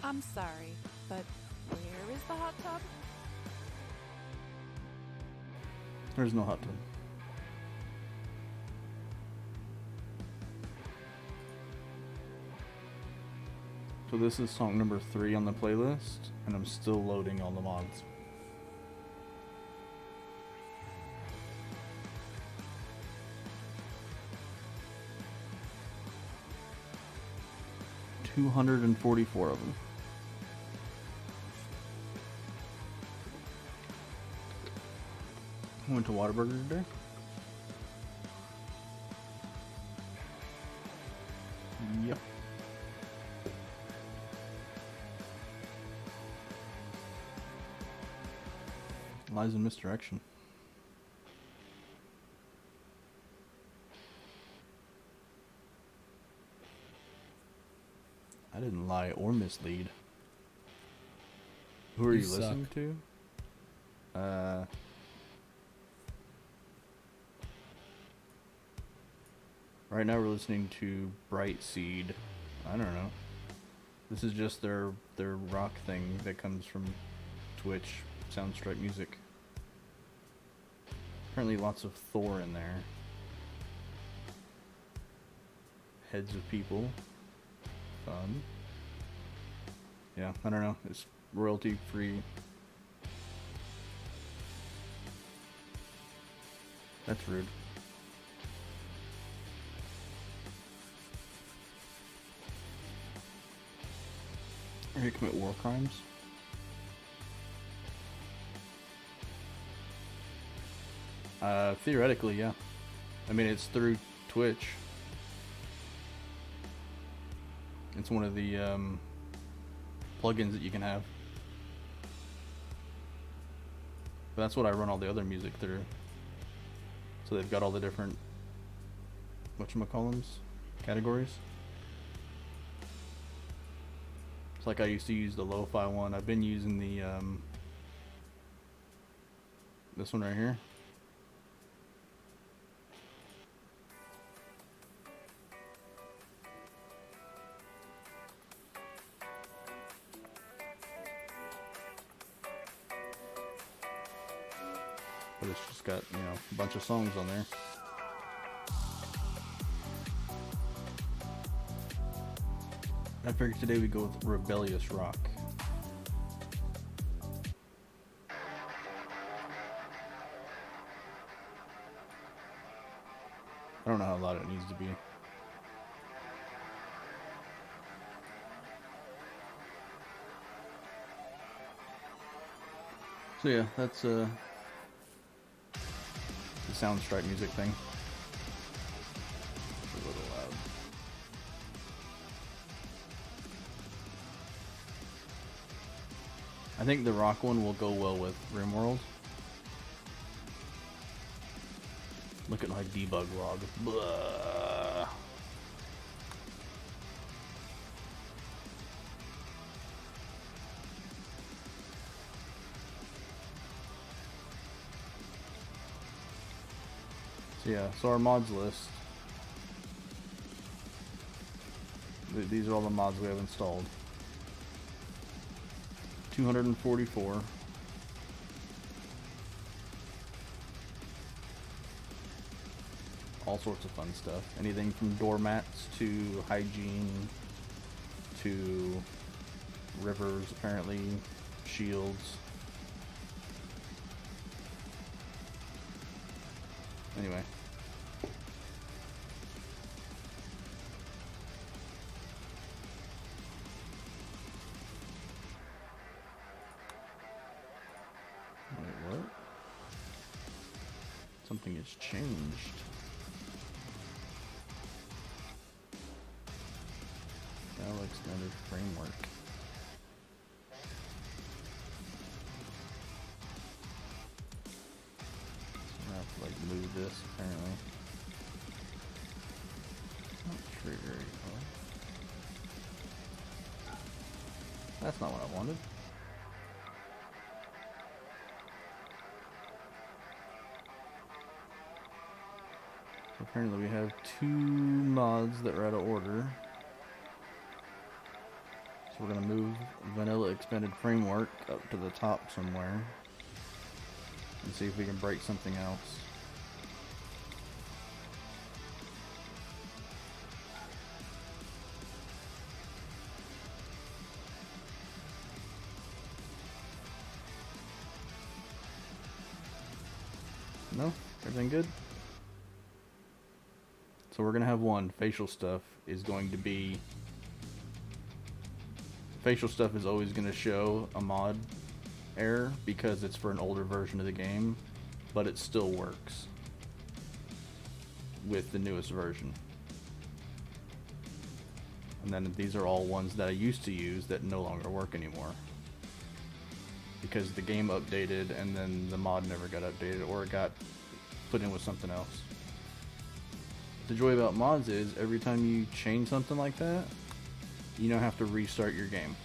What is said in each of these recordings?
I'm sorry, but where is the hot tub? There's no hot tub. So this is song number 3 on the playlist, and I'm still loading all the mods. $244 of them. I went to Whataburger today. Yep. Lies in misdirection. I didn't lie or mislead. Who are you listening to? Right now we're listening to Bright Seed. I don't know. This is just their rock thing that comes from Twitch, Soundstripe Music. Apparently lots of Thor in there. Heads of people. Fun. Yeah, I don't know. It's royalty free. That's rude. Are you commit war crimes? Theoretically, yeah. I mean, it's through Twitch. It's one of the plugins that you can have. But that's what I run all the other music through. So they've got all the different whatchamacallums categories. It's like I used to use the lo-fi one. I've been using the this one right here. But it's just got, a bunch of songs on there. I figured today we go with Rebellious Rock. I don't know how loud it needs to be. So yeah, that's the Soundstripe Music thing. It's a little loud. I think the rock one will go well with RimWorld. Look at my debug log. Blah. So yeah, so our mods list. These are all the mods we have installed. 244. All sorts of fun stuff. Anything from doormats to hygiene to rivers, apparently, shields. Anyway. Wait, what? Something has changed. Alex Standard Framework. So I have to like move this apparently. Not trigger. That's not what I wanted. So apparently we have 2 mods that are out of order. So we're gonna move Vanilla Expanded Framework up to the top somewhere and see if we can break something else. No? Everything good? So we're gonna have one. Facial stuff is going to be... Facial stuff is always gonna show a mod error because it's for an older version of the game, but it still works with the newest version. And then these are all ones that I used to use that no longer work anymore, because the game updated and then the mod never got updated, or it got put in with something else. The joy about mods is every time you change something like that, you don't have to restart your game.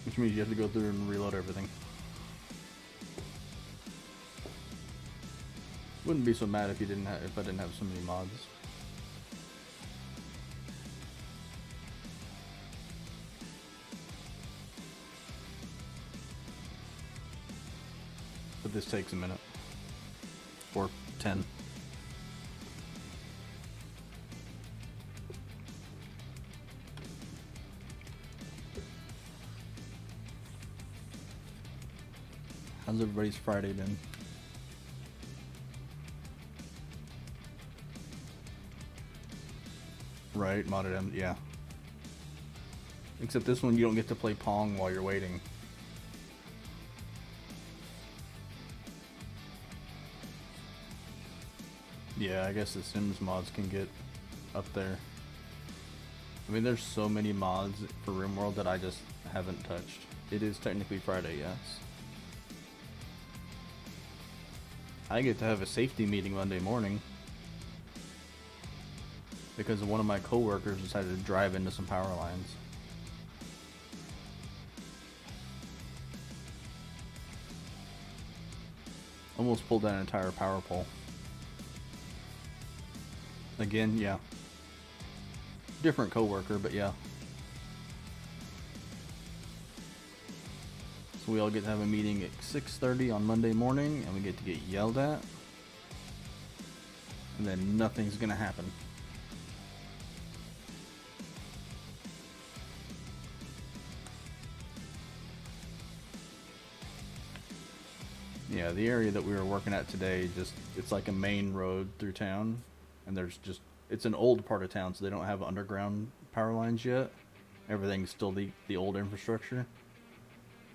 Which means you have to go through and reload everything. Wouldn't be so mad if I didn't have so many mods. But this takes a minute. Or 10. How's everybody's Friday been? Right, modded M, yeah. Except this one you don't get to play Pong while you're waiting. Yeah, I guess the Sims mods can get up there. I mean, there's so many mods for RimWorld that I just haven't touched. It is technically Friday, yes. I get to have a safety meeting Monday morning because one of my coworkers decided to drive into some power lines. Almost pulled down an entire power pole. Again, yeah. Different coworker, but yeah. So we all get to have a meeting at 6:30 on Monday morning, and we get to get yelled at. And then nothing's gonna happen. Yeah, the area that we were working at today, it's like a main road through town, and it's an old part of town, so they don't have underground power lines yet. Everything's still the old infrastructure.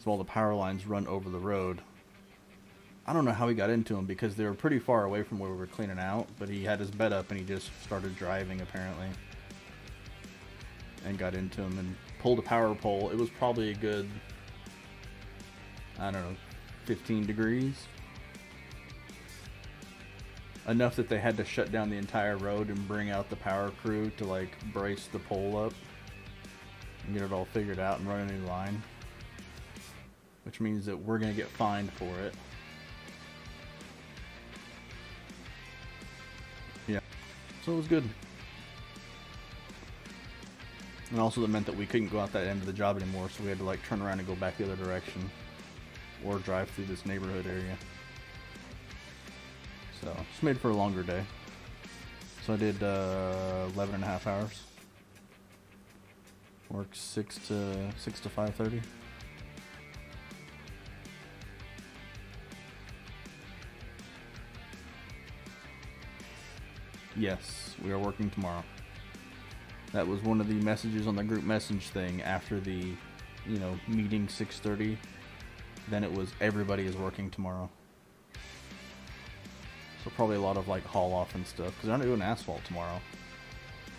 So all the power lines run over the road. I don't know how he got into them because they were pretty far away from where we were cleaning out, but he had his bed up and he just started driving apparently. And got into them and pulled a power pole. It was probably a good, I don't know, 15 degrees. Enough that they had to shut down the entire road and bring out the power crew to like brace the pole up and get it all figured out and run a new line. Which means that we're gonna get fined for it. Yeah. So it was good. And also that meant that we couldn't go out that end of the job anymore, so we had to like turn around and go back the other direction. Or drive through this neighborhood area. So, just made for a longer day. So I did 11 and a half hours. Worked 6 to 5:30. Yes, we are working tomorrow. That was one of the messages on the group message thing after the, meeting 6:30. Then it was everybody is working tomorrow. So probably a lot of like haul off and stuff, because they're not doing asphalt tomorrow.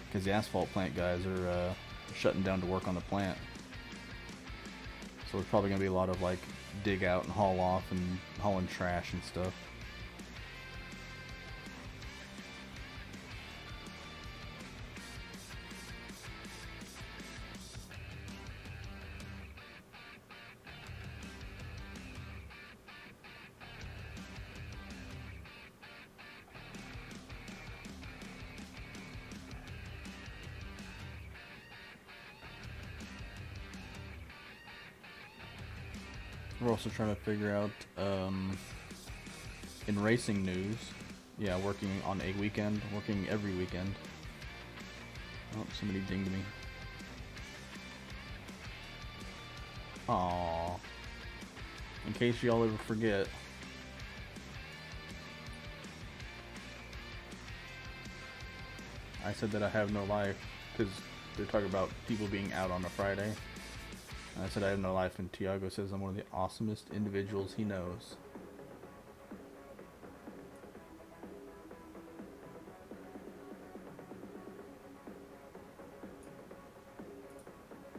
Because the asphalt plant guys are shutting down to work on the plant. So it's probably going to be a lot of like dig out and haul off and hauling trash and stuff. We're also trying to figure out, in racing news, yeah, working on a weekend, working every weekend. Oh, somebody dinged me. Aww. In case y'all ever forget, I said that I have no life, because they're talking about people being out on a Friday. And I said I have no life, and Tiago says I'm one of the awesomest individuals he knows.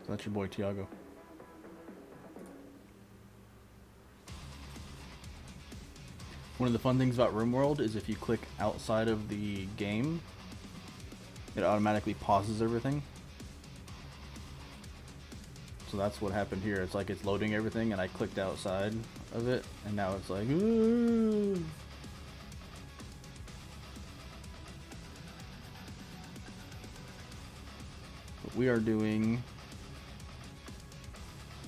So that's your boy Tiago. One of the fun things about RimWorld is if you click outside of the game, it automatically pauses everything. So that's what happened here. It's like it's loading everything and I clicked outside of it and now it's like, ooh. But we are doing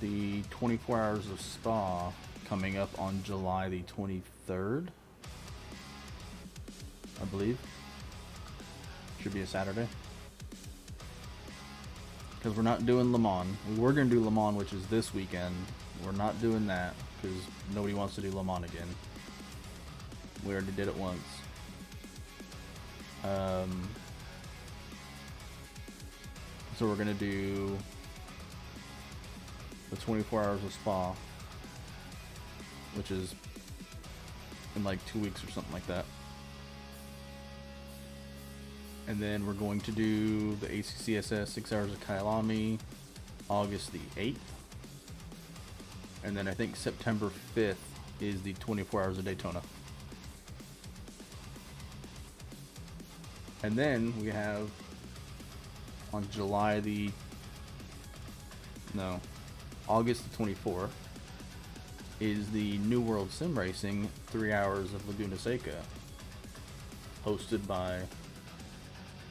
the 24 Hours of Spa coming up on July the 23rd, I believe. Should be a Saturday. Because we're not doing Le Mans. We were going to do Le Mans, which is this weekend. We're not doing that because nobody wants to do Le Mans again. We already did it once. So we're going to do the 24 Hours of Spa, which is in like 2 weeks or something like that. And then we're going to do the ACCSS 6 Hours of Kyalami August the 8th. And then I think September 5th is the 24 Hours of Daytona. And then we have on August the 24th is the New World Sim Racing 3 Hours of Laguna Seca, hosted by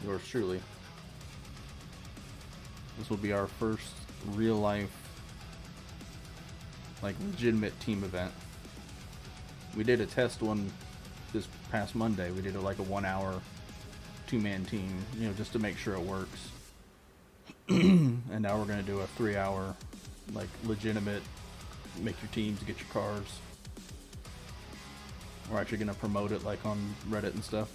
yours truly. This will be our first real life, like, legitimate team event. We did a test one this past Monday. We did like a 1 hour 2-man team, you know, just to make sure it works. And now we're gonna do a 3 hour, like, legitimate, make your teams, get your cars. We're actually gonna promote it like on Reddit and stuff.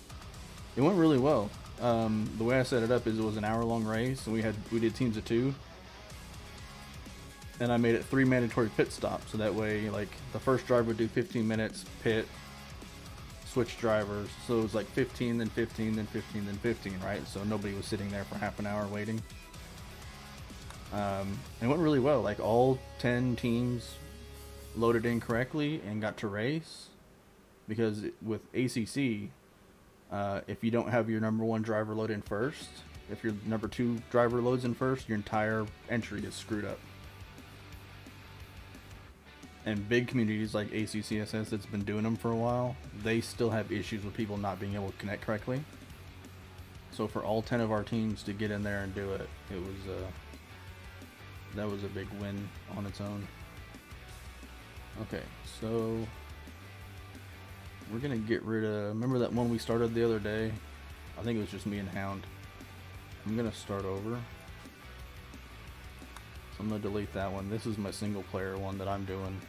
It went really well. The way I set it up is it was an hour-long race, and we did teams of 2, and I made it 3 mandatory pit stops, so that way, like, the first driver would do 15 minutes, pit, switch drivers, so it was like 15, then 15, then 15, then 15, right? So nobody was sitting there for half an hour waiting. It went really well. Like, all 10 teams loaded in correctly and got to race, because with ACC, if you don't have your number 1 driver load in first, if your number 2 driver loads in first, your entire entry is screwed up. And big communities like ACCSS that's been doing them for a while, they still have issues with people not being able to connect correctly. So for all 10 of our teams to get in there and do it, that was a big win on its own. Okay, so we're gonna get rid of, remember that one we started the other day? I think it was just me and Hound. I'm gonna start over. So I'm gonna delete that one. This is my single player one that I'm doing.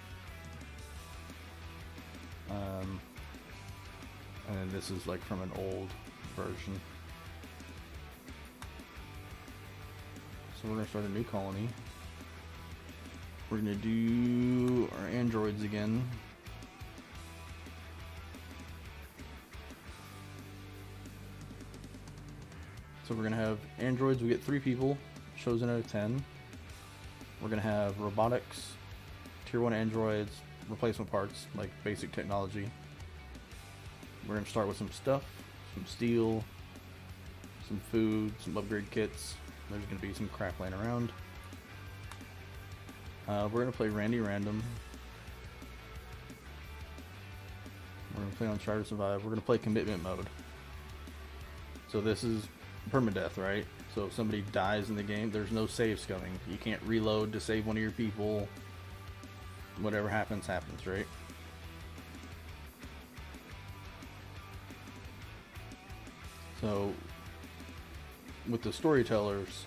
And then this is like from an old version. So we're gonna start a new colony. We're gonna do our androids again. So we're gonna have androids, we get 3 people, chosen out of 10. We're gonna have robotics, tier 1 androids, replacement parts, like basic technology. We're gonna start with some stuff, some steel, some food, some upgrade kits. There's gonna be some crap laying around. We're gonna play Randy Random. We're gonna play on Try to Survive. We're gonna play commitment mode. So this is permadeath, right? So if somebody dies in the game, there's no saves coming. You can't reload to save one of your people. whatever happens, happens, right? So, with the storytellers,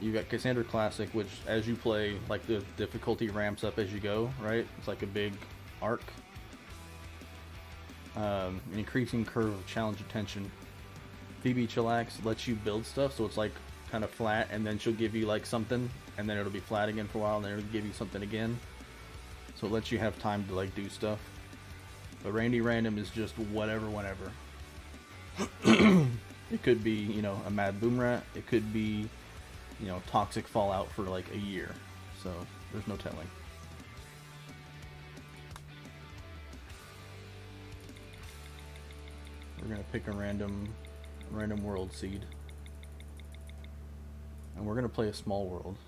you got Cassandra Classic, which as you play, like the difficulty ramps up as you go, right? It's like a big arc. An increasing curve of challenge attention. Phoebe Chillax lets you build stuff, so it's like kind of flat, and then she'll give you like something, and then it'll be flat again for a while, and then it'll give you something again. So it lets you have time to like do stuff. But Randy Random is just whatever, whenever. It could be, you know, a Mad Boom Rat. It could be, you know, Toxic Fallout for like a year. So there's no telling. We're gonna pick a random world seed, and we're gonna play a small world.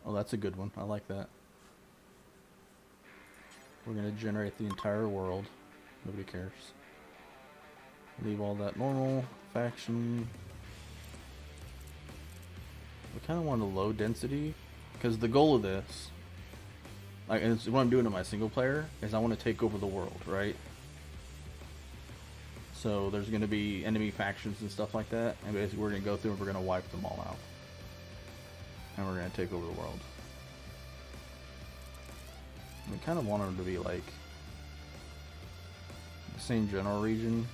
Oh, that's a good one. I like that. We're gonna generate the entire world. Nobody cares. Leave all that normal faction. We kind of want a low density, because the goal of this, like, and it's what I'm doing in my single player, is I want to take over the world, right? So there's going to be enemy factions and stuff like that, and basically we're going to go through and we're going to wipe them all out. And we're going to take over the world. We kind of want them to be like the same general region.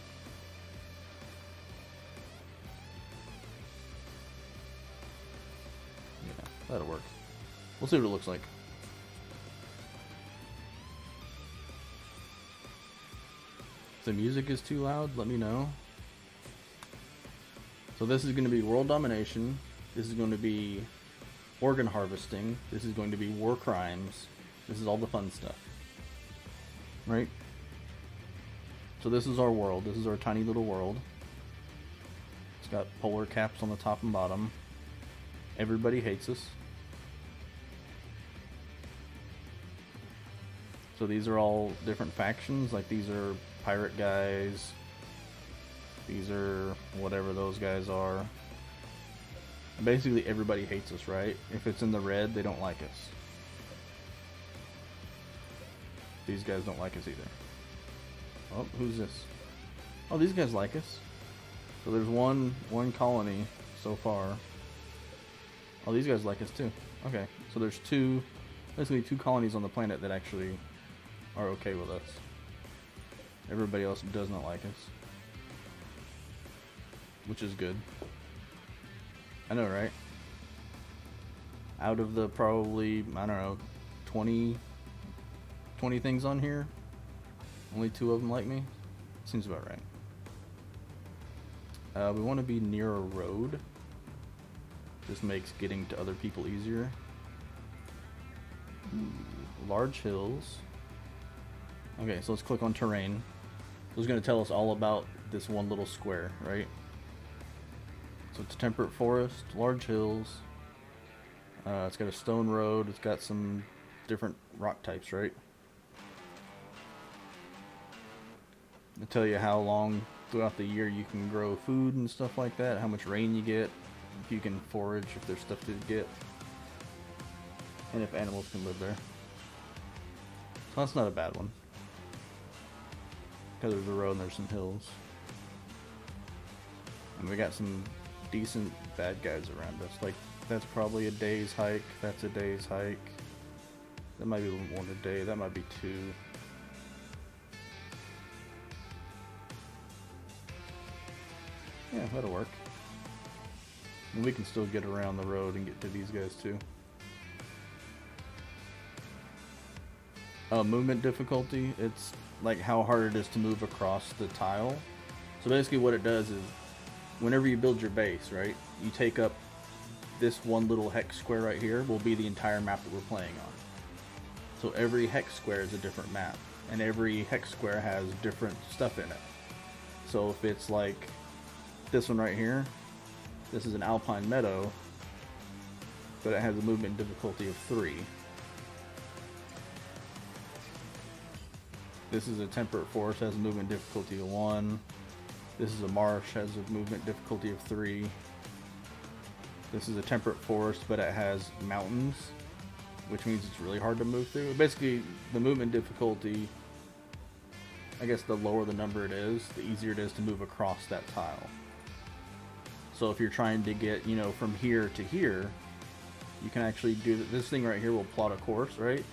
Yeah, that'll work. We'll see what it looks like. If the music is too loud, let me know. So this is going to be world domination. This is going to be organ harvesting. This is going to be war crimes. This is all the fun stuff. Right? So this is our world. This is our tiny little world. It's got polar caps on the top and bottom. Everybody hates us. So these are all different factions. Like these are pirate guys. These are whatever those guys are. Basically everybody hates us, right? If it's in the red, they don't like us. These guys don't like us either. Oh, who's this? Oh, these guys like us. So there's one colony so far. Oh, these guys like us too. Okay, so there's basically two colonies on the planet that actually are okay with us. Everybody else does not like us. Which is good. I know, right? Out of the probably, I don't know, 20 things on here, only 2 of them like me. Seems about right. We want to be near a road. This makes getting to other people easier. Large hills. Okay, so let's click on terrain. So it's going to tell us all about this one little square, right? So it's a temperate forest, large hills. It's got a stone road. It's got some different rock types, right? It'll tell you how long throughout the year you can grow food and stuff like that, how much rain you get, if you can forage, if there's stuff to get, and if animals can live there. So that's not a bad one. Because there's a road and there's some hills. And we got some decent bad guys around us. Like, that's probably a day's hike. That's a day's hike. That might be a little more than a day. That might be 2. Yeah, that'll work. And we can still get around the road and get to these guys too. Movement difficulty, it's like how hard it is to move across the tile. So basically what it does is, whenever you build your base, right, you take up this one little hex square right here will be the entire map that we're playing on. So every hex square is a different map, and every hex square has different stuff in it. So if it's like this one right here, this is an alpine meadow, but it has a movement difficulty of 3. This is a temperate forest, has a movement difficulty of 1. This is a marsh, has a movement difficulty of 3. This is a temperate forest, but it has mountains, which means it's really hard to move through. Basically, the movement difficulty, I guess the lower the number it is, the easier it is to move across that tile. So if you're trying to get, you know, from here to here, you can actually do this thing right here will plot a course, right?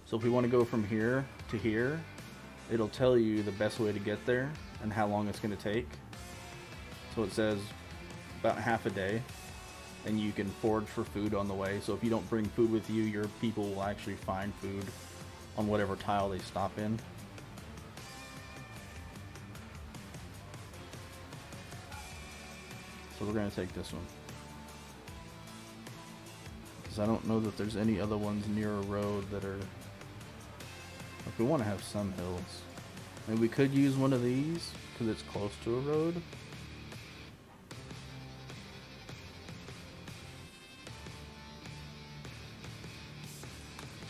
So if we want to go from here to here, it'll tell you the best way to get there and how long it's going to take. So it says about half a day, and you can forage for food on the way. So if you don't bring food with you, your people will actually find food on whatever tile they stop in. So we're going to take this one, because I don't know that there's any other ones near a road that are, like, we want to have some hills. I mean, we could use one of these because it's close to a road.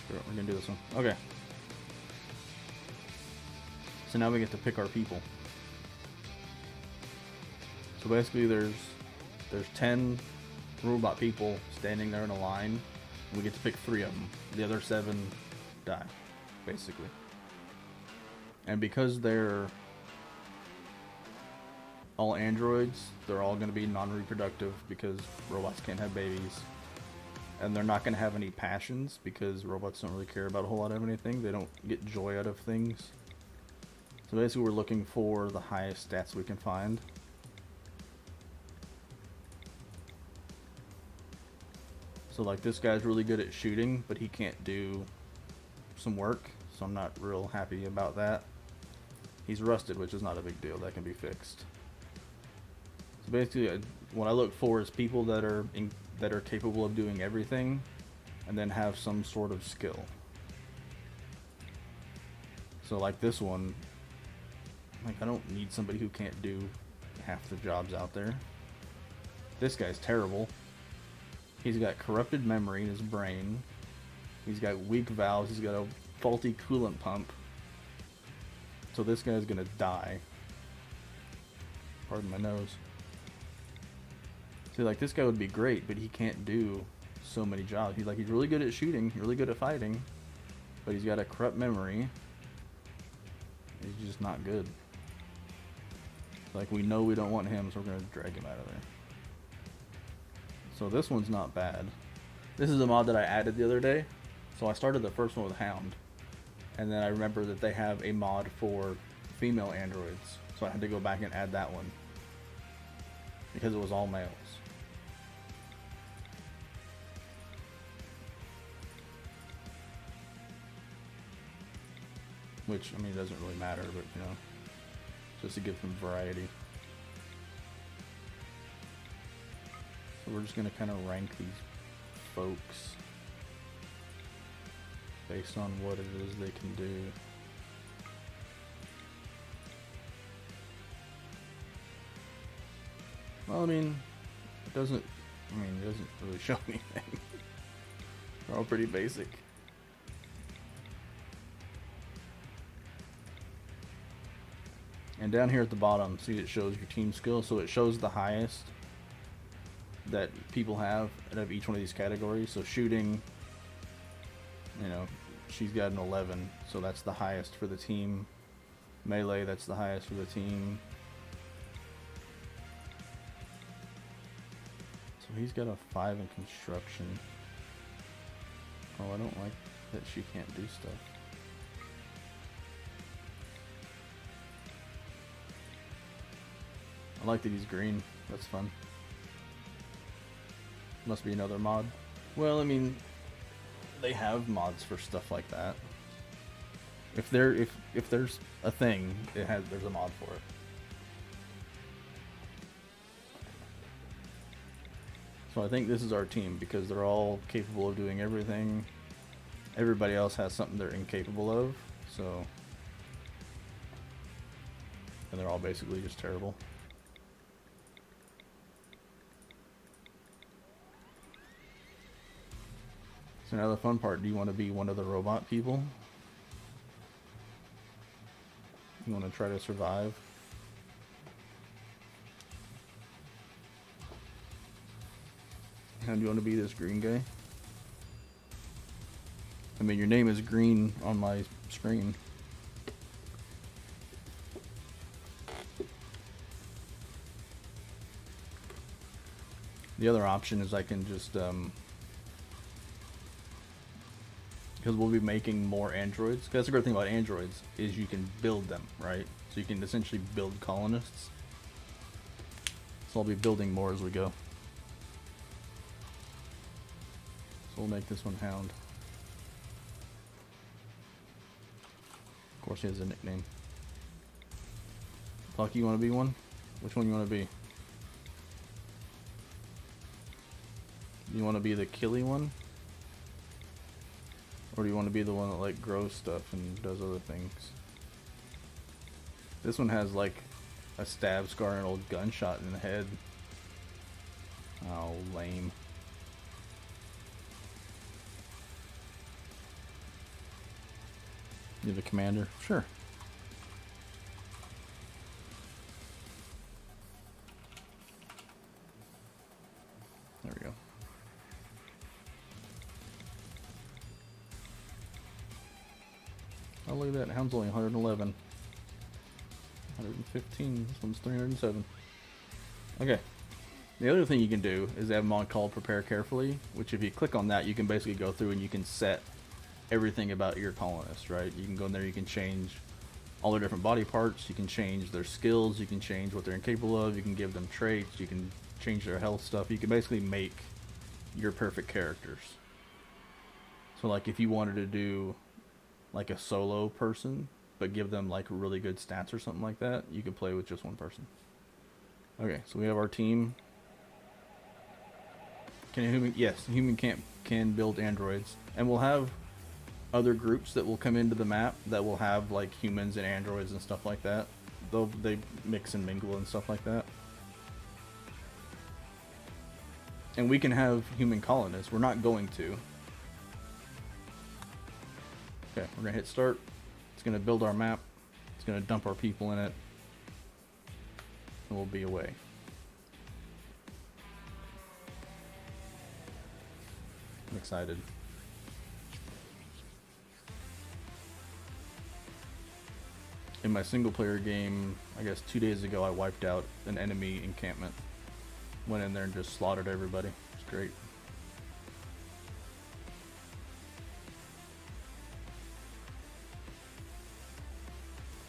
Screw it, we're going to do this one. Okay. So now we get to pick our people. So basically there's 10 robot people standing there in a line. We get to pick 3 of them. The other 7 die, basically. And because they're all androids, they're all going to be non-reproductive because robots can't have babies. And they're not going to have any passions because robots don't really care about a whole lot of anything. They don't get joy out of things. So basically we're looking for the highest stats we can find. So like this guy's really good at shooting, but he can't do some work, so I'm not real happy about that. He's rusted, which is not a big deal, that can be fixed. So basically what I look for is people that are capable of doing everything and then have some sort of skill. So like this one, like I don't need somebody who can't do half the jobs out there. This guy's terrible. He's got corrupted memory in his brain. He's got weak valves. He's got a faulty coolant pump. So this guy's gonna die. Pardon my nose. See, like this guy would be great, but he can't do so many jobs. He's really good at shooting, really good at fighting, but he's got a corrupt memory. He's just not good. Like we know we don't want him, so we're gonna drag him out of there. So this one's not bad. This is a mod that I added the other day. So I started the first one with Hound. And then I remember that they have a mod for female androids. So I had to go back and add that one. Because it was all males. Which, I mean, it doesn't really matter, but, you know, just to give them variety. We're just going to kind of rank these folks based on what it is they can do. Well, I mean, it doesn't really show anything. They're all pretty basic. And down here at the bottom, see, it shows your team skill, so it shows the highest that people have out of each one of these categories. So shooting, you know, she's got an 11, so that's the highest for the team. Melee, that's the highest for the team. So he's got a 5 in construction. Oh, I don't like that she can't do stuff. I like that he's green. That's fun. Must be another mod. Well, I mean, they have mods for stuff like that. If there's a thing, there's a mod for it. So I think this is our team because they're all capable of doing everything. Everybody else has something they're incapable of, so, and they're all basically just terrible. So now the fun part, do you want to be one of the robot people? You want to try to survive? And do you want to be this green guy? I mean, your name is green on my screen. The other option is I can just, because we'll be making more androids. 'Cause that's the great thing about androids, is you can build them, right? So you can essentially build colonists. So I'll be building more as we go. So we'll make this one Hound. Of course he has a nickname. Lucky, you want to be one? Which one you want to be? You want to be the killy one? Or do you want to be the one that like grows stuff and does other things? This one has like a stab scar and an old gunshot in the head. Oh, lame. You're the commander? Sure. There we go. Oh, look at that. Hound's only 111. 115. This one's 307. Okay. The other thing you can do is have them on call prepare carefully, which if you click on that, you can basically go through and you can set everything about your colonists, right? You can go in there, you can change all their different body parts, you can change their skills, you can change what they're incapable of, you can give them traits, you can change their health stuff. You can basically make your perfect characters. So like if you wanted to do like a solo person, but give them like really good stats or something like that, you could play with just one person. Okay, so we have our team. Can a human? Yes, a human can build androids, and we'll have other groups that will come into the map that will have like humans and androids and stuff like that. They mix and mingle and stuff like that. And we can have human colonists. We're not going to. Okay, we're gonna hit start. It's gonna build our map. It's gonna dump our people in it. And we'll be away. I'm excited. In my single player game, I guess 2 days ago, I wiped out an enemy encampment. Went in there and just slaughtered everybody. It's great.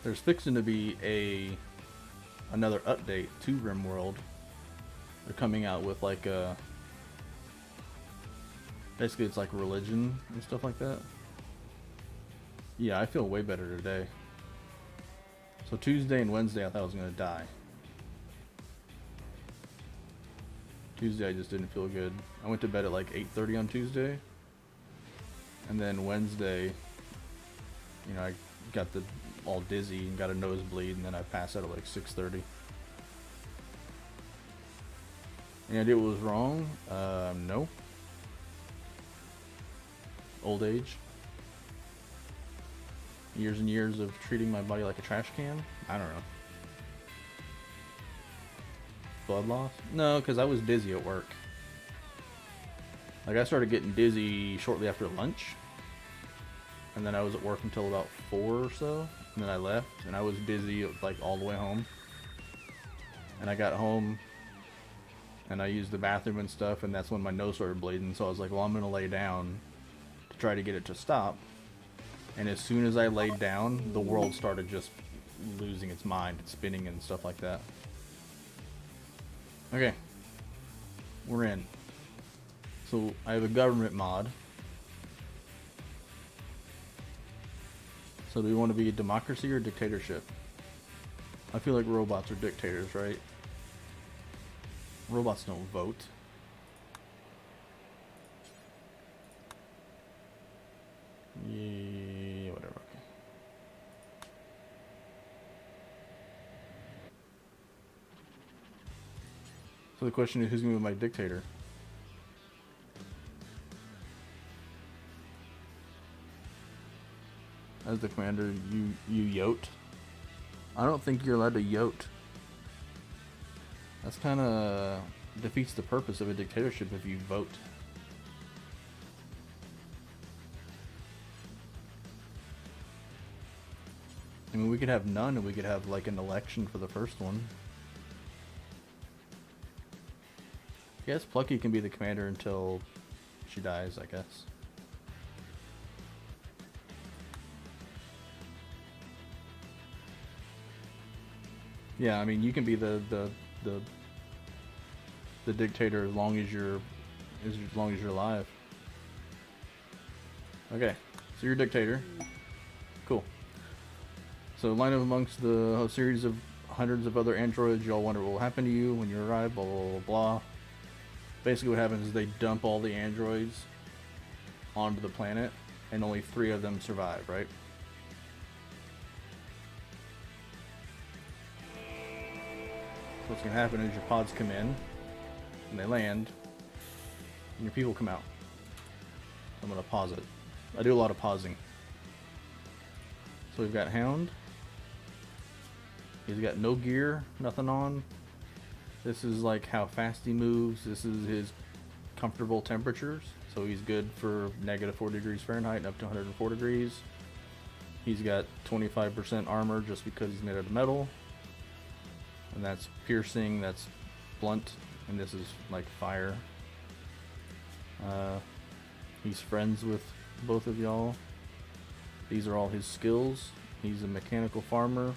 There's fixing to be another update to RimWorld. They're coming out with like a... Basically it's like religion and stuff like that. Yeah, I feel way better today. So Tuesday and Wednesday I thought I was gonna die. Tuesday I just didn't feel good. I went to bed at like 8:30 on Tuesday. And then Wednesday, you know, I got all dizzy and got a nosebleed, and then I passed out at like 6:30. Any idea what was wrong? No. Old age. Years and years of treating my body like a trash can? I don't know. Blood loss? No, because I was dizzy at work. Like I started getting dizzy shortly after lunch. And then I was at work until about 4 or so. And then I left and I was dizzy like all the way home. And I got home and I used the bathroom and stuff, and that's when my nose started bleeding. So I was like, well, I'm going to lay down to try to get it to stop. And as soon as I laid down, the world started just losing its mind, spinning and stuff like that. Okay. We're in. So I have a government mod. So do we want to be a democracy or dictatorship? I feel like robots are dictators, right? Robots don't vote. Yeah, whatever. Okay. So the question is, who's going to be my dictator? As the commander, you yote? I don't think you're allowed to yote. That's kind of defeats the purpose of a dictatorship if you vote. I mean, we could have none, and we could have like an election for the first one. I guess Plucky can be the commander until she dies, I guess. Yeah, I mean, you can be the dictator as long as you're alive. Okay, so you're dictator. Cool. So line up amongst the series of hundreds of other androids. You all wonder what will happen to you when you arrive. Blah blah blah blah. Basically, what happens is they dump all the androids onto the planet, and only 3 of them survive. Right? So what's gonna happen is your pods come in, and they land, and your people come out. I'm gonna pause it. I do a lot of pausing. So we've got Hound. He's got no gear, nothing on. This is like how fast he moves. This is his comfortable temperatures. So he's good for -4 degrees Fahrenheit and up to 104 degrees. He's got 25% armor just because he's made out of metal. And that's piercing, that's blunt, and this is like fire. He's friends with both of y'all. These are all his skills. He's a mechanical farmer,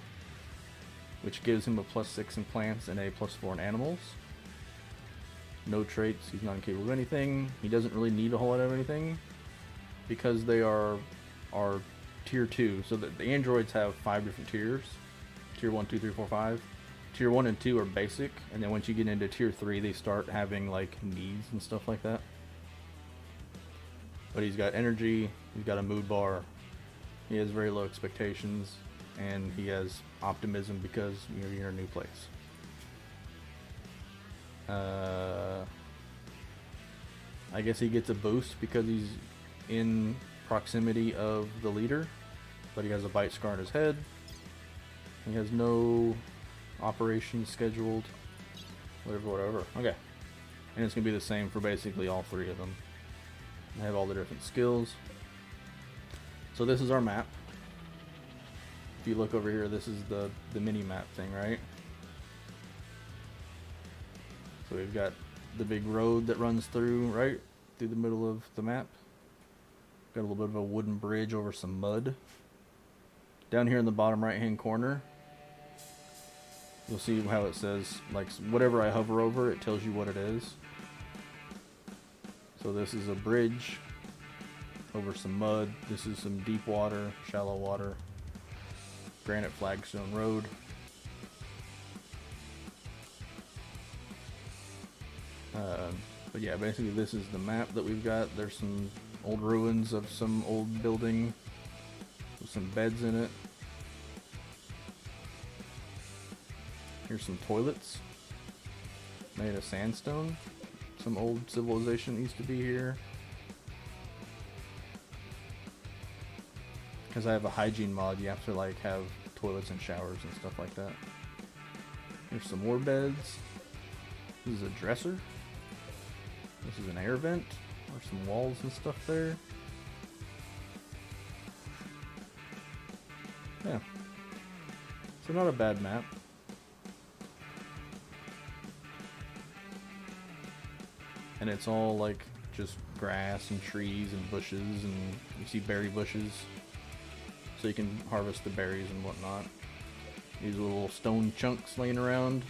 which gives him a +6 in plants and a +4 in animals. No traits, he's not incapable of anything. He doesn't really need a whole lot of anything because they are tier 2. So the androids have 5 different tiers. Tier 1, 2, 3, 4, 5. Tier 1 and 2 are basic, and then once you get into tier 3 they start having like needs and stuff like that. But he's got energy, he's got a mood bar, he has very low expectations, and he has optimism because you're in a new place. I guess he gets a boost because he's in proximity of the leader, but he has a bite scar on his head. He has no operations scheduled, whatever. Okay, and it's gonna be the same for basically all 3 of them. They have all the different skills. So this is our map. If you look over here, this is the mini map thing, right? So we've got the big road that runs through, right? Through the middle of the map. Got a little bit of a wooden bridge over some mud. Down here in the bottom right hand corner, you'll see how it says, like, whatever I hover over, it tells you what it is. So this is a bridge over some mud. This is some deep water, shallow water, granite flagstone road. But yeah, basically this is the map that we've got. There's some old ruins of some old building with some beds in it. Here's some toilets made of sandstone. Some old civilization used to be here. Because I have a hygiene mod, you have to like have toilets and showers and stuff like that. There's some more beds. This is a dresser. This is an air vent. There's some walls and stuff there. Yeah. So not a bad map. And it's all like just grass and trees and bushes, and you see berry bushes, so you can harvest the berries and whatnot. These little stone chunks laying around.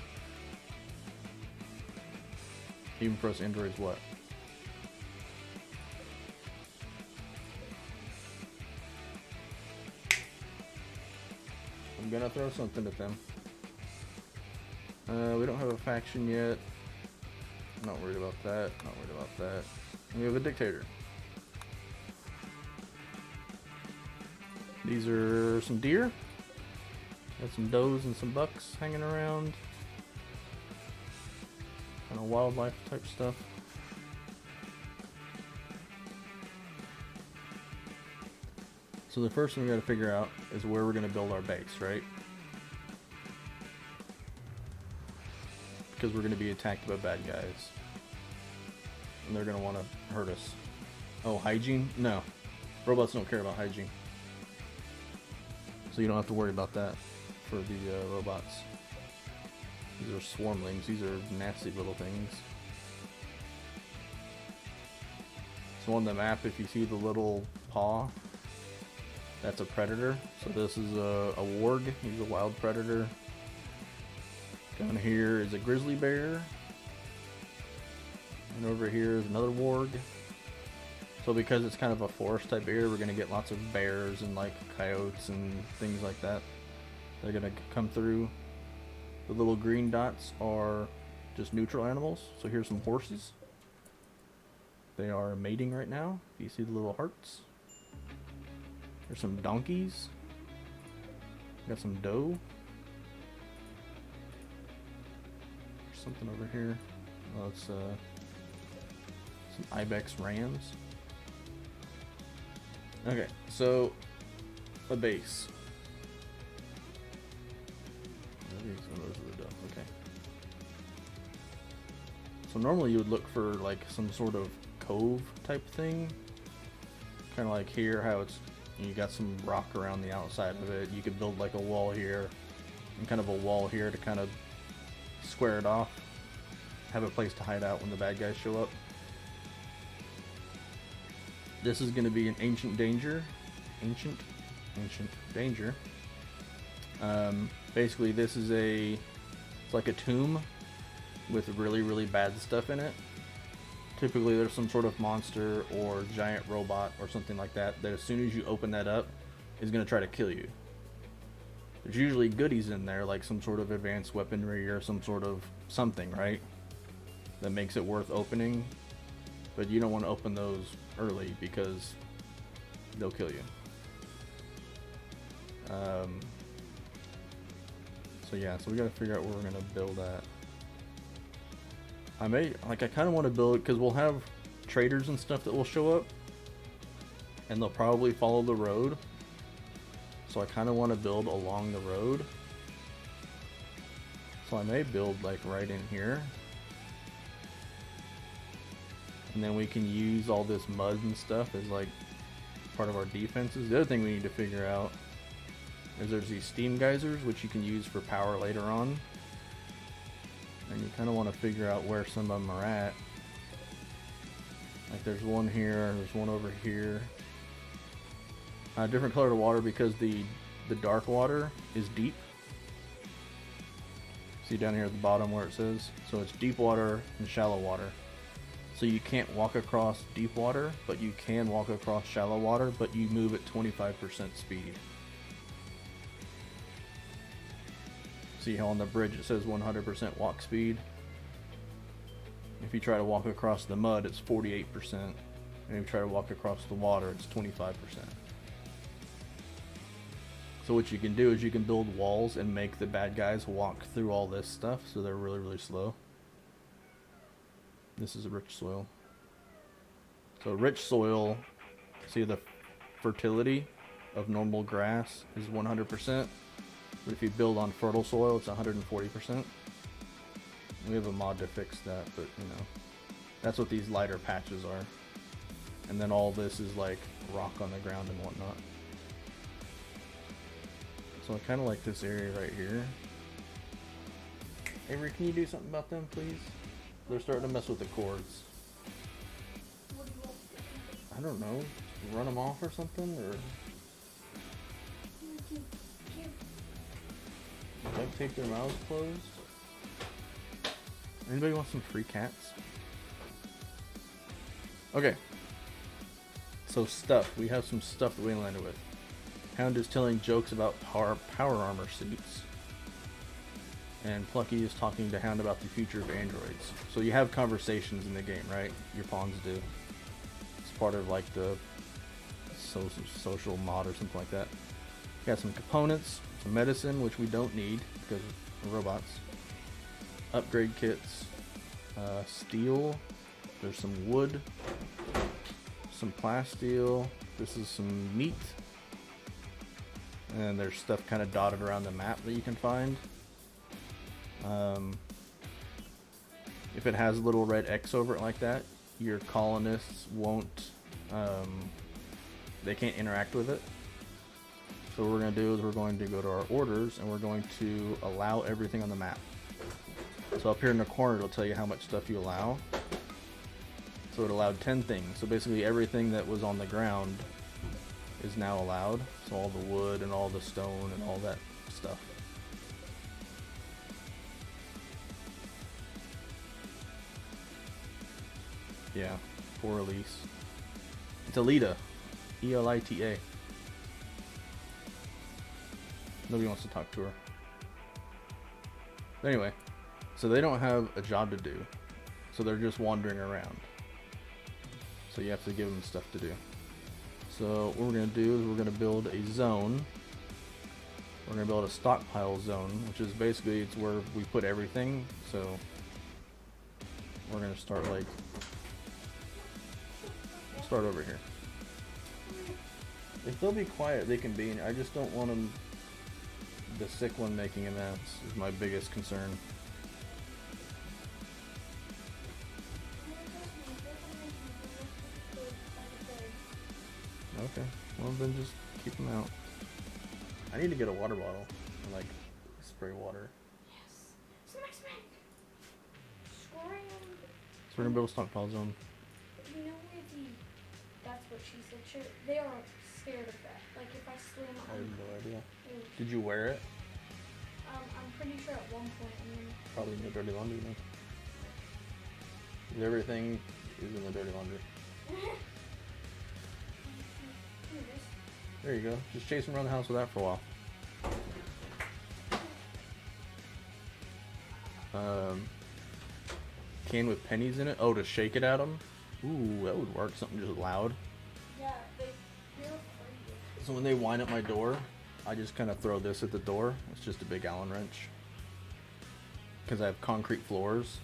Even for us androids, what? I'm gonna throw something at them. We don't have a faction yet. Not worried about that. Not worried about that. We have a dictator. These are some deer. Got some does and some bucks hanging around. Kind of wildlife type stuff. So the first thing we got to figure out is where we're going to build our base, right? Because we're going to be attacked by bad guys. And they're going to want to hurt us. Oh, hygiene? No. Robots don't care about hygiene. So you don't have to worry about that for the robots. These are swarmlings. These are nasty little things. So on the map, if you see the little paw, that's a predator. So this is a warg. He's a wild predator. Down here is a grizzly bear. And over here is another warg. So because it's kind of a forest type area, we're going to get lots of bears and like coyotes and things like that. They're going to come through. The little green dots are just neutral animals. So here's some horses. They are mating right now. You see the little hearts. There's some donkeys. Got some doe. There's something over here. Oh, it's some ibex rams. Okay, so a base. Okay. So normally you would look for like some sort of cove type thing. Kind of like here, how it's you got some rock around the outside of it. You could build like a wall here and kind of a wall here to kind of square it off. Have a place to hide out when the bad guys show up. This is going to be an ancient danger. Ancient danger. Basically, this is it's like a tomb with really bad stuff in it. Typically, there's some sort of monster or giant robot or something like that that as soon as you open that up is going to try to kill you. There's usually goodies in there, like some sort of advanced weaponry or some sort of something, right? That makes it worth opening. But you don't want to open those early because they'll kill you. So yeah, so we gotta figure out where we're gonna build at. I kind of want to build it because we'll have traders and stuff that will show up, and they'll probably follow the road. So I kind of want to build along the road. So I may build like right in here. And then we can use all this mud and stuff as like part of our defenses. The other thing we need to figure out is there's these steam geysers which you can use for power later on. And you kind of want to figure out where some of them are at. Like there's one here, there's one over here. Different color of water because the dark water is deep. See down here at the bottom where it says? So it's deep water and shallow water. So you can't walk across deep water, but you can walk across shallow water, but you move at 25% speed. See how on the bridge it says 100% walk speed? If you try to walk across the mud, it's 48%. And if you try to walk across the water, it's 25%. So what you can do is you can build walls and make the bad guys walk through all this stuff, so they're really slow. This is a rich soil. So rich soil, see the fertility of normal grass is 100%. But if you build on fertile soil, it's 140%. We have a mod to fix that, but you know, that's what these lighter patches are. And then all this is like rock on the ground and whatnot. So I kind of like this area right here. Avery, can you do something about them, please? They're starting to mess with the cords. I don't know. Run them off or something, or duct tape their mouths closed. Anybody want some free cats? Okay. So stuff. We have some stuff that we landed with. Hound is telling jokes about power armor suits. And Plucky is talking to Hound about the future of androids. So you have conversations in the game, right? Your pawns do. It's part of like the social mod or something like that. Got some components, some medicine, which we don't need because of robots. Upgrade kits, steel. There's some wood, some plasteel. This is some meat. And there's stuff kind of dotted around the map that you can find. If it has a little red X over it like that, your colonists won't, they can't interact with it. So what we're going to do is we're going to go to our orders and we're going to allow everything on the map. So up here in the corner it'll tell you how much stuff you allow. So it allowed 10 things. So basically everything that was on the ground is now allowed. So all the wood and all the stone and all that stuff. Yeah, poor Elise. It's Elita. E-L-I-T-A. Nobody wants to talk to her. But anyway, so they don't have a job to do. So they're just wandering around. So you have to give them stuff to do. So what we're going to do is we're going to build a zone. We're going to build a stockpile zone, which is basically it's where we put everything. So we're going to start like, start over here. If they'll be quiet, they can be in. I just don't want them, the sick one making a mess is my biggest concern. Okay, well then just keep them out. I need to get a water bottle and like spray water. Yes. Smack. Scoring. So we're gonna build a stockpile zone. You know where the, that's what she said, sure, they aren't scared of that. Like if I slam I have on, no idea. it- Did you wear it? I'm pretty sure at one point, and then Probably in the dirty laundry then. 'Cause everything is in the dirty laundry. Here it is. There you go. Just chase them around the house with that for a while. Can with pennies in it. Oh, to shake it at them? Ooh, that would work. Something just loud. Yeah, they're afraid. So when they wind up my door, I just kind of throw this at the door. It's just a big Allen wrench. Because I have concrete floors.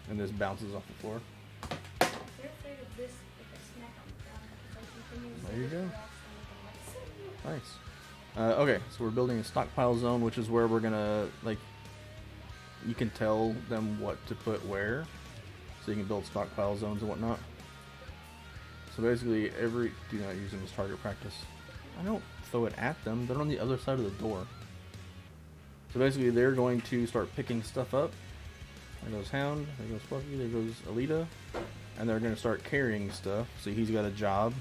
And this bounces off the floor. They're afraid of this if I smack on the ground because I think they There you go. go. Nice. Okay, so we're building a stockpile zone, which is where we're gonna, like, you can tell them what to put where. So you can build stockpile zones and whatnot. So basically, do not use them as target practice. I don't throw it at them, they're on the other side of the door. So basically, they're going to start picking stuff up. There goes Hound, there goes Fluffy, there goes Alita. And they're going to start carrying stuff. So he's got a job.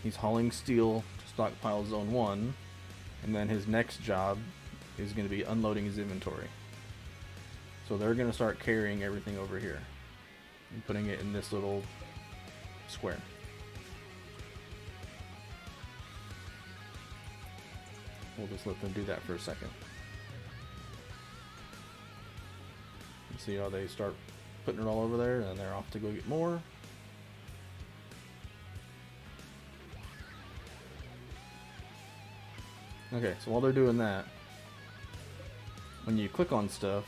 He's hauling steel to stockpile zone 1. And then his next job is going to be unloading his inventory. So they're going to start carrying everything over here. And putting it in this little square. We'll just let them do that for a second. You see how they start putting it all over there, and then they're off to go get more. Okay, so while they're doing that, when you click on stuff,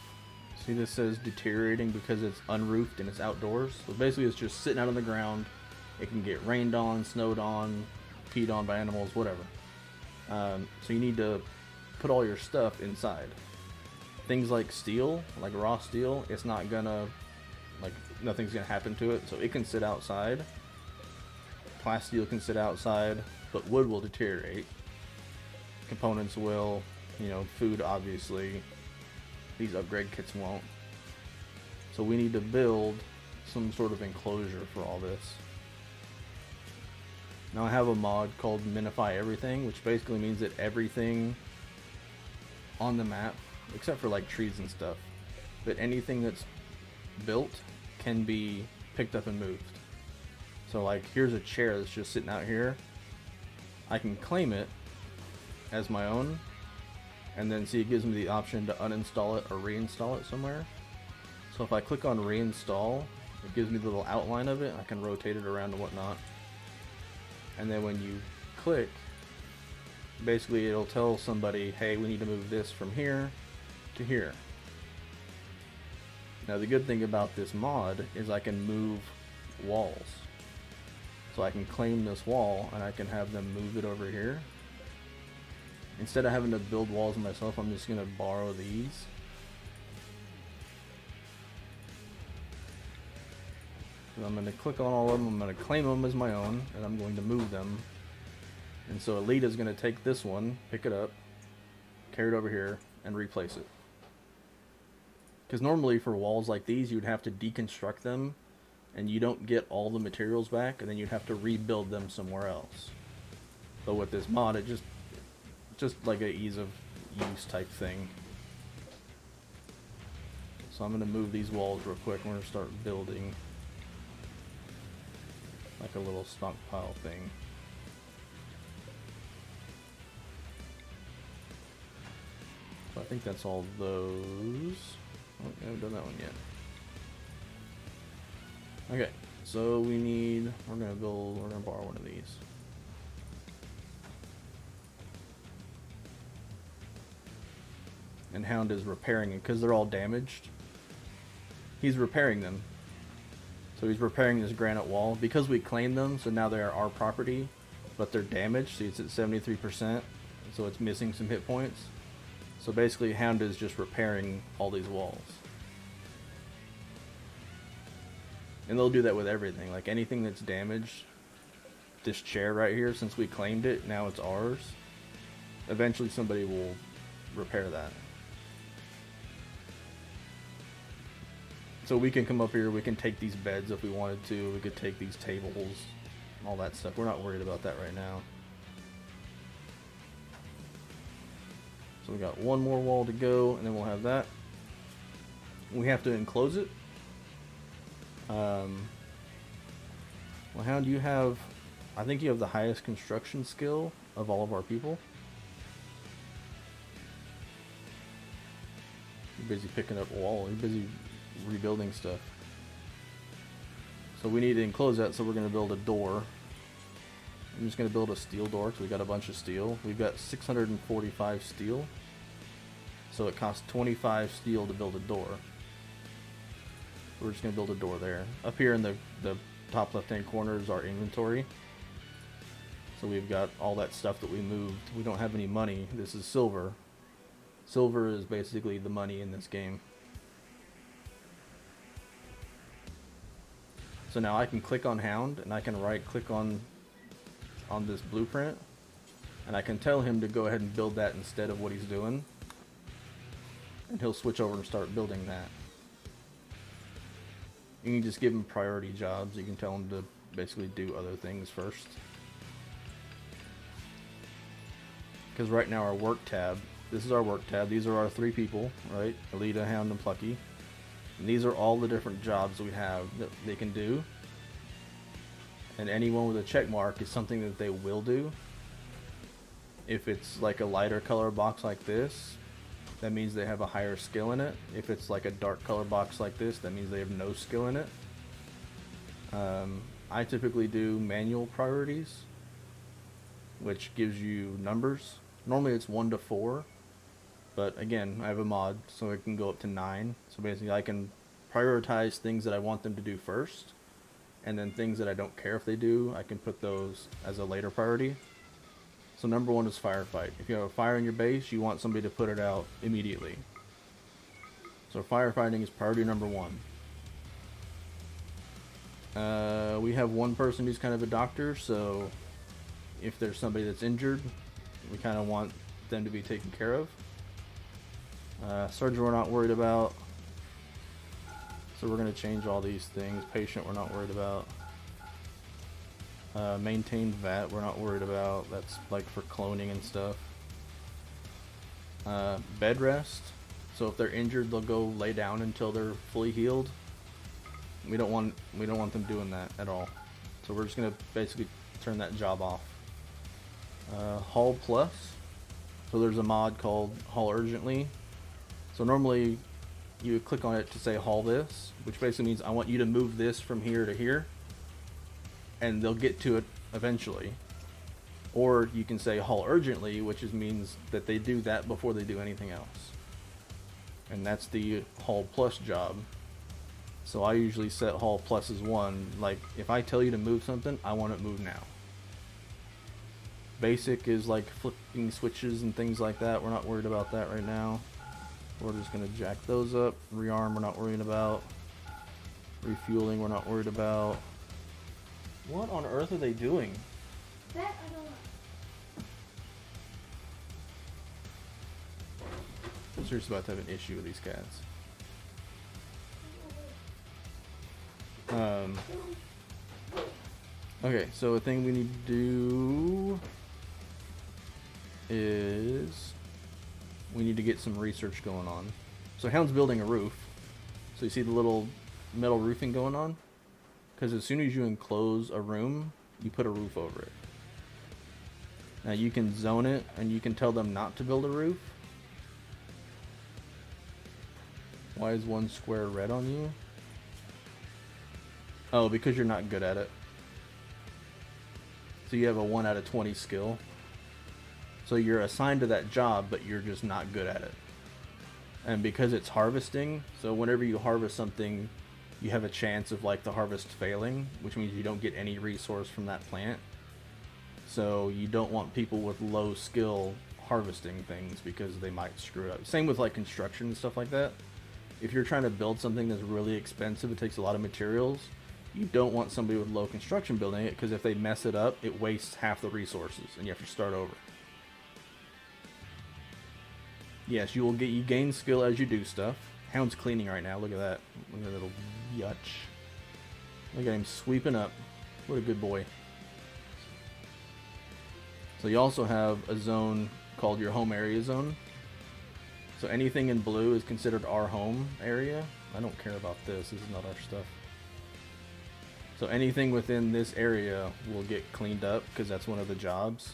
see this says deteriorating because it's unroofed and it's outdoors. So basically it's just sitting out on the ground. It can get rained on, snowed on, peed on by animals, whatever. So you need to put all your stuff inside. Things like steel, like raw steel, it's not gonna, like, nothing's gonna happen to it, so it can sit outside. Plasteel can sit outside, but wood will deteriorate. Components will, you know, food obviously. These upgrade kits won't. So we need to build some sort of enclosure for all this. Now I have a mod called Minify Everything, which basically means that everything on the map, except for like trees and stuff, but anything that's built can be picked up and moved. So like here's a chair that's just sitting out here. I can claim it as my own, and then see it gives me the option to uninstall it or reinstall it somewhere. So if I click on reinstall, it gives me the little outline of it. I can rotate it around and whatnot. And then when you click, basically it'll tell somebody, hey, we need to move this from here to here. Now the good thing about this mod is I can move walls. So I can claim this wall and I can have them move it over here. Instead of having to build walls myself, I'm just going to borrow these. And I'm going to click on all of them, I'm going to claim them as my own, and I'm going to move them. And so Alita's going to take this one, pick it up, carry it over here, and replace it. Because normally for walls like these, you'd have to deconstruct them, and you don't get all the materials back, and then you'd have to rebuild them somewhere else. But with this mod, it just like a ease of use type thing. So I'm gonna move these walls real quick. We're gonna start building like a little stockpile thing. So I think that's all those. Oh, I haven't done that one yet. Okay, so we're gonna borrow one of these. And Hound is repairing it because they're all damaged. He's repairing them. So he's repairing this granite wall because we claimed them, so now they are our property, but they're damaged. See, it's at 73%, so it's missing some hit points. So basically, Hound is just repairing all these walls. And they'll do that with everything, like anything that's damaged. This chair right here, since we claimed it, now it's ours. Eventually somebody will repair that. So we can come up here, we can take these beds if we wanted to, we could take these tables, all that stuff. We're not worried about that right now. So we got one more wall to go, and then we'll have that. We have to enclose it. Well, Hound, you have, I think you have the highest construction skill of all of our people. You're busy picking up wall, you're busy rebuilding stuff. So we need to enclose that, so we're going to build a door. I'm just going to build a steel door because we got a bunch of steel. We've got 645 steel. So it costs 25 steel to build a door. We're just going to build a door there. Up here in the top left hand corner is our inventory. So we've got all that stuff that we moved. We don't have any money. This is silver. Silver is basically the money in this game. So now I can click on Hound and I can right click on this blueprint, and I can tell him to go ahead and build that instead of what he's doing, and he'll switch over and start building that. You can just give him priority jobs. You can tell him to basically do other things first. Because right now our work tab, this is our work tab. These are our 3 people, right? Alita, Hound, and Plucky. And these are all the different jobs we have that they can do. And anyone with a check mark is something that they will do. If it's like a lighter color box like this, that means they have a higher skill in it. If it's like a dark color box like this, that means they have no skill in it. I typically do manual priorities, which gives you numbers. Normally it's 1 to 4. But again, I have a mod, so it can go up to 9. So basically I can prioritize things that I want them to do first, and then things that I don't care if they do, I can put those as a later priority. So number 1 is firefight. If you have a fire in your base, you want somebody to put it out immediately. So firefighting is priority number 1. We have one person who's kind of a doctor, so if there's somebody that's injured, we kind of want them to be taken care of. Surgeon we're not worried about, so we're going to change all these things. Patient we're not worried about. Maintain vat we're not worried about, that's like for cloning and stuff. Bed rest, so if they're injured they'll go lay down until they're fully healed. We don't want them doing that at all, so we're just going to basically turn that job off. Haul plus, so there's a mod called Haul Urgently. So normally you would click on it to say haul this, which basically means I want you to move this from here to here, and they'll get to it eventually. Or you can say haul urgently, which means that they do that before they do anything else. And that's the haul plus job. So I usually set haul plus as 1. Like if I tell you to move something, I want it moved now. Basic is like flipping switches and things like that. We're not worried about that right now. We're just going to jack those up. Rearm we're not worried about. Refueling we're not worried about. What on earth are they doing? That I don't know. I'm seriously about to have an issue with these cats. Okay, so a thing we need to do is we need to get some research going on. So Hound's building a roof. So you see the little metal roofing going on? Because as soon as you enclose a room, you put a roof over it. Now you can zone it and you can tell them not to build a roof. Why is one square red on you? Oh, because you're not good at it. So you have a 1 out of 20 skill. So you're assigned to that job, but you're just not good at it. And because it's harvesting, so whenever you harvest something, you have a chance of like the harvest failing, which means you don't get any resource from that plant. So you don't want people with low skill harvesting things because they might screw it up. Same with like construction and stuff like that. If you're trying to build something that's really expensive, it takes a lot of materials, you don't want somebody with low construction building it, because if they mess it up, it wastes half the resources and you have to start over. Yes, you gain skill as you do stuff. Hound's cleaning right now. Look at that. Look at that little yutch. Look at him sweeping up. What a good boy. So you also have a zone called your home area zone. So anything in blue is considered our home area. I don't care about this. This is not our stuff. So anything within this area will get cleaned up because that's one of the jobs.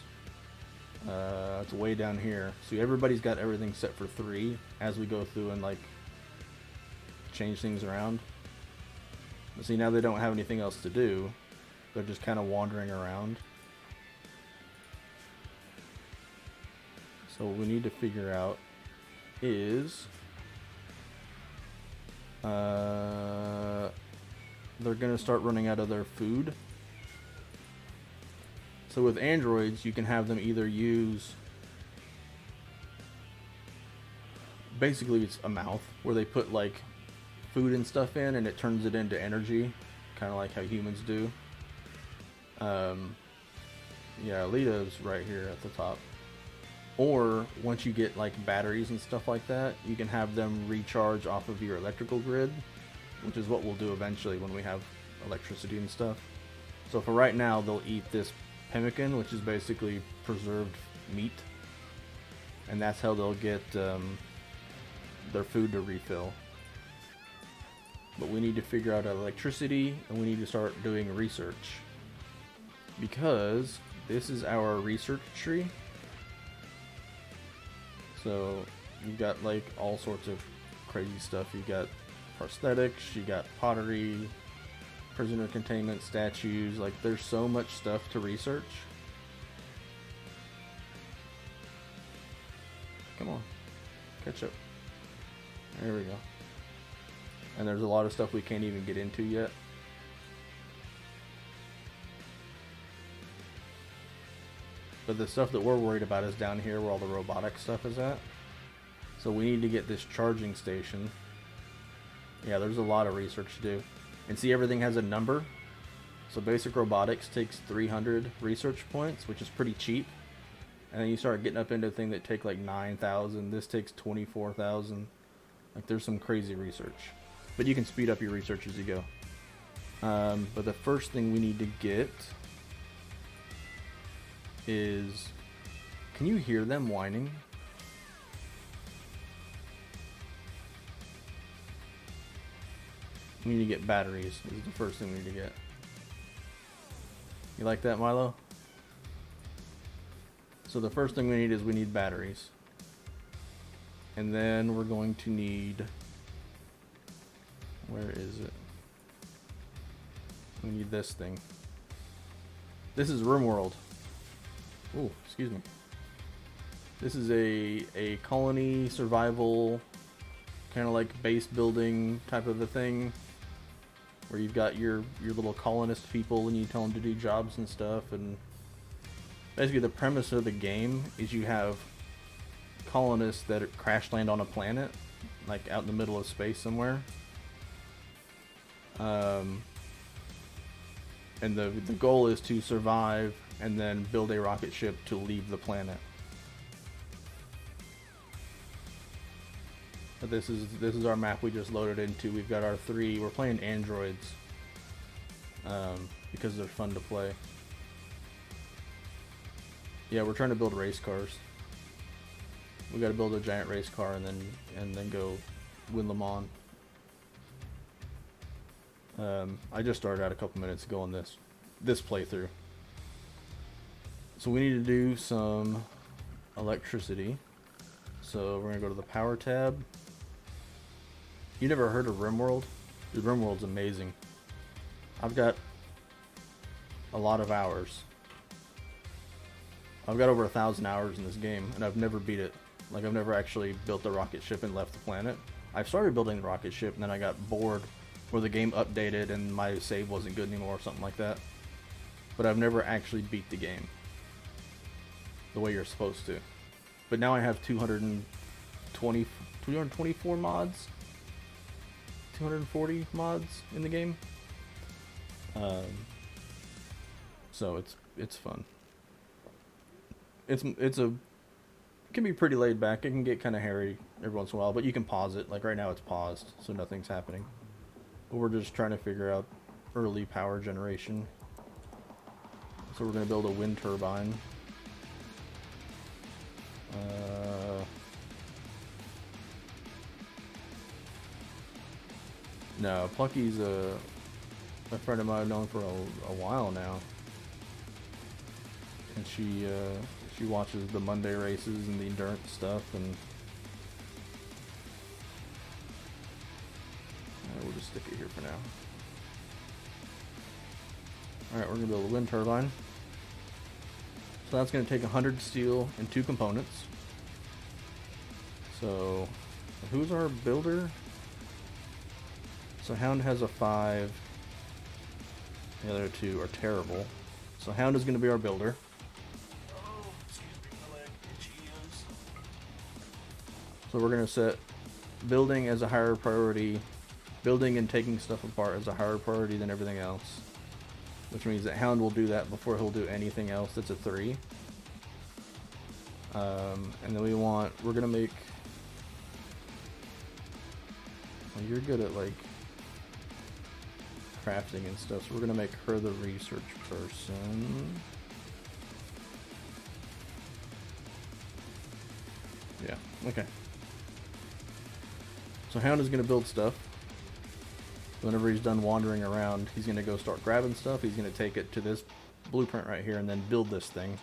It's way down here. So everybody's got everything set for 3 as we go through and like change things around. But see, now they don't have anything else to do. They're just kind of wandering around. So what we need to figure out is they're gonna start running out of their food. So with androids, you can have them either use, basically it's a mouth where they put like food and stuff in and it turns it into energy, kind of like how humans do. Yeah, Alita's right here at the top. Or once you get like batteries and stuff like that, you can have them recharge off of your electrical grid, which is what we'll do eventually when we have electricity and stuff. So for right now, they'll eat this pemmican, which is basically preserved meat, and that's how they'll get their food to refill. But we need to figure out electricity, and we need to start doing research, because this is our research tree. So you've got like all sorts of crazy stuff. You got prosthetics, you got pottery, prisoner containment, statues. Like there's so much stuff to research. Come on, catch up. There we go. And there's a lot of stuff we can't even get into yet. But the stuff that we're worried about is down here where all the robotic stuff is at. So we need to get this charging station. Yeah, there's a lot of research to do. And see, everything has a number. So basic robotics takes 300 research points, which is pretty cheap. And then you start getting up into things that take like 9,000. This takes 24,000. Like there's some crazy research. But you can speed up your research as you go. But the first thing we need to get is, can you hear them whining? We need to get batteries. This is the first thing we need to get. You like that, Milo? So the first thing we need is we need batteries. And then we're going to need, where is it? We need this thing. This is RimWorld. Oh, excuse me. This is a colony survival, kind of like base building type of a thing, where you've got your little colonist people and you tell them to do jobs and stuff. And basically the premise of the game is you have colonists that crash land on a planet, like out in the middle of space somewhere. And the goal is to survive and then build a rocket ship to leave the planet. But this is our map we just loaded into. We've got our 3. We're playing androids because they're fun to play. Yeah, we're trying to build race cars. We got to build a giant race car and then go win Le Mans. I just started out a couple minutes ago on this playthrough. So we need to do some electricity. So we're gonna go to the power tab. You never heard of RimWorld? Dude, RimWorld's amazing. I've got a lot of hours. I've got over 1,000 hours in this game, and I've never beat it. Like, I've never actually built the rocket ship and left the planet. I started building the rocket ship, and then I got bored where the game updated and my save wasn't good anymore or something like that. But I've never actually beat the game the way you're supposed to. But now I have 224 mods, 240 mods in the game. So it's fun. It can be pretty laid back. It can get kind of hairy every once in a while, but you can pause it. Like right now, it's paused, so nothing's happening. But we're just trying to figure out early power generation. So we're gonna build a wind turbine. No, Plucky's a friend of mine I've known for a while now, and she watches the Monday races and the endurance stuff, and we'll just stick it here for now. Alright, we're gonna build a wind turbine. So that's gonna take 100 steel and 2 components. So who's our builder? So Hound has a 5. The other 2 are terrible. So Hound is going to be our builder. Oh, excuse me, my leg itchy. So we're going to set building as a higher priority. Building and taking stuff apart as a higher priority than everything else. Which means that Hound will do that before he'll do anything else. That's a 3. And then we're going to make... Well, you're good at like crafting and stuff, so we're gonna make her the research person. Yeah, okay. So Hound is gonna build stuff. Whenever he's done wandering around, he's gonna go start grabbing stuff. He's gonna take it to this blueprint right here and then build this thing.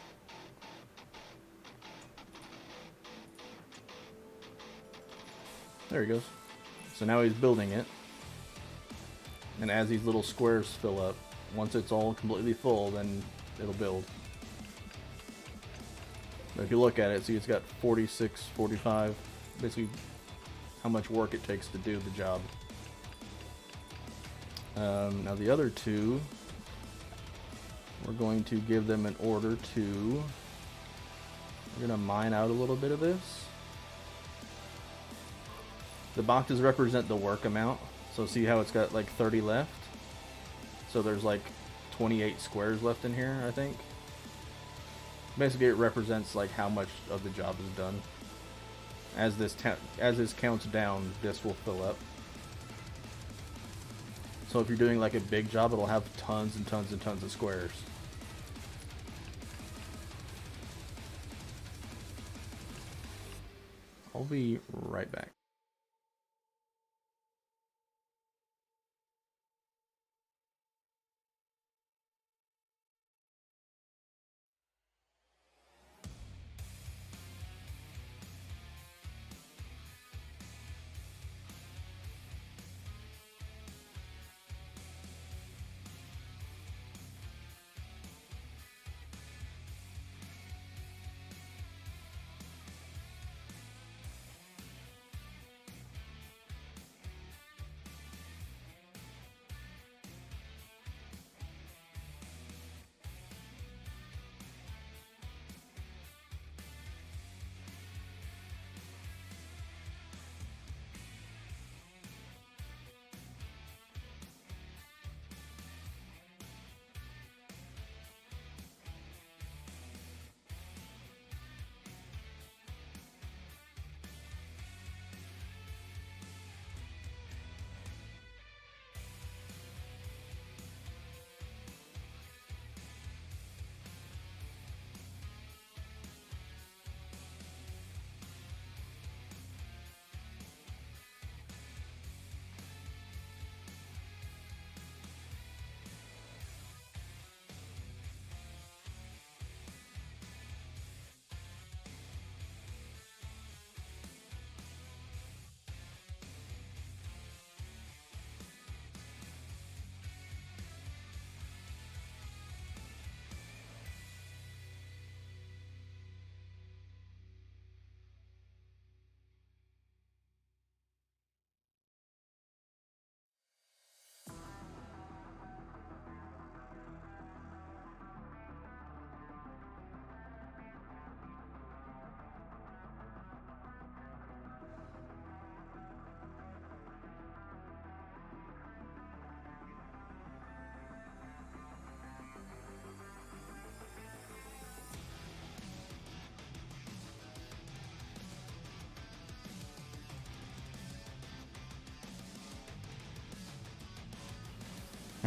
There he goes. So now he's building it. And as these little squares fill up, once it's all completely full, then it'll build. But if you look at it, see it's got 46, 45, basically how much work it takes to do the job. Now the other 2, we're going to give them an order to... We're going to mine out a little bit of this. The boxes represent the work amount. So see how it's got like 30 left? So there's like 28 squares left in here, I think. Basically it represents like how much of the job is done. As this counts down, this will fill up. So if you're doing like a big job, it'll have tons and tons and tons of squares. I'll be right back.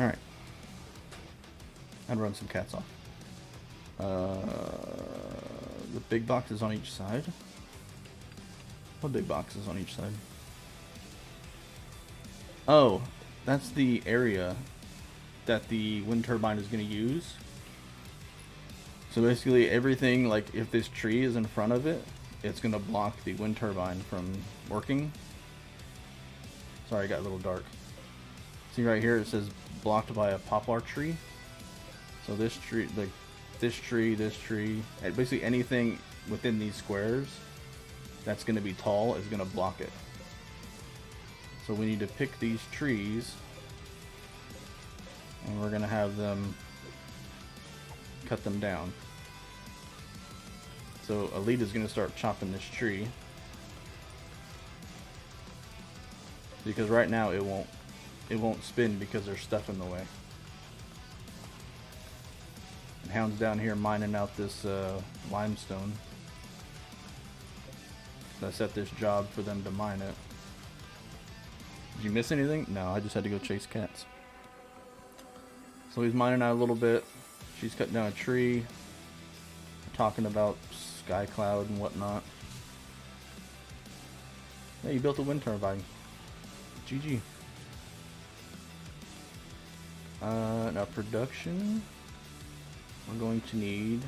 Alright. I'd run some cats off. The big boxes on each side. What big boxes on each side? Oh, that's the area that the wind turbine is going to use. So basically everything, like if this tree is in front of it, it's going to block the wind turbine from working. Sorry, it got a little dark. See right here, it says blocked by a poplar tree. So this tree, like this tree, and basically anything within these squares that's going to be tall is going to block it. So we need to pick these trees, and we're going to have them cut them down. So Alita's going to start chopping this tree, because right now it won't spin because there's stuff in the way. And Hound's down here mining out this limestone. So I set this job for them to mine it. Did you miss anything? No, I just had to go chase cats. So he's mining out a little bit. She's cutting down a tree. Talking about sky cloud and whatnot. Yeah, you built a wind turbine. GG. Now production. We're going to need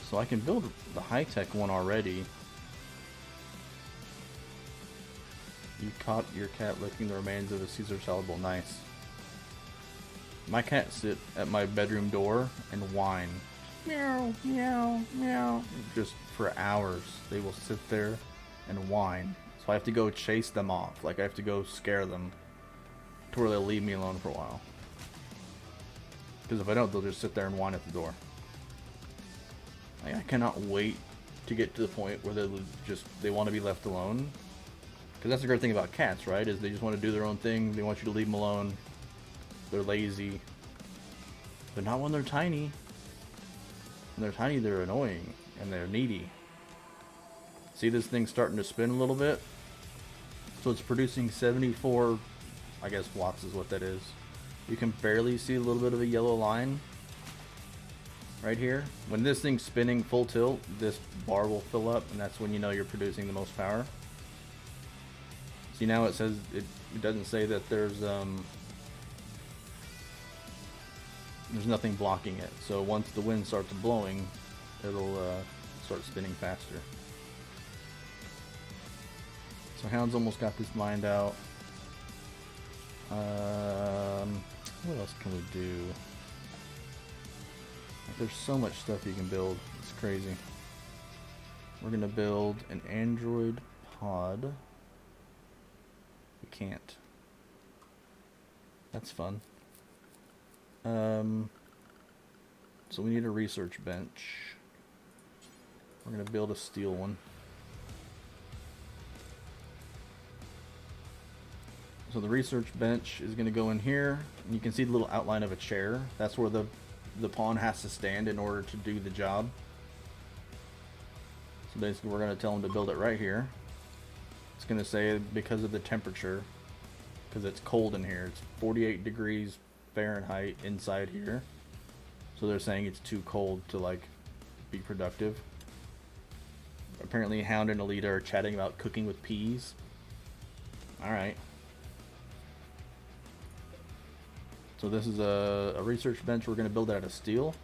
so I can build the high-tech one already. You caught your cat licking the remains of a Caesar salad bowl. Nice. My cats sit at my bedroom door and whine. Meow, meow, meow. Just for hours. They will sit there and whine. So I have to go chase them off. Like I have to go scare them to where they'll leave me alone for a while. Because if I don't, they'll just sit there and whine at the door. Like, I cannot wait to get to the point where they want to be left alone. Because that's the great thing about cats, right? Is they just want to do their own thing. They want you to leave them alone. They're lazy. But not when they're tiny. When they're tiny, they're annoying. And they're needy. See this thing starting to spin a little bit? So it's producing 74, I guess, watts is what that is. You can barely see a little bit of a yellow line. Right here. When this thing's spinning full tilt, this bar will fill up. And that's when you know you're producing the most power. See, now it says, it doesn't say that there's nothing blocking it. So once the wind starts blowing, it'll start spinning faster. So Hound's almost got this mined out. What else can we do? There's so much stuff you can build. It's crazy. We're gonna build an android pod. We can't. That's fun. So we need a research bench. We're gonna build a steel one. So the research bench is gonna go in here, and you can see the little outline of a chair. That's where the pawn has to stand in order to do the job. So basically we're gonna tell them to build it right here. It's gonna say because of the temperature, because it's cold in here. It's 48 degrees Fahrenheit inside here. So they're saying it's too cold to like be productive. Apparently Hound and Alita are chatting about cooking with peas. Alright. So this is a research bench. We're going to build it out of steel.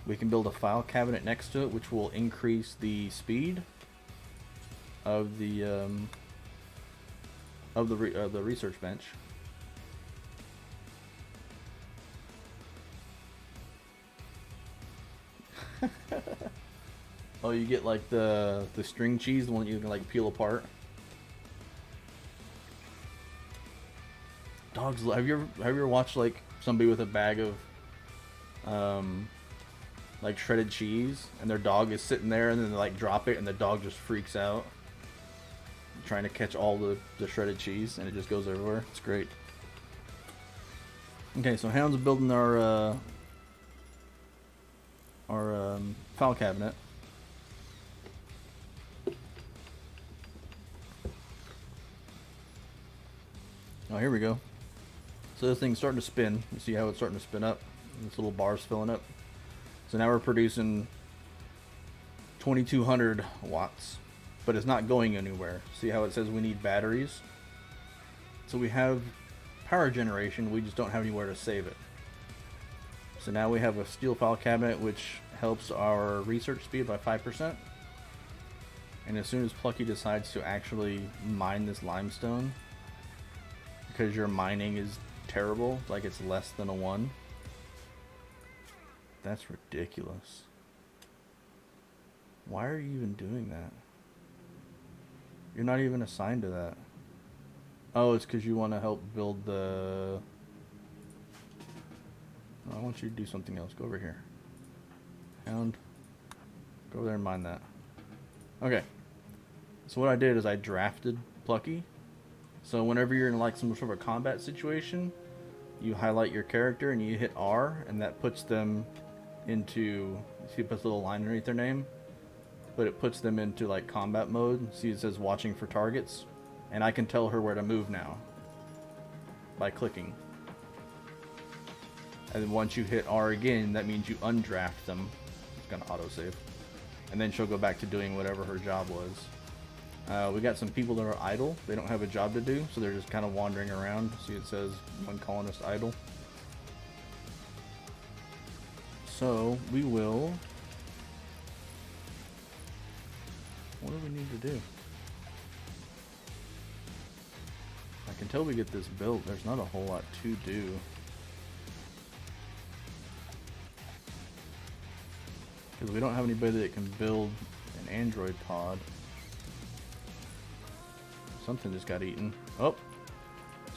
We can build a file cabinet next to it, which will increase the speed of the research bench. Oh, you get like the string cheese, the one that you can like peel apart. Dogs. Have you ever watched like somebody with a bag of like shredded cheese, and their dog is sitting there, and then they like drop it, and the dog just freaks out, trying to catch all the shredded cheese, and it just goes everywhere. It's great. Okay, so Hound's building our file cabinet. here we go. So this thing's starting to spin. You see how it's starting to spin up? This little bar's filling up. So now we're producing 2200 watts, but it's not going anywhere. See how it says we need batteries? So we have power generation, we just don't have anywhere to save it. So now we have a steel file cabinet which helps our research speed by 5%. And as soon as Plucky decides to actually mine this limestone, because your mining is terrible, like it's less than a 1. That's ridiculous. Why are you even doing that? You're not even assigned to that. Oh, it's because you want to help build the... Oh, I want you to do something else. Go over here. Hound. Go over there and mine that. Okay. So what I did is I drafted Plucky. So whenever you're in like some sort of a combat situation, you highlight your character and you hit R, and that puts them into... See, it puts a little line underneath their name. But it puts them into like combat mode. See, it says watching for targets. And I can tell her where to move now by clicking. And then once you hit R again, that means you undraft them. It's gonna autosave. And then she'll go back to doing whatever her job was. We got some people that are idle. They don't have a job to do, so they're just kind of wandering around. See, it says one colonist idle. So we will... What do we need to do? Like, until we get this built, there's not a whole lot to do. Because we don't have anybody that can build an android pod. Something just got eaten. Oh!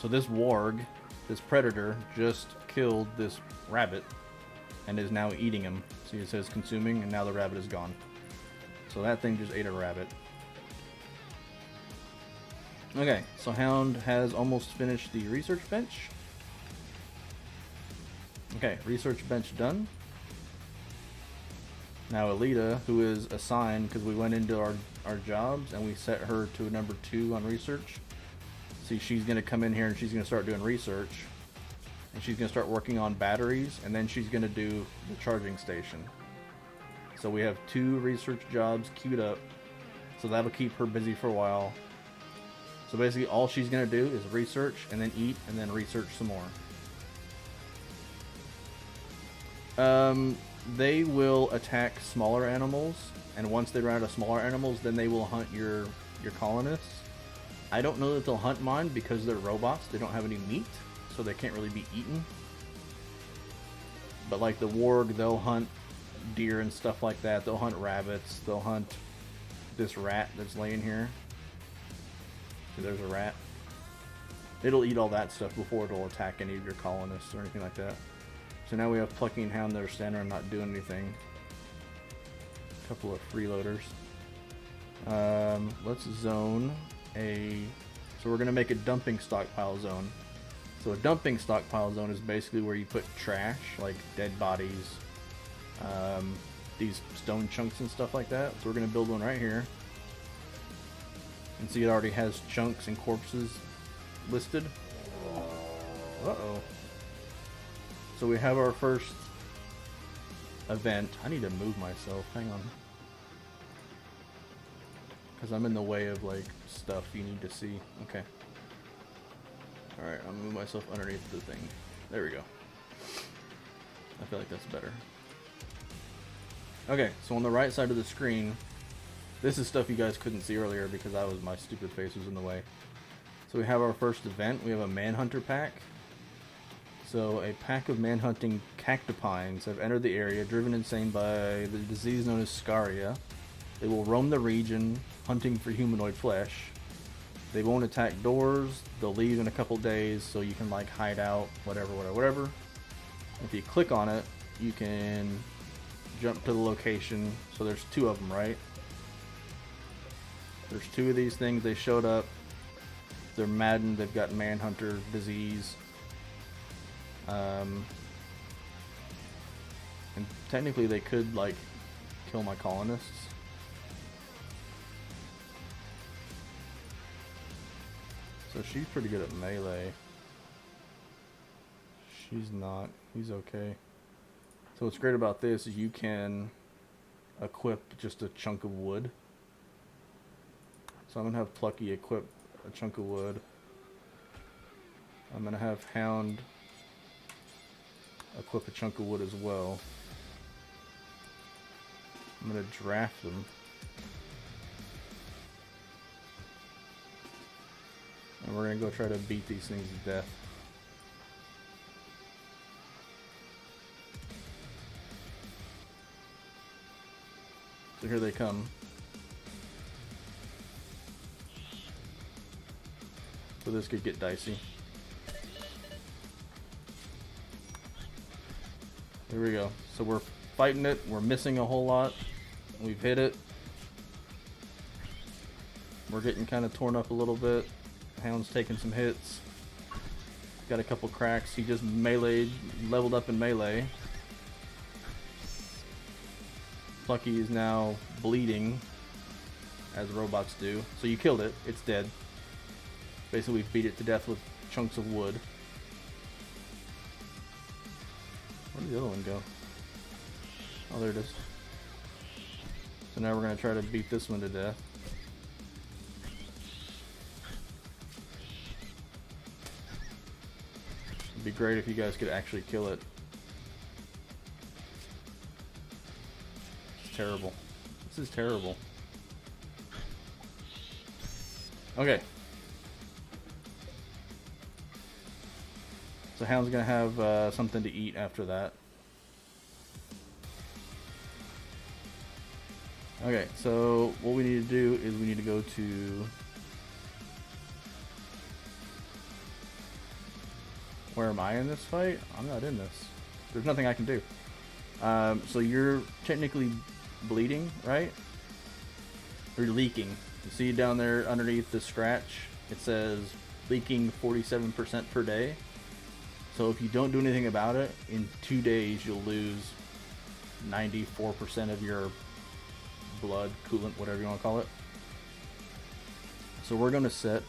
So this warg, this predator, just killed this rabbit and is now eating him. See, it says consuming, and now the rabbit is gone. So that thing just ate a rabbit. Okay, so Hound has almost finished the research bench. Okay, research bench done. Now Alita, who is assigned, because we went into our jobs and we set her to number 2 on research. See, she's going to come in here and she's going to start doing research. And she's going to start working on batteries, and then she's going to do the charging station. So we have 2 research jobs queued up. So that'll keep her busy for a while. So basically all she's going to do is research and then eat and then research some more. They will attack smaller animals, and once they run out of smaller animals, then they will hunt your colonists. I don't know that they'll hunt mine because they're robots. They don't have any meat, so they can't really be eaten. But like the warg, they'll hunt deer and stuff like that. They'll hunt rabbits. They'll hunt this rat that's laying here. See, there's a rat. It'll eat all that stuff before it'll attack any of your colonists or anything like that. So now we have Plucky and Hound that are standing and not doing anything. A couple of freeloaders. Let's zone a... So we're going to make a dumping stockpile zone. So a dumping stockpile zone is basically where you put trash, like dead bodies, these stone chunks and stuff like that. So we're going to build one right here. And see, it already has chunks and corpses listed. Uh-oh. So we have our first event. I need to move myself. Hang on. Because I'm in the way of, like, stuff you need to see. Okay. Alright, I'll move myself underneath the thing. There we go. I feel like that's better. Okay, so on the right side of the screen, this is stuff you guys couldn't see earlier because my stupid face was in the way. So we have our first event. We have a Manhunter pack. So a pack of manhunting cactopines have entered the area, driven insane by the disease known as Scaria. They will roam the region, hunting for humanoid flesh. They won't attack doors. They'll leave in a couple days, so you can like hide out, whatever. If you click on it, you can jump to the location. So there's 2 of them, right? There's 2 of these things. They showed up. They're maddened. They've got Manhunter disease. And technically they could like kill my colonists. So she's pretty good at melee. He's not. He's okay. So what's great about this is you can equip just a chunk of wood. So I'm going to have Plucky equip a chunk of wood. I'm going to have Hound equip a chunk of wood as well. I'm going to draft them. And we're going to go try to beat these things to death. So here they come. So this could get dicey. Here we go. So we're fighting it. We're missing a whole lot. We've hit it. We're getting kind of torn up a little bit. Hound's taking some hits. Got a couple cracks. He just meleeed, leveled up in melee. Plucky is now bleeding, as robots do. So you killed it. It's dead. Basically, we beat it to death with chunks of wood. Where did the other one go? Oh, there it is. So now we're going to try to beat this one to death. It'd be great if you guys could actually kill it. It's terrible. This is terrible. Okay. So Hound's gonna have something to eat after that. Okay, so what we need to do is we need to go to... Where am I in this fight? I'm not in this. There's nothing I can do. So you're technically bleeding, right? Or leaking. You see down there underneath the scratch, it says leaking 47% per day. So if you don't do anything about it, in 2 days you'll lose 94% of your blood, coolant, whatever you want to call it. So we're going to set,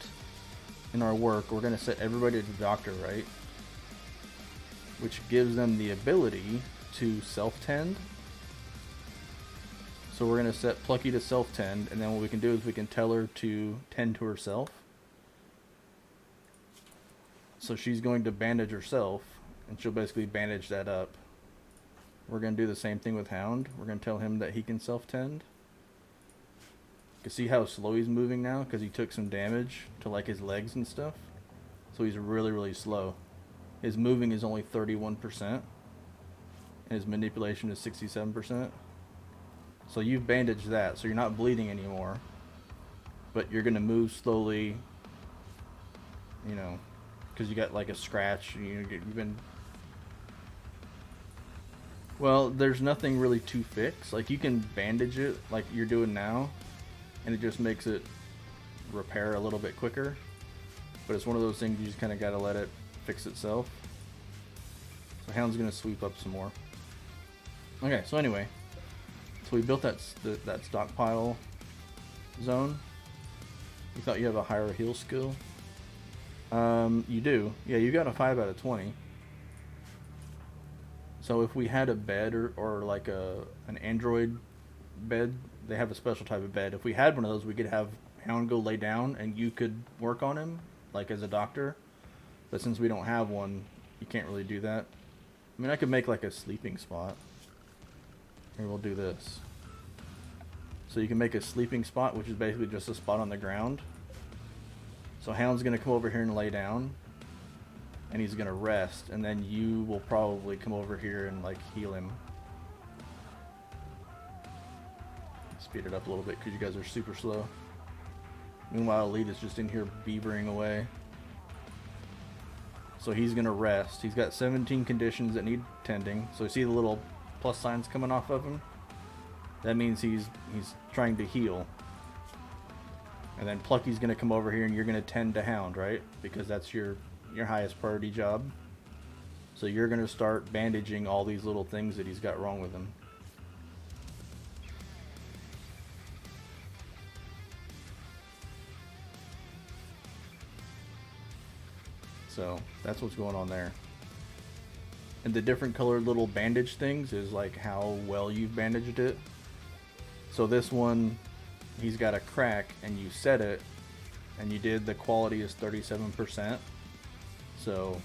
in our work, we're going to set everybody to the doctor, right? Which gives them the ability to self-tend. So we're going to set Plucky to self-tend, and then what we can do is we can tell her to tend to herself. So she's going to bandage herself, and she'll basically bandage that up. We're going to do the same thing with Hound. We're going to tell him that he can self-tend. You can see how slow he's moving now, because he took some damage to like his legs and stuff. So he's really, really slow. His moving is only 31%, and his manipulation is 67%. So you've bandaged that, so you're not bleeding anymore. But you're going to move slowly, you know, because you got like a scratch. You've been... Well, there's nothing really to fix. Like, you can bandage it like you're doing now, and it just makes it repair a little bit quicker. But it's one of those things you just kind of got to let it fix itself. So Hound's going to sweep up some more. Okay, so anyway. So we built that stockpile zone. You thought you have a higher heal skill? You do. Yeah, you got a 5 out of 20. So if we had a bed or like an android bed, they have a special type of bed. If we had one of those, we could have Hound go lay down and you could work on him, like as a doctor. But since we don't have one, you can't really do that. I mean, I could make like a sleeping spot. Here, we'll do this. So you can make a sleeping spot, which is basically just a spot on the ground. So Hound's going to come over here and lay down. And he's going to rest. And then you will probably come over here and like heal him. Speed it up a little bit because you guys are super slow. Meanwhile, Elite is just in here beavering away. So he's going to rest. He's got 17 conditions that need tending. So you see the little plus signs coming off of him? That means he's trying to heal. And then Plucky's going to come over here and you're going to tend to Hound, right? Because that's your highest priority job. So you're going to start bandaging all these little things that he's got wrong with him. So that's what's going on there. And the different colored little bandage things is like how well you've bandaged it. So this one, he's got a crack and you set it and you did the quality is 37%. So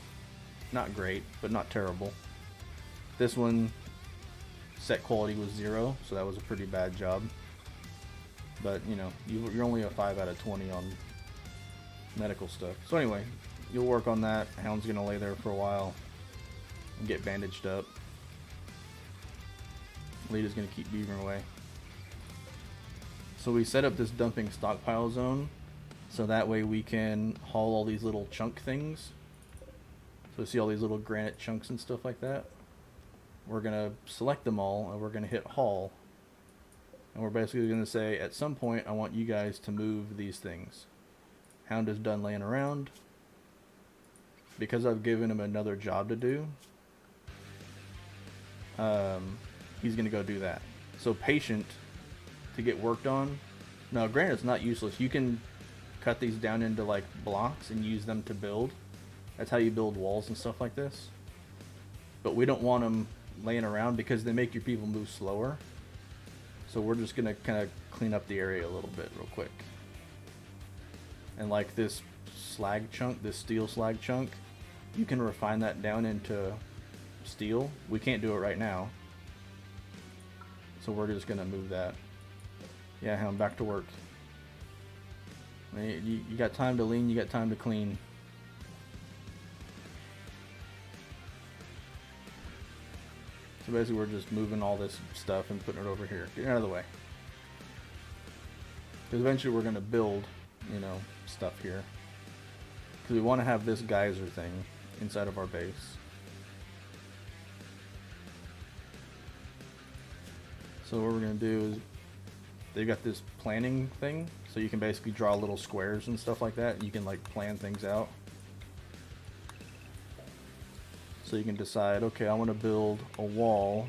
not great, but not terrible. This one set quality was 0, so that was a pretty bad job. But you know, you're only a 5 out of 20 on medical stuff. So anyway, you'll work on that. Hound's gonna lay there for a while and get bandaged up. Lita's gonna keep beavering away. So we set up this dumping stockpile zone so that way we can haul all these little chunk things. So see all these little granite chunks and stuff like that. We're gonna select them all and we're gonna hit haul. And we're basically gonna say at some point I want you guys to move these things. Hound is done laying around. Because I've given him another job to do, he's gonna go do that. So patient to get worked on. Now granted, it's not useless. You can cut these down into like blocks and use them to build. That's how you build walls and stuff like this. But we don't want them laying around because they make your people move slower. So we're just gonna kind of clean up the area a little bit real quick. And like this slag chunk, this steel slag chunk, you can refine that down into steel. We can't do it right now. So we're just gonna move that. Yeah, Hound, back to work. You got time to lean, you got time to clean. So basically we're just moving all this stuff and putting it over here. Get out of the way. Because eventually we're gonna build, you know, stuff here. Because we want to have this geyser thing inside of our base. So what we're going to do is, they've got this planning thing, so you can basically draw little squares and stuff like that, and you can like plan things out. So you can decide, okay, I want to build a wall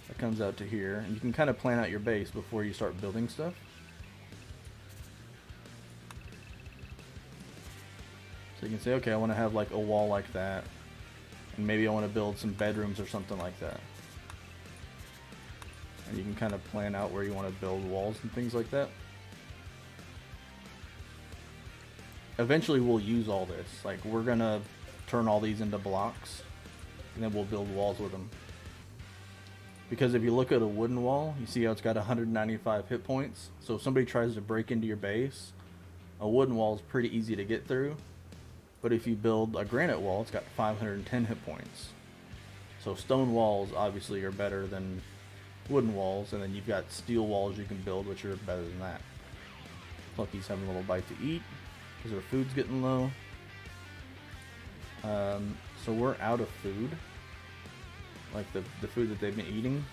that comes out to here, and you can kind of plan out your base before you start building stuff. So you can say, okay, I want to have like a wall like that, and maybe I want to build some bedrooms or something like that. And you can kind of plan out where you want to build walls and things like that. Eventually we'll use all this. Like we're gonna turn all these into blocks, and then we'll build walls with them. Because if you look at a wooden wall, you see how it's got 195 hit points. So if somebody tries to break into your base, a wooden wall is pretty easy to get through. But if you build a granite wall, it's got 510 hit points. So stone walls obviously are better than wooden walls, and then you've got steel walls you can build, which are better than that. Lucky's having a little bite to eat because her food's getting low. So we're out of food, like the food that they've been eating.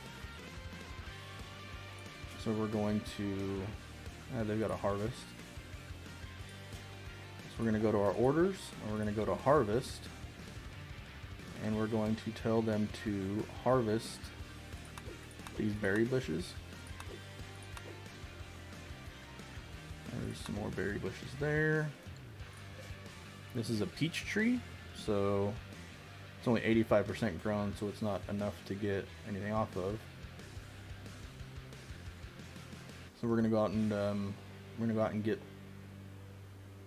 So we're going to, they've got a harvest. So we're going to go to our orders, and we're going to go to harvest, and we're going to tell them to harvest these berry bushes. There's some more berry bushes there. This is a peach tree, so it's only 85% grown, so it's not enough to get anything off of. So we're gonna go out and get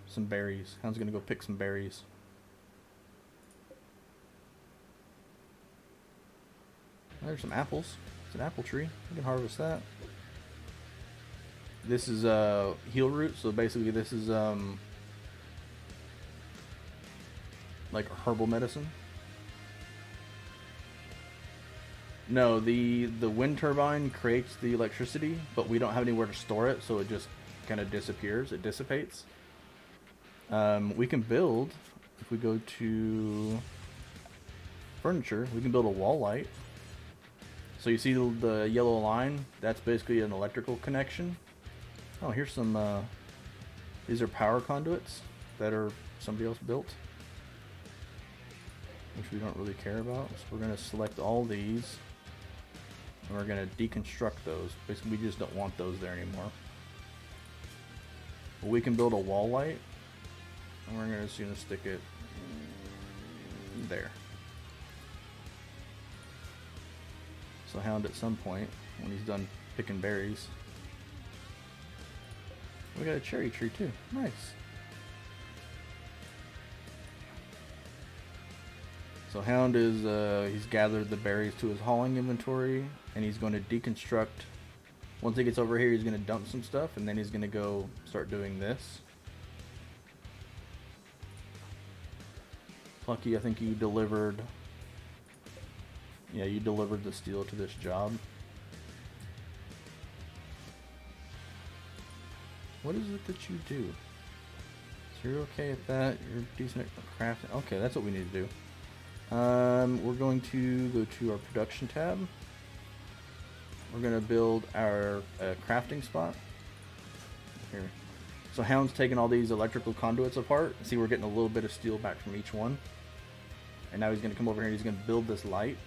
some berries. Hound's gonna go pick some berries. There's some apples. It's an apple tree. We can harvest that. This is heel root, so basically this is like herbal medicine. No, the wind turbine creates the electricity, but we don't have anywhere to store it, so it just kind of disappears. It dissipates. We can build, if we go to furniture, we can build a wall light. So you see the yellow line? That's basically an electrical connection. Oh, here's some, these are power conduits that are somebody else built, which we don't really care about. So we're going to select all these, and we're going to deconstruct those. Basically, we just don't want those there anymore. But we can build a wall light, and we're just going to stick it there. So Hound at some point, when he's done picking berries. We got a cherry tree too. Nice. So Hound is, he's gathered the berries to his hauling inventory, and he's going to deconstruct. Once he gets over here, he's going to dump some stuff, and then he's going to go start doing this. Plucky, I think you delivered... Yeah, you delivered the steel to this job. What is it that you do? So you're okay at that, you're decent at crafting. Okay, that's what we need to do. We're going to go to our production tab. We're going to build our crafting spot. Here. So Hound's taking all these electrical conduits apart. See, we're getting a little bit of steel back from each one. And now he's going to come over here and he's going to build this light.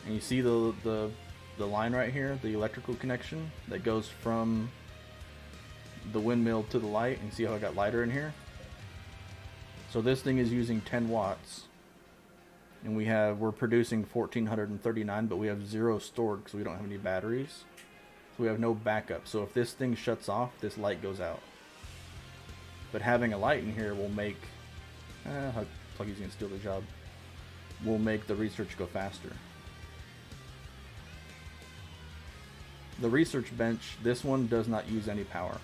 And you see the line right here, the electrical connection that goes from the windmill to the light. And see how I got lighter in here? So this thing is using 10 watts. And we're producing 1439, but we have 0 stored because we don't have any batteries. So we have no backup. So if this thing shuts off, this light goes out. But having a light in here will make... Pluggy's gonna steal the job. Will make the research go faster. The research bench, this one does not use any power.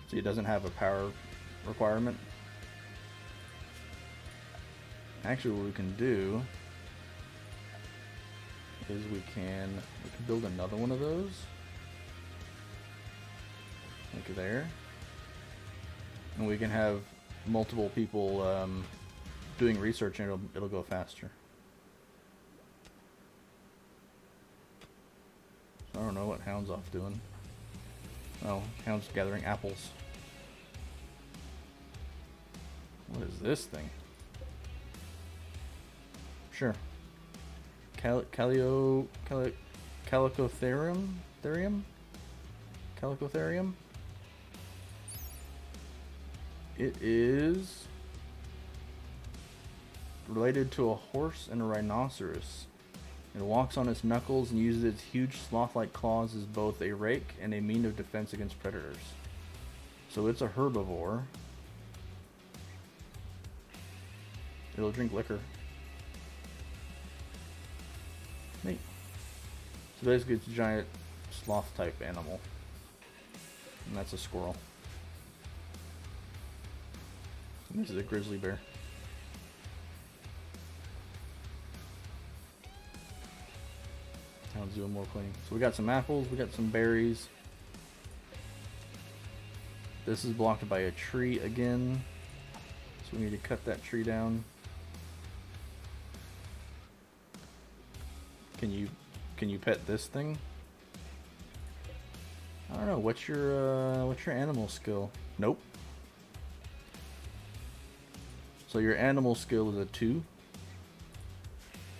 See, it doesn't have a power requirement. Actually, what we can do is we can build another one of those. Like there. And we can have multiple people doing research, and it'll go faster. So I don't know what Hound's off doing. Oh, Hound's gathering apples. What is this thing? Sure. Calicotherium? Calicotherium? It is related to a horse and a rhinoceros. It walks on its knuckles and uses its huge sloth-like claws as both a rake and a mean of defense against predators. So it's a herbivore. It'll drink liquor. Neat. So basically it's a giant sloth type animal. And that's a squirrel. And this is a grizzly bear. Hound's doing more cleaning. So we got some apples, we got some berries. This is blocked by a tree again. So we need to cut that tree down. Can you pet this thing? I don't know. What's your animal skill? Nope. So your animal skill is a 2.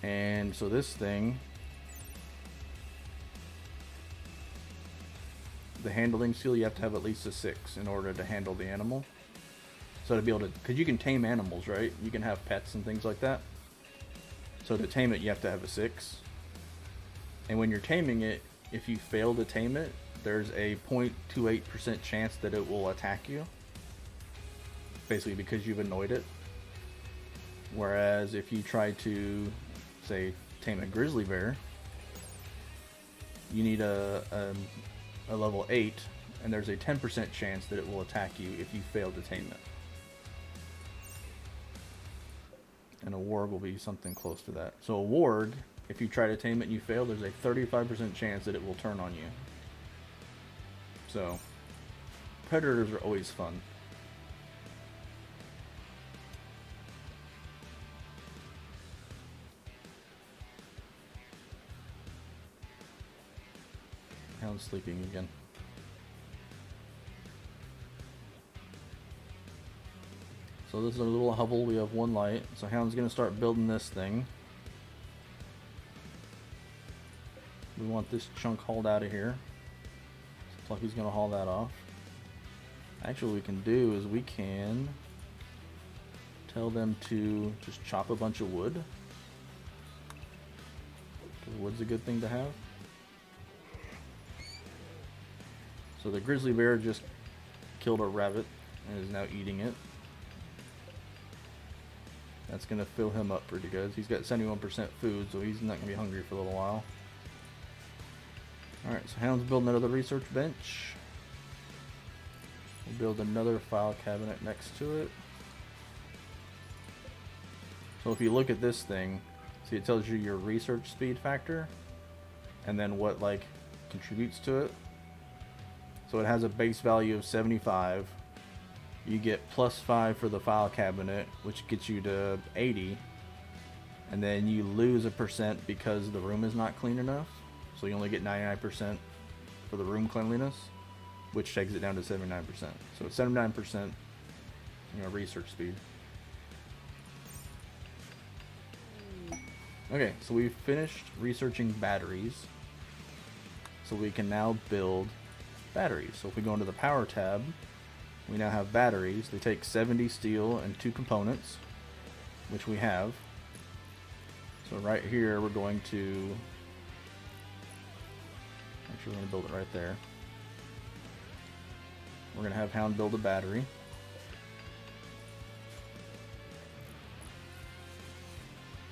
And so this thing, the handling skill, you have to have at least a 6 in order to handle the animal. So to be able to, because you can tame animals, right? You can have pets and things like that. So to tame it, you have to have a 6. And when you're taming it, if you fail to tame it, there's a 0.28% chance that it will attack you. Basically because you've annoyed it. Whereas if you try to, say, tame a grizzly bear, you need a level 8, and there's a 10% chance that it will attack you if you fail to tame it. And a warg will be something close to that. So a warg, if you try to tame it and you fail, there's a 35% chance that it will turn on you. So, predators are always fun. Hound's sleeping again. So this is our little hovel. We have 1 light. So Hound's going to start building this thing. We want this chunk hauled out of here. So Plucky's going to haul that off. Actually, what we can do is we can tell them to just chop a bunch of wood. wood's a good thing to have. So the grizzly bear just killed a rabbit and is now eating it. That's going to fill him up pretty good. He's got 71% food, so he's not going to be hungry for a little while. Alright, so Hound's building another research bench. We'll build another file cabinet next to it. So if you look at this thing, see it tells you your research speed factor and then what like contributes to it. So it has a base value of 75. You get +5 for the file cabinet, which gets you to 80. And then you lose a percent because the room is not clean enough. So you only get 99% for the room cleanliness, which takes it down to 79%. So it's 79%, research speed. Okay, so we've finished researching batteries. So we can now build batteries. So if we go into the power tab, we now have batteries. They take 70 steel and 2 components, which we have. So right here we're going to, actually we're going to build it right there. We're going to have Hound build a battery.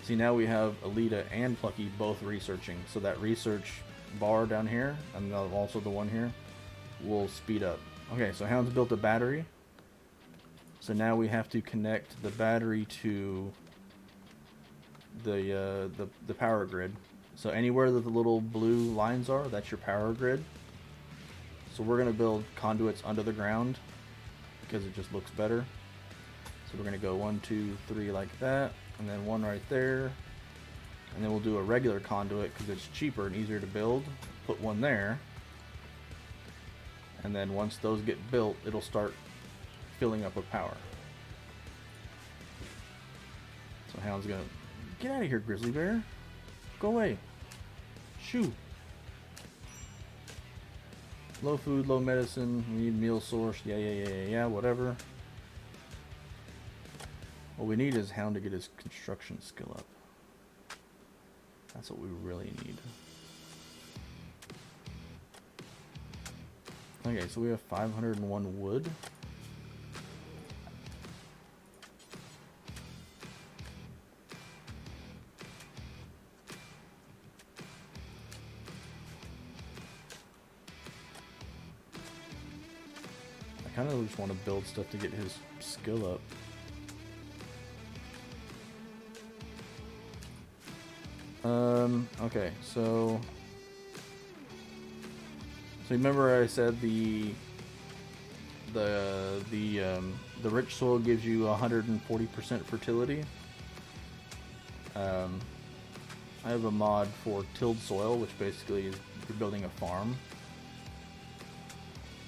See, now we have Alita and Plucky both researching. So that research bar down here, and also the one here, will speed up. Okay, so Hound's built a battery. So now we have to connect the battery to the power grid. So anywhere that the little blue lines are, that's your power grid. So we're going to build conduits under the ground because it just looks better. So we're going to go 1, 2, 3 like that, and then 1 right there. And then we'll do a regular conduit because it's cheaper and easier to build. Put 1 there. And then once those get built, it'll start filling up with power. So Hound's gonna get out of here, grizzly bear. Go away. Shoo. Low food, low medicine. We need meal source. Yeah, whatever. What we need is Hound to get his construction skill up. That's what we really need. Okay, so we have 501 wood. I kind of just want to build stuff to get his skill up. Okay, so remember I said the rich soil gives you 140% fertility. I have a mod for tilled soil, which basically is you're building a farm,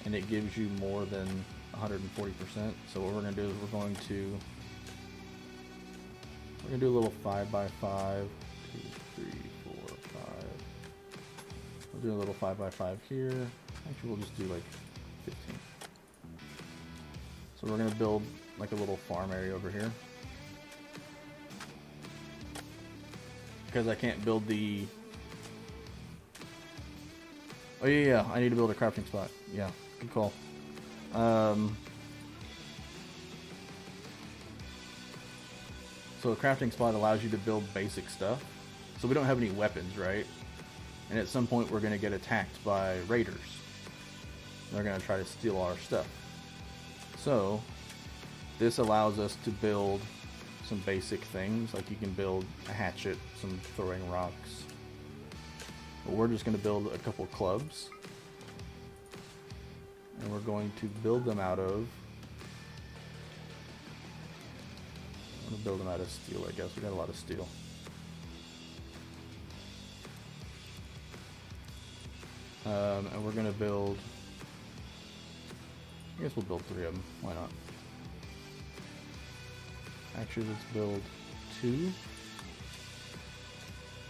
and it gives you more than 140%. So what we're gonna do is we're gonna do a little 5x5. 2, 3, 4, 5. We'll do a little 5x5 here. Actually, we'll just do like 15. So we're gonna build like a little farm area over here. Because I can't build the... Oh yeah, I need to build a crafting spot. Yeah, good call. So a crafting spot allows you to build basic stuff. So we don't have any weapons, right? And at some point we're going to get attacked by raiders. They're going to try to steal all our stuff. So this allows us to build some basic things. Like you can build a hatchet, some throwing rocks. But we're just going to build a couple clubs. And we're going to build them out of... I'm going to build them out of steel, I guess. We got a lot of steel. And we're going to build... I guess we'll build 3 of them. Why not? Actually, let's build 2. And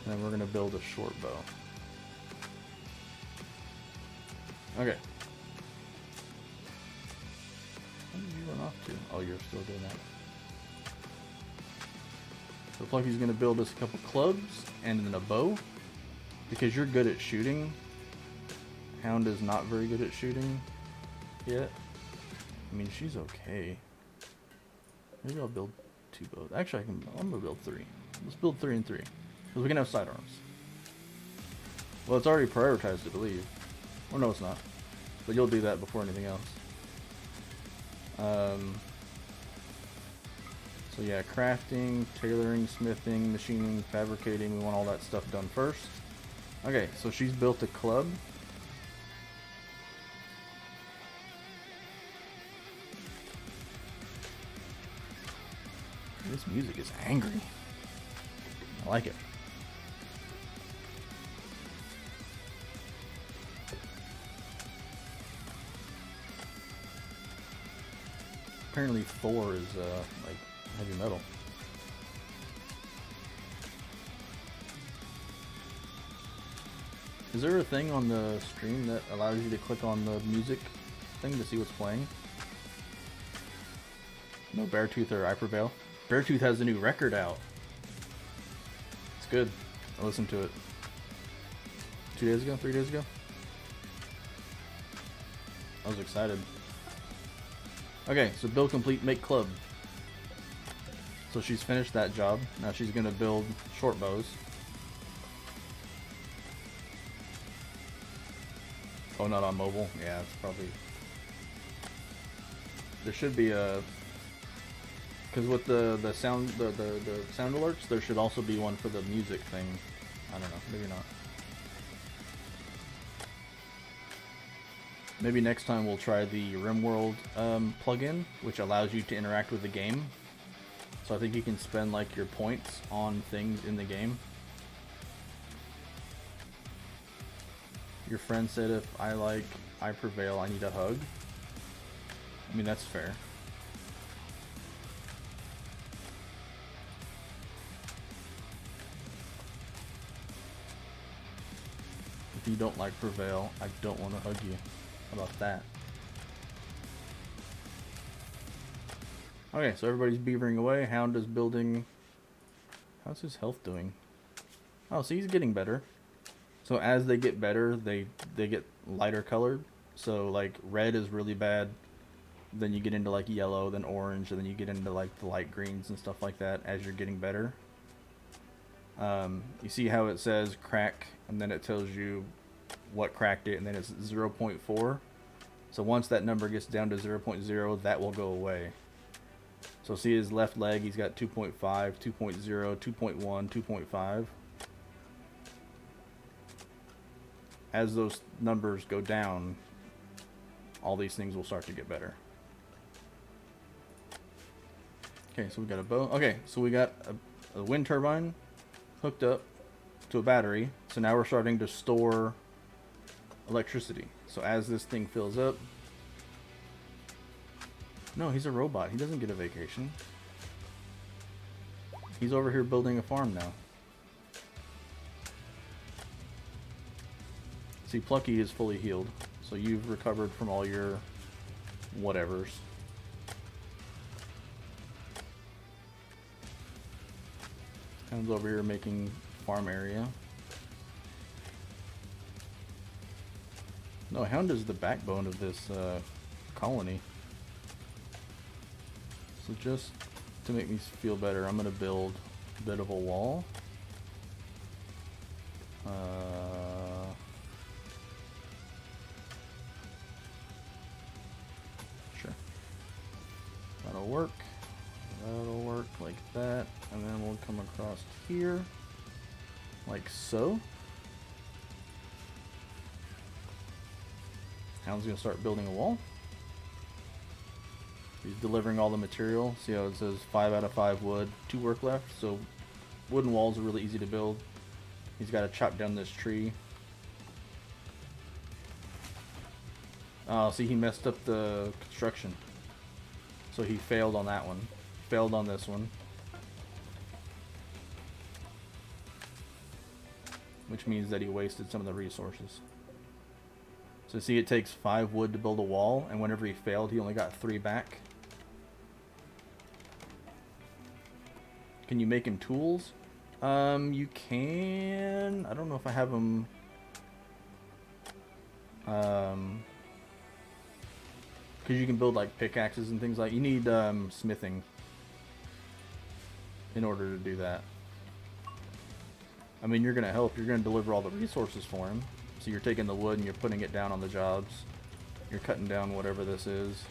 then we're going to build a short bow. Okay. Where did you run off to? Oh, you're still doing that. So Plucky's going to build us a couple clubs and then a bow. because you're good at shooting. Hound is not very good at shooting yet. I mean, she's okay. Maybe I'll build 2 bows. Actually, I'm gonna build 3. Let's build 3 and 3. Because we can have sidearms. Well, it's already prioritized, I believe. Or no, it's not. But you'll do that before anything else. So yeah, crafting, tailoring, smithing, machining, fabricating. We want all that stuff done first. Okay, so she's built a club. This music is angry. I like it. Apparently Thor is like heavy metal. Is there a thing on the stream that allows you to click on the music thing to see what's playing? No Beartooth or I Prevail. Beartooth has a new record out. It's good. I listened to it 2 days ago, 3 days ago. I was excited. Okay, so build complete, make club. So she's finished that job. Now she's gonna build short bows. Oh, not on mobile? Yeah, it's probably... There should be a... Because with the sound the sound alerts, there should also be one for the music thing. I don't know, maybe not. Maybe next time we'll try the RimWorld plugin, which allows you to interact with the game. So I think you can spend like your points on things in the game. Your friend said if I like I Prevail, I need a hug. I mean, that's fair. If you don't like Prevail, I don't want to hug you. How about that? Okay, so everybody's beavering away. Hound is building... How's his health doing? Oh, so he's getting better. So as they get better, they get lighter colored. So like red is really bad. Then you get into like yellow, then orange, and then you get into like the light greens and stuff like that as you're getting better. You see how it says crack, and then it tells you what cracked it, and then it's 0.4. So once that number gets down to 0.0, that will go away. So see his left leg, he's got 2.5, 2.0, 2.1, 2.5. As those numbers go down, all these things will start to get better. Okay, so we got a bow. Okay, so we got a wind turbine hooked up to a battery. So now we're starting to store electricity. So as this thing fills up... No, he's a robot. He doesn't get a vacation. He's over here building a farm now. See, Plucky is fully healed. So you've recovered from all your whatevers. Hound's over here making farm area. No, Hound is the backbone of this colony. So just to make me feel better, I'm going to build a bit of a wall. Sure. That'll work. That'll work like that. And then we'll come across here. Like so. Hound's going to start building a wall. He's delivering all the material. See how it says 5 out of 5 wood, 2 work left. So wooden walls are really easy to build. He's got to chop down this tree. Oh, see, he messed up the construction. So he failed on that one. Failed on this one. Which means that he wasted some of the resources. So see, it takes 5 wood to build a wall, and whenever he failed, he only got 3 back. Can you make him tools? You can. I don't know if I have them. Because you can build like pickaxes and things like. You need smithing in order to do that. I mean, you're gonna help. You're gonna deliver all the resources for him. So you're taking the wood and you're putting it down on the jobs. You're cutting down whatever this is.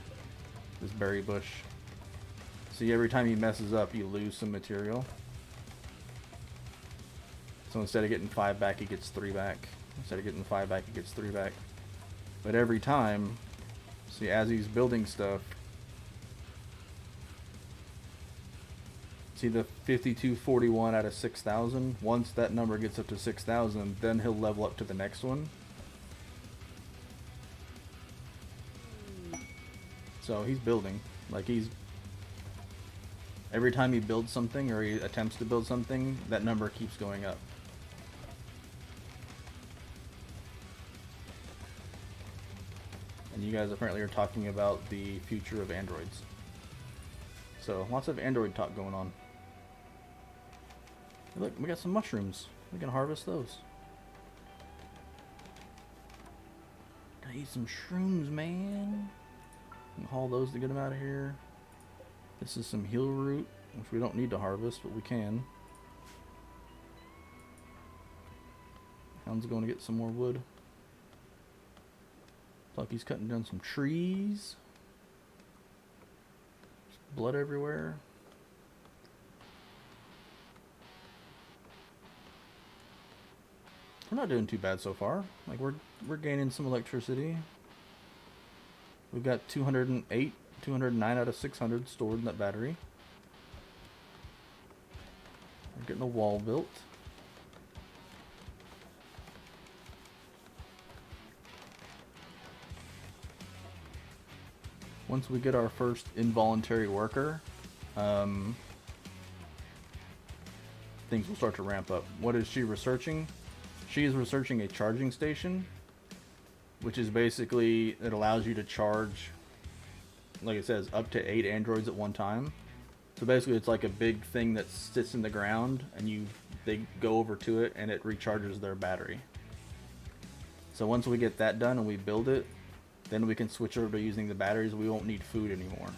This berry bush. See, every time he messes up, you lose some material. So instead of getting 5 back, he gets 3 back. Instead of getting 5 back, he gets 3 back. But every time, see, as he's building stuff, see the 5241 out of 6,000? Once that number gets up to 6,000, then he'll level up to the next one. So he's building. Like he's... Every time he builds something, or he attempts to build something, that number keeps going up. And you guys apparently are talking about the future of androids. So, lots of android talk going on. Hey, look, we got some mushrooms. We can harvest those. Gotta eat some shrooms, man. And haul those to get them out of here. This is some heal root, which we don't need to harvest, but we can. Hound's going to get some more wood. Looks like he's cutting down some trees. There's blood everywhere. We're not doing too bad so far. Like we're gaining some electricity. We've got 209 out of 600 stored in that battery. We're getting a wall built. Once we get our first involuntary worker, things will start to ramp up. What is she researching? She is researching a charging station, which is basically, it allows you to charge, like it says, up to 8 androids at one time. So basically it's like a big thing that sits in the ground and they go over to it and it recharges their battery. So once we get that done and we build it, then we can switch over to using the batteries. We won't need food anymore.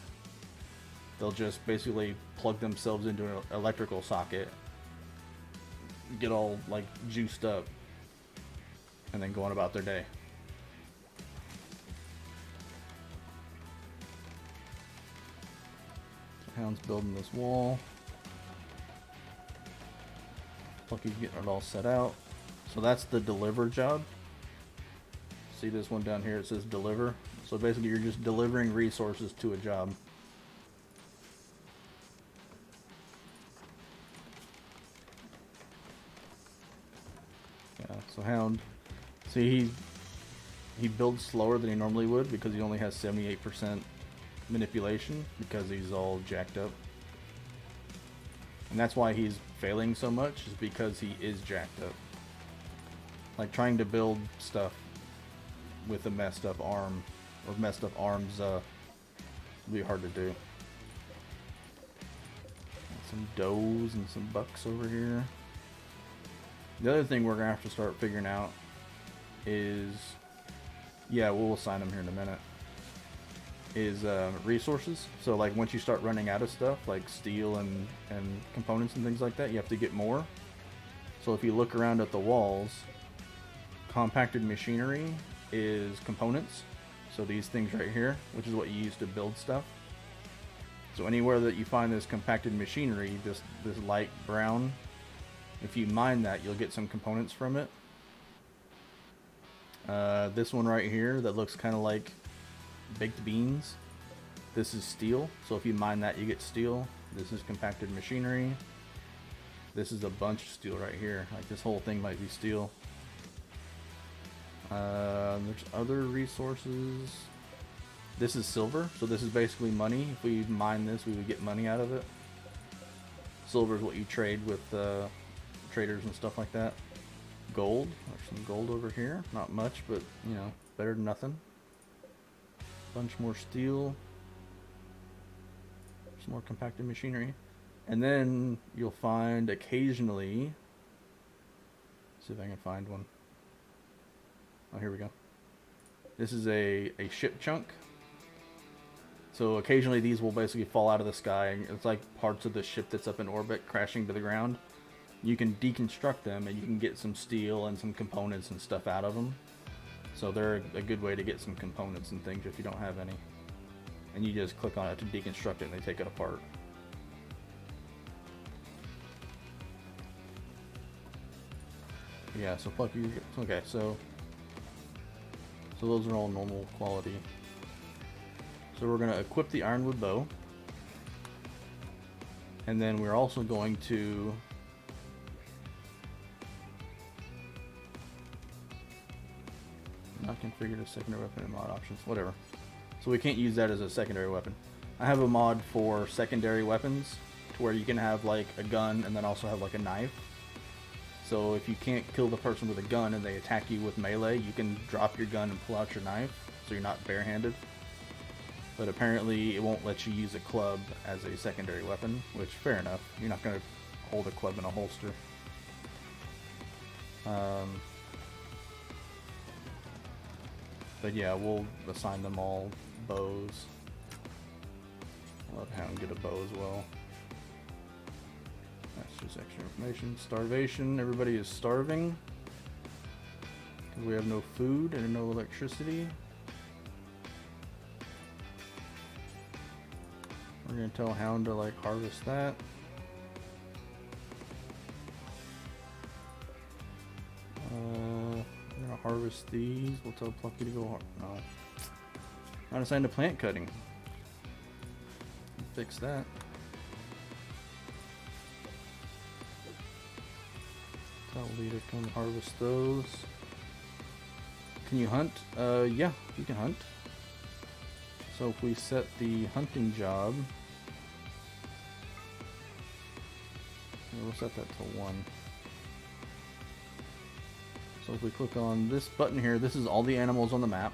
They'll just basically plug themselves into an electrical socket, get all like juiced up, and then go on about their day. Hound's building this wall. Lucky's getting it all set out. So that's the deliver job. See this one down here, it says deliver. So basically you're just delivering resources to a job. Yeah, so Hound, see he builds slower than he normally would because he only has 78% manipulation because he's all jacked up. And that's why he's failing so much, is because he is jacked up. Like trying to build stuff with a messed up arm or messed up arms will be hard to do. Some does and some bucks over here. The other thing we're gonna have to start figuring out is, yeah, we'll assign them here in a minute, is resources. So like once you start running out of stuff like steel and components and things like that, you have to get more. So if you look around at the walls, compacted machinery is components. So these things right here, which is what you use to build stuff. So anywhere that you find this compacted machinery, this light brown, if you mine that, you'll get some components from it. This one right here that looks kind of like baked beans, this is steel. So if you mine that, you get steel. This is compacted machinery. This is a bunch of steel right here. Like this whole thing might be steel. There's other resources. This is silver, so this is basically money. If we mine this, we would get money out of it. Silver is what you trade with traders and stuff like that. Gold, there's some gold over here. Not much, but you know, better than nothing. Bunch more steel. Some more compacted machinery. And then you'll find occasionally, see if I can find one. Oh, here we go. This is a ship chunk. So occasionally these will basically fall out of the sky. It's like parts of the ship that's up in orbit crashing to the ground. You can deconstruct them and you can get some steel and some components and stuff out of them. So they're a good way to get some components and things if you don't have any. And you just click on it to deconstruct it and they take it apart. Yeah, so Plucky, okay, so those are all normal quality. So we're going to equip the Ironwood Bow. And then we're also going to not configured as secondary weapon and mod options, whatever. So we can't use that as a secondary weapon. I have a mod for secondary weapons to where you can have like a gun and then also have like a knife. So if you can't kill the person with a gun and they attack you with melee, you can drop your gun and pull out your knife so you're not barehanded. But apparently it won't let you use a club as a secondary weapon, which fair enough. You're not going to hold a club in a holster. But yeah, we'll assign them all bows. I'll let Hound get a bow as well. That's just extra information. Starvation. Everybody is starving. Because we have no food and no electricity. We're going to tell Hound to like harvest that. We're going to harvest these. We'll tell Plucky to go no. Not assigned to plant cutting. Fix that. Tell Lee to come harvest those. Can you hunt? Yeah, you can hunt. So if we set the hunting job, we'll set that to 1. So if we click on this button here, this is all the animals on the map.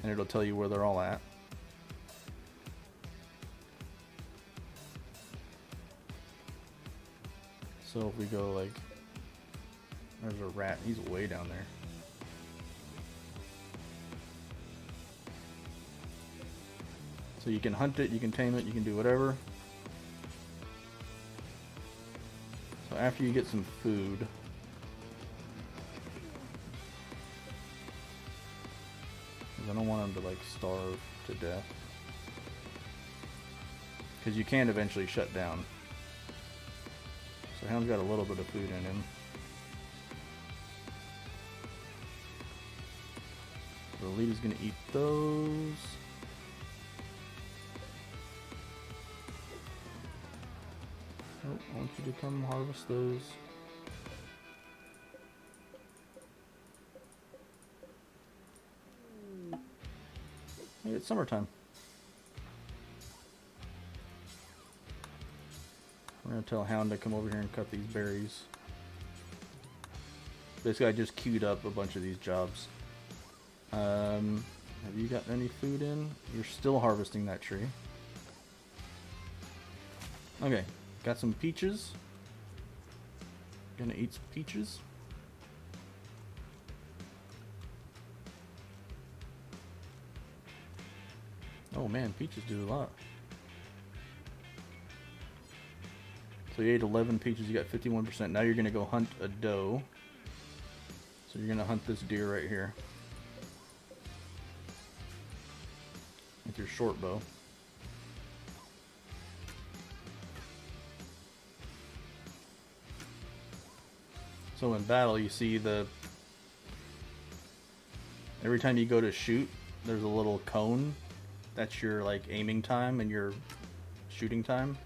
And it'll tell you where they're all at. So if we go like, there's a rat, he's way down there. So you can hunt it, you can tame it, you can do whatever. So after you get some food, because I don't want them to like starve to death. Because you can eventually shut down. So Hound's got a little bit of food in him. So the lead is going to eat those. Oh, I want you to come harvest those. Hey, it's summertime. We're going to tell Hound to come over here and cut these berries. Basically, I just queued up a bunch of these jobs. Have you got any food in? You're still harvesting that tree. Okay, got some peaches. Gonna eat some peaches. Oh man, peaches do a lot. So you ate 11 peaches, you got 51%. Now you're gonna go hunt a doe. So you're gonna hunt this deer right here. With your short bow. So in battle you see every time you go to shoot, there's a little cone. That's your like aiming time and your shooting time.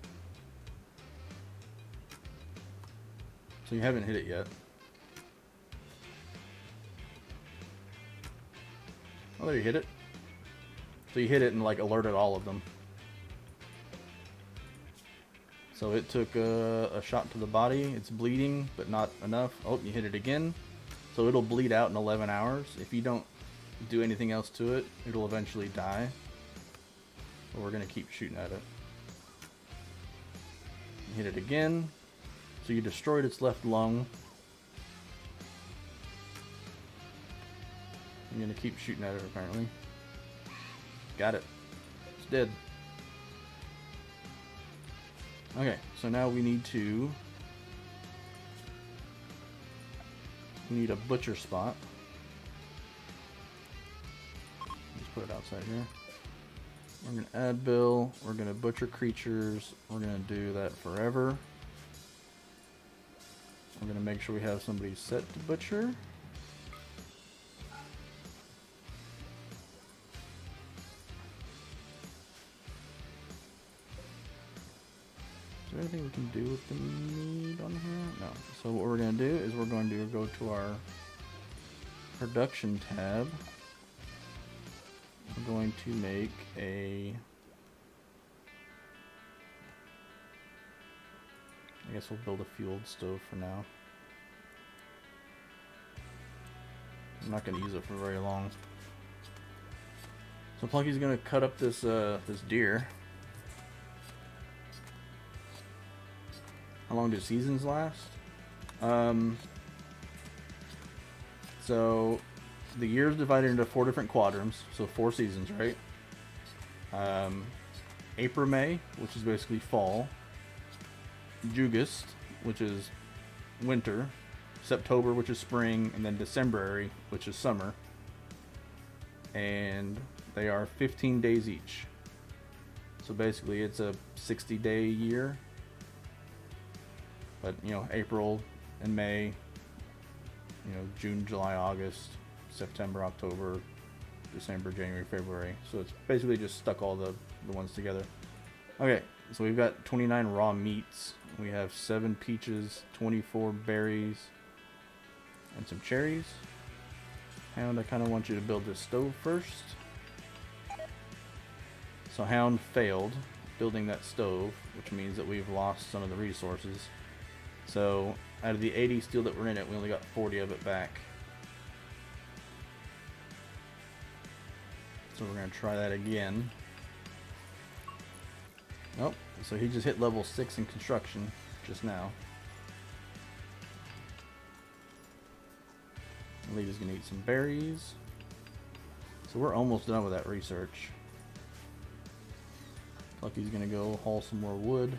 So you haven't hit it yet. Oh, there you hit it. So you hit it and like alerted all of them. So it took a shot to the body. It's bleeding, but not enough. Oh, you hit it again. So it'll bleed out in 11 hours. If you don't do anything else to it, it'll eventually die. But we're going to keep shooting at it. Hit it again. So you destroyed its left lung. I'm gonna keep shooting at it apparently. Got it. It's dead. Okay, so now we need a butcher spot. Let's put it outside here. We're gonna add bill. We're gonna butcher creatures. We're gonna do that forever. We're gonna make sure we have somebody set to butcher. Is there anything we can do with the meat on here? No. So what we're going to do is we're going to go to our production tab. We're going to make I guess we'll build a fueled stove for now. I'm not going to use it for very long. So Plunky's going to cut up this this deer. How long do seasons last? So the year is divided into 4 different quadrants, so 4 seasons, right? April, May, which is basically fall. Jugust, which is winter. September, which is spring, and then Decemberary, which is summer. And they are 15 days each. So basically it's a 60-day year. But, you know, April and May, you know, June, July, August, September, October, December, January, February. So it's basically just stuck all the ones together. Okay, so we've got 29 raw meats. We have 7 peaches, 24 berries, and some cherries. Hound, I kind of want you to build this stove first. So Hound failed building that stove, which means that we've lost some of the resources. So out of the 80 steel that were in it, we only got 40 of it back. So we're going to try that again. Nope. So he just hit level 6 in construction just now. Leader's going to eat some berries. So we're almost done with that research. Lucky's going to go haul some more wood.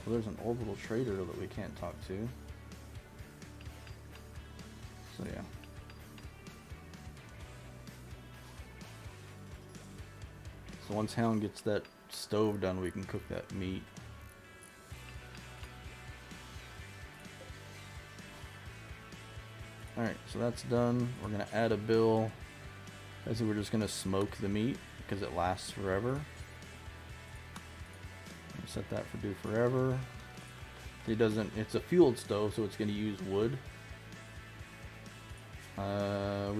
Well, there's an orbital trader that we can't talk to. So yeah. So once Hound gets that stove done, we can cook that meat. Alright, so that's done. We're going to add a bill. Basically, we're just going to smoke the meat because it lasts forever. Set that for do forever. It's a fueled stove, so it's going to use wood. We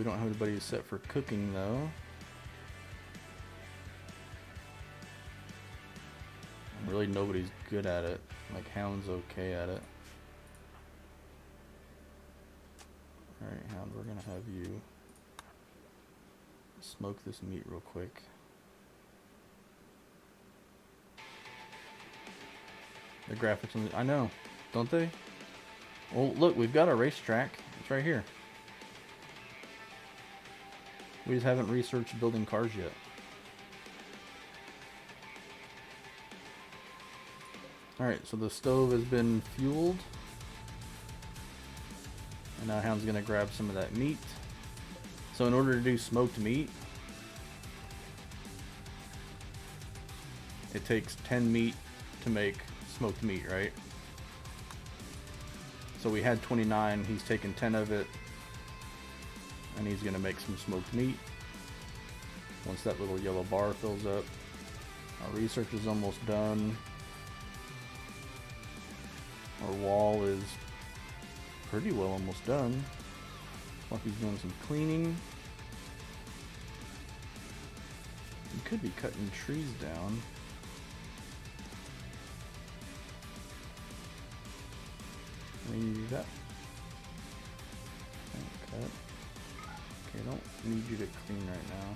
don't have anybody set for cooking though. Really nobody's good at it. Like Hound's okay at it. Alright, Hound, we're going to have you smoke this meat real quick. The graphics on the, I know, don't they? Well, look, we've got our racetrack. It's right here. We just haven't researched building cars yet. Alright, so the stove has been fueled. And now Hound's gonna grab some of that meat. So in order to do smoked meat, it takes 10 meat to make smoked meat, right? So we had 29, he's taken 10 of it, and he's gonna make some smoked meat. Once that little yellow bar fills up, our research is almost done. Our wall is pretty well almost done. Fluffy's doing some cleaning. We could be cutting trees down. Maybe do that. Cut. Okay, I don't need you to clean right now.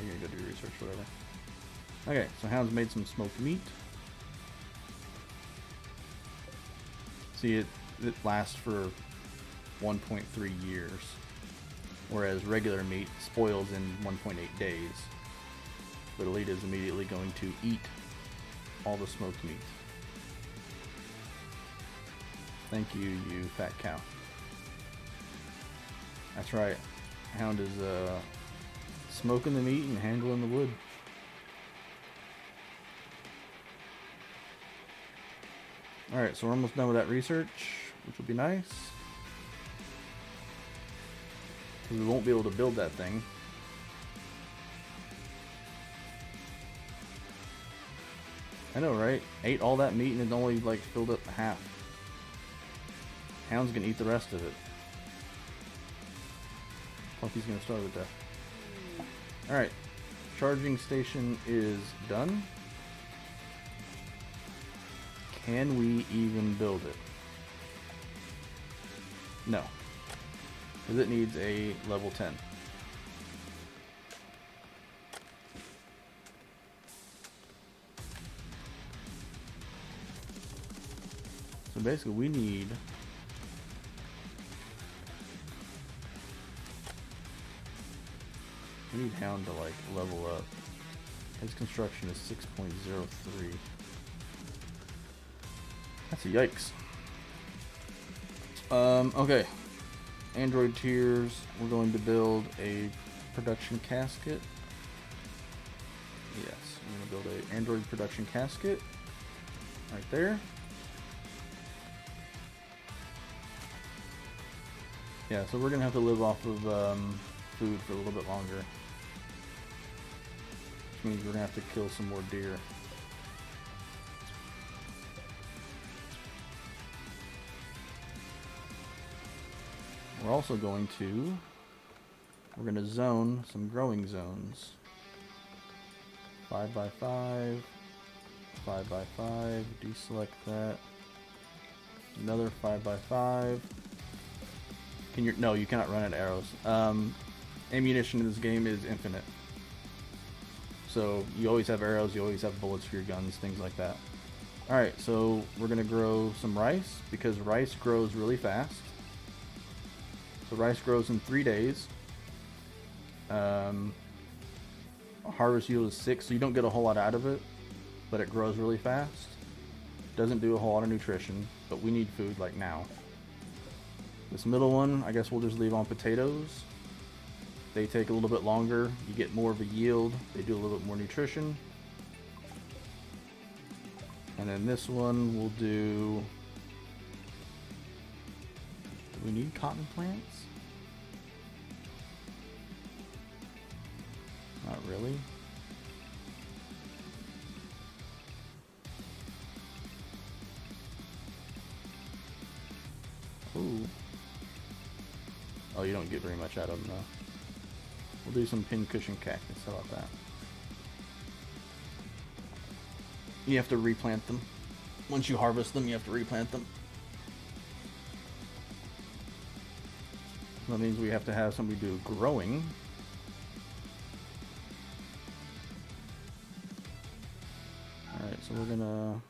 you're gonna go do research, whatever. Okay, so Hound's made some smoked meat. See, it lasts for 1.3 years, whereas regular meat spoils in 1.8 days. But Alita is immediately going to eat all the smoked meat. Thank you, you fat cow. That's right. Hound is smoking the meat and handling the wood. Alright, so we're almost done with that research, which will be nice. Because we won't be able to build that thing. I know, right? Ate all that meat and it only like filled up half. Hound's gonna eat the rest of it. Puppy's gonna starve to death. Alright. Charging station is done. Can we even build it? No. Because it needs a level 10. So basically we need Hound to like level up. His construction is 6.03. That's a yikes. Okay. Android tiers. We're going to build a production casket. Yes, I'm going to build a Android production casket. Right there. Yeah, so we're going to have to live off of food for a little bit longer. Which means we're going to have to kill some more deer. We're also going to zone some growing zones. 5x5, 5x5, deselect that. Another 5x5. No, you cannot run out of arrows. Ammunition in this game is infinite. So you always have arrows, you always have bullets for your guns, things like that. Alright, so we're going to grow some rice, because rice grows really fast. So rice grows in 3 days. Harvest yield is 6, so you don't get a whole lot out of it, but it grows really fast. Doesn't do a whole lot of nutrition, but we need food like now. This middle one, I guess we'll just leave on potatoes. They take a little bit longer, you get more of a yield, they do a little bit more nutrition. And then this one we'll do we need cotton plants? Not really. Ooh. Oh, you don't get very much out of them though. We'll do some pincushion cactus, how about that? You have to replant them. Once you harvest them, you have to replant them. That means we have to have somebody do growing. Alright, so we're gonna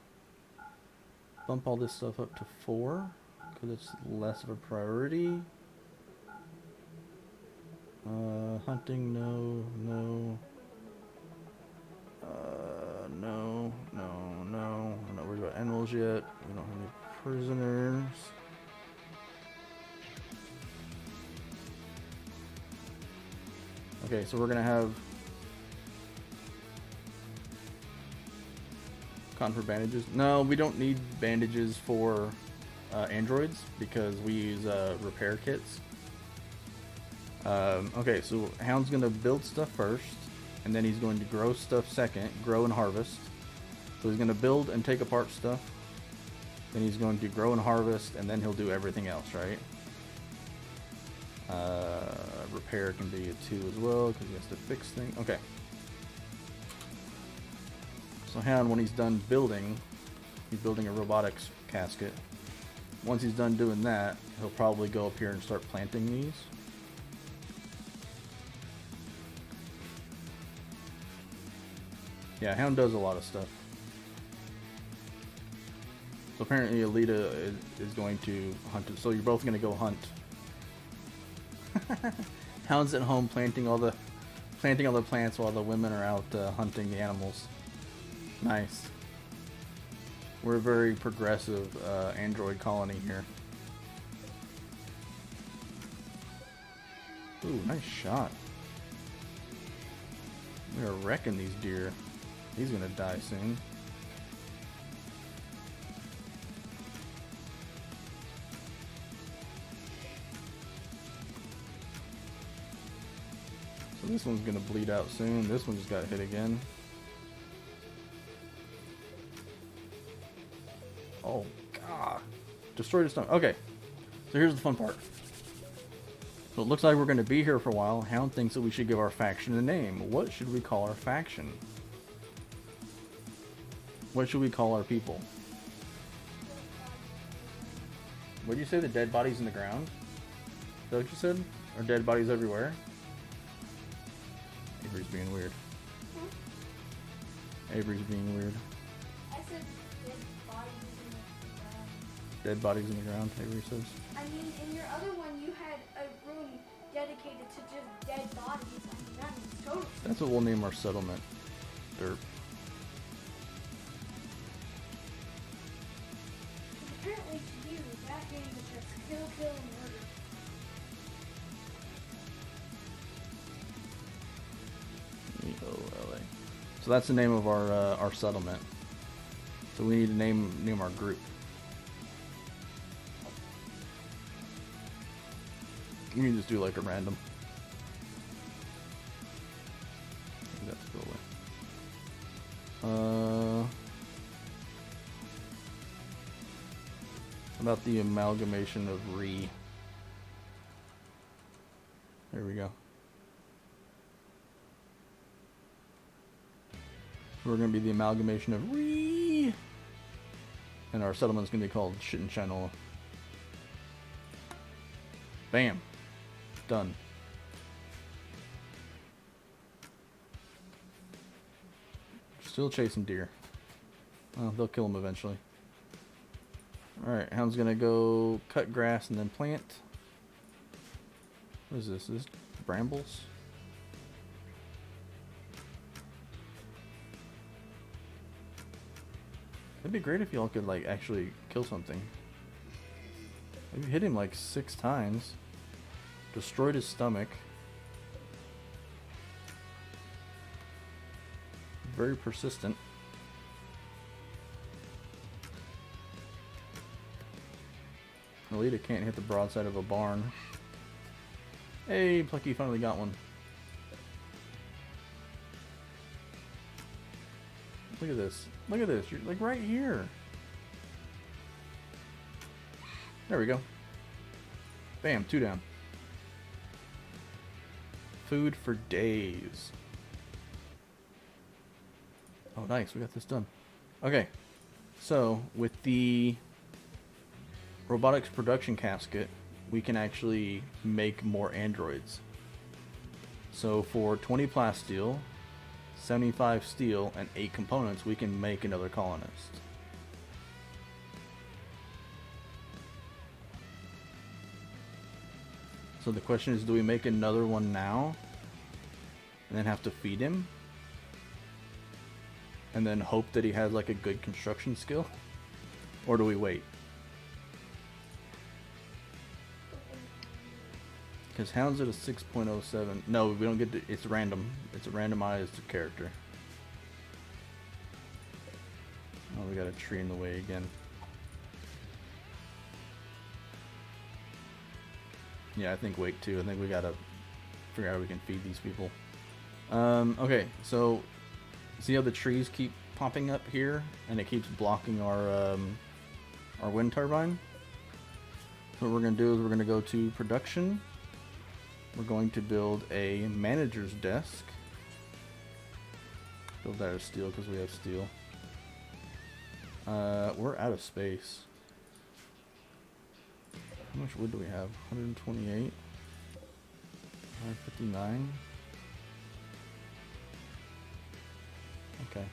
bump all this stuff up to 4 because it's less of a priority. Hunting, no. No. I'm not worried about animals yet. We don't have any prisoners. Okay, so we're gonna have cotton for bandages. No, we don't need bandages for androids because we use repair kits. Okay, so Hound's gonna build stuff first, and then he's going to grow stuff second, grow and harvest. So he's gonna build and take apart stuff, then he's going to grow and harvest, and then he'll do everything else, right? Repair can be a 2 as well, because he has to fix things. Okay. So Hound, when he's done building, he's building a robotics casket. Once he's done doing that, he'll probably go up here and start planting these. Yeah, Hound does a lot of stuff. So apparently Alita is going to hunt it. So you're both going to go hunt. Hound's at home planting all the plants while the women are out hunting the animals. Nice. We're a very progressive android colony here. Ooh, nice shot. We are wrecking these deer. He's gonna die soon. So this one's gonna bleed out soon. This one just got hit again. Oh, God. Destroyed his stomach. Okay. So here's the fun part. So it looks like we're going to be here for a while. Hound thinks that we should give our faction a name. What should we call our faction? What should we call our people? What did you say? The dead bodies in the ground? Is that what you said? Or dead bodies everywhere? Avery's being weird. Avery's being weird. I said dead bodies in the ground. Dead bodies in the ground, Avery says. I mean, in your other one, you had a room dedicated to just dead bodies. I mean, that makes total sense. That's what we'll name our settlement. Derp. Apparently to you, that game is just kill, kill, and murder. EOLA. So that's the name of our settlement. So we need to name our group. We can just do like a random. I think that's go away. About the amalgamation of Re. There we go. We're going to be the amalgamation of Re. And our settlement's going to be called Shit and Shinola. Bam. Done. Still chasing deer. Well, they'll kill them eventually. Alright, Hound's gonna go cut grass and then plant. What is this? Is this brambles? It'd be great if y'all could like actually kill something. Maybe hit him like 6 times. Destroyed his stomach. Very persistent. Alita can't hit the broadside of a barn. Hey, Plucky finally got one. Look at this. Look at this. You're like right here. There we go. Bam, 2 down. Food for days. Oh, nice. We got this done. Okay. So, with the robotics production casket, we can actually make more androids. So, for 20 plasteel, 75 steel, and 8 components, we can make another colonist. So the question is, do we make another one now and then have to feed him and then hope that he has like a good construction skill, or do we wait? Because Hound's at a 6.07. No, we don't get to, it's random. It's a randomized character. Oh, we got a tree in the way again. Yeah, I think wait too. I think we gotta figure out how we can feed these people. Okay, so see how the trees keep popping up here, and it keeps blocking our wind turbine. So what we're gonna do is we're gonna go to production. We're going to build a manager's desk. Build that out of steel because we have steel. We're out of space. How much wood do we have? 128. 559. Okay.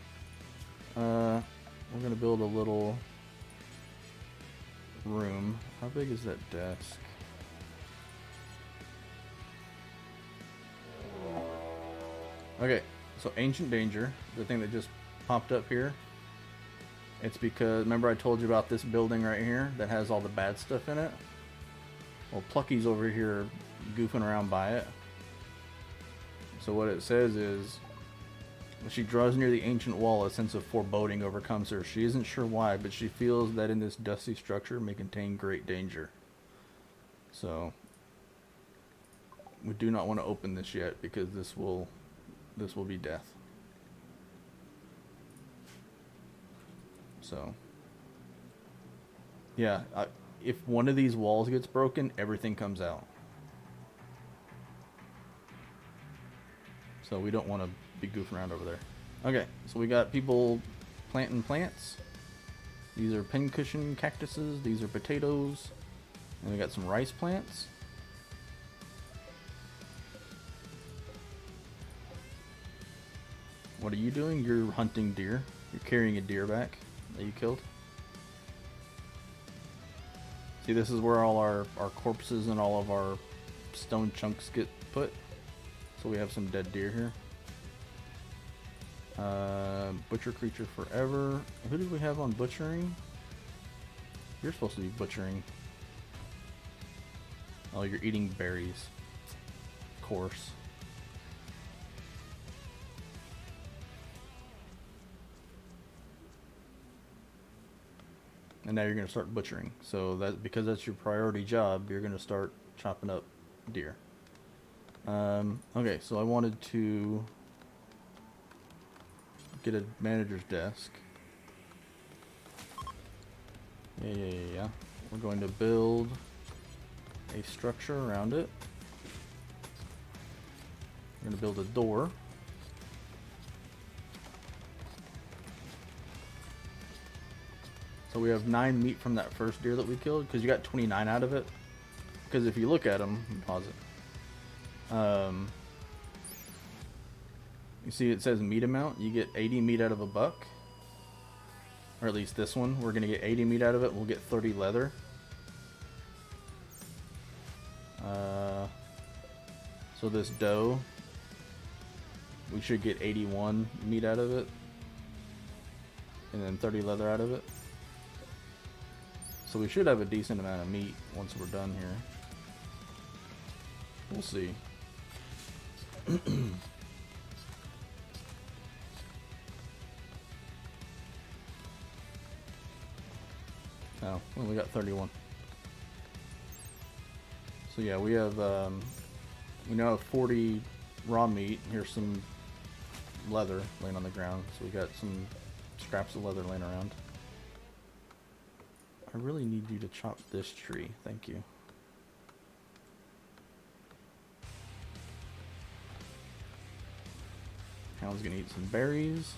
We're gonna build a little room. How big is that desk? Okay, so Ancient Danger, the thing that just popped up here. It's because, remember I told you about this building right here that has all the bad stuff in it? Well, Plucky's over here goofing around by it. So what it says is, when she draws near the ancient wall, a sense of foreboding overcomes her. She isn't sure why, but she feels that in this dusty structure may contain great danger. So, we do not want to open this yet, because this will be death. So, yeah, if one of these walls gets broken, everything comes out. So we don't want to be goofing around over there. Okay, so we got people planting plants. These are pincushion cactuses. These are potatoes. And we got some rice plants. What are you doing? You're hunting deer. You're carrying a deer back that you killed. See, this is where all our corpses and all of our stone chunks get put. So we have some dead deer here. Butcher creature forever. Who did we have on butchering? You're supposed to be butchering. Oh, you're eating berries. Of course. And now you're going to start butchering. So that, because that's your priority job, you're going to start chopping up deer. Okay, so I wanted to get a manager's desk. Yeah. We're going to build a structure around it. We're going to build a door. So we have 9 meat from that first deer that we killed, because you got 29 out of it. Because if you look at them, pause it. You see it says meat amount. You get 80 meat out of a buck. Or at least this one. We're going to get 80 meat out of it. We'll get 30 leather. So this doe, we should get 81 meat out of it. And then 30 leather out of it. So we should have a decent amount of meat once we're done here. We'll see. Oh, well, we got 31. So yeah, we have we now have 40 raw meat. Here's some leather laying on the ground. So we got some scraps of leather laying around. I really need you to chop this tree. Thank you. Hound's gonna eat some berries.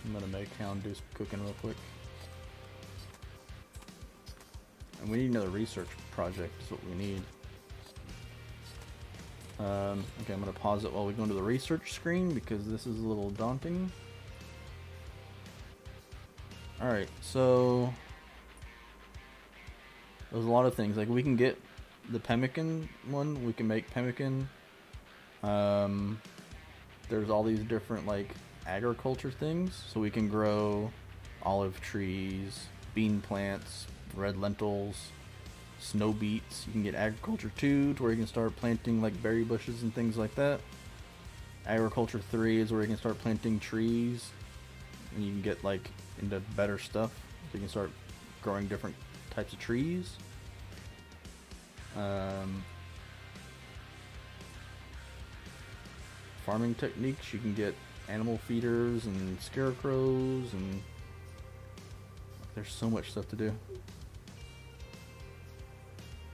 I'm gonna make Hound do some cooking real quick. And we need another research project, is what we need. Okay, I'm gonna pause it while we go into the research screen because this is a little daunting. Alright, so there's a lot of things. Like, we can get the pemmican one, we can make pemmican. There's all these different, like, agriculture things. So we can grow olive trees, bean plants, red lentils, snow beets. You can get agriculture 2 to where you can start planting, like, berry bushes and things like that. Agriculture 3 is where you can start planting trees. And you can get, like, into better stuff. So you can start growing different types of trees. Farming techniques, you can get animal feeders and scarecrows, and there's so much stuff to do.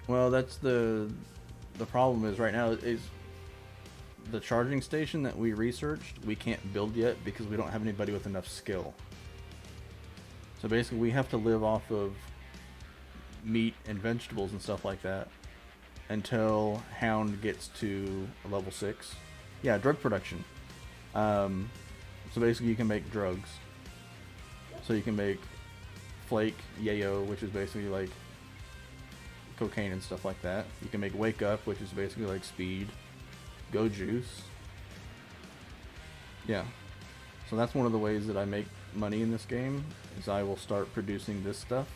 Well, that's the problem is right now is the charging station that we researched, we can't build yet because we don't have anybody with enough skill. So basically we have to live off of meat and vegetables and stuff like that until Hound gets to a level 6. Yeah, drug production. So basically you can make drugs. So you can make Flake, Yayo, which is basically like cocaine and stuff like that. You can make Wake Up, which is basically like speed. Go Juice. Yeah. So that's one of the ways that I make money in this game, is I will start producing this stuff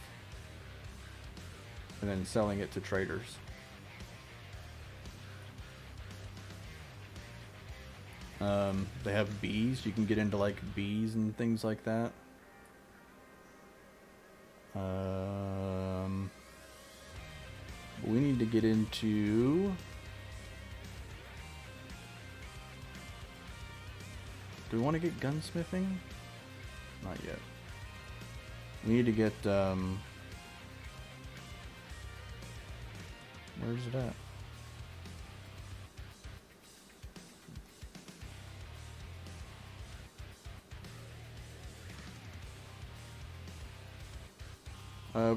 and then selling it to traders. They have bees. You can get into like bees and things like that. We need to get into... Do we want to get gunsmithing? Not yet. We need to get, where's it at?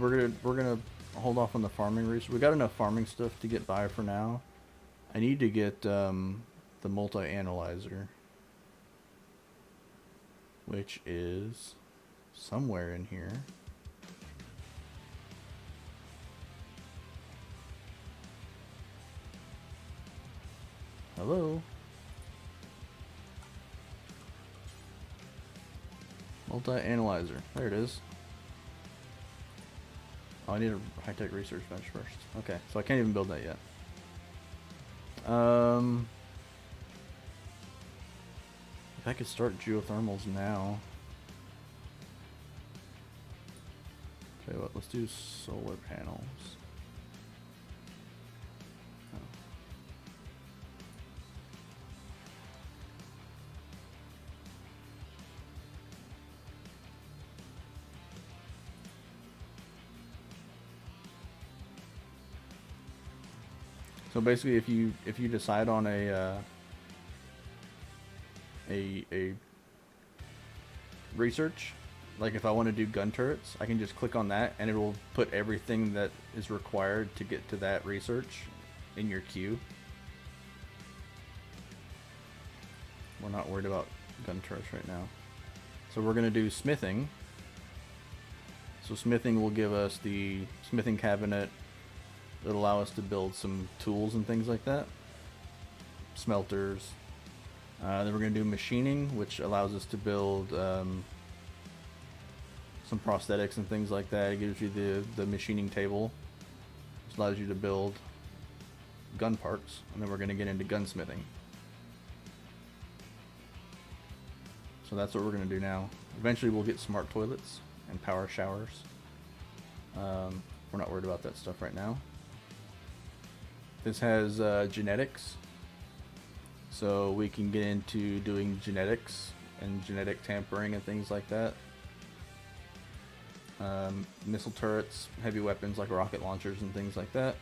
We're gonna hold off on the farming research. We got enough farming stuff to get by for now. I need to get the multi-analyzer, which is somewhere in here. Hello? Multi-analyzer. There it is. Oh, I need a high-tech research bench first. Okay, so I can't even build that yet. If I could start geothermals now. Tell you what, let's do solar panels. Oh. So basically, if you decide on a research, like if I want to do gun turrets, I can just click on that and it will put everything that is required to get to that research in your queue. We're not worried about gun turrets right now. So we're going to do smithing. So smithing will give us the smithing cabinet. It'll allow us to build some tools and things like that. Smelters. Then we're going to do machining, which allows us to build some prosthetics and things like that. It gives you the machining table, which allows you to build gun parts. And then we're going to get into gunsmithing. So that's what we're going to do now. Eventually we'll get smart toilets and power showers. We're not worried about that stuff right now. This has genetics, so we can get into doing genetics and genetic tampering and things like that. Missile turrets, heavy weapons like rocket launchers and things like that.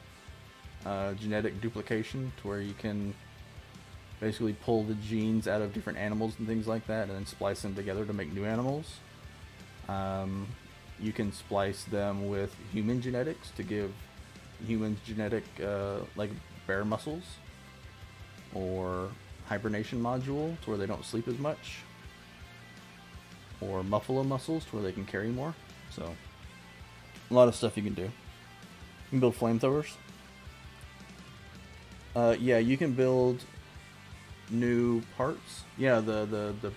Genetic duplication, to where you can basically pull the genes out of different animals and things like that and then splice them together to make new animals. You can splice them with human genetics to give humans genetic like bear muscles, or hibernation module to where they don't sleep as much, or muffalo muscles to where they can carry more. So a lot of stuff you can do. You can build flamethrowers. Yeah, you can build new parts. Yeah, the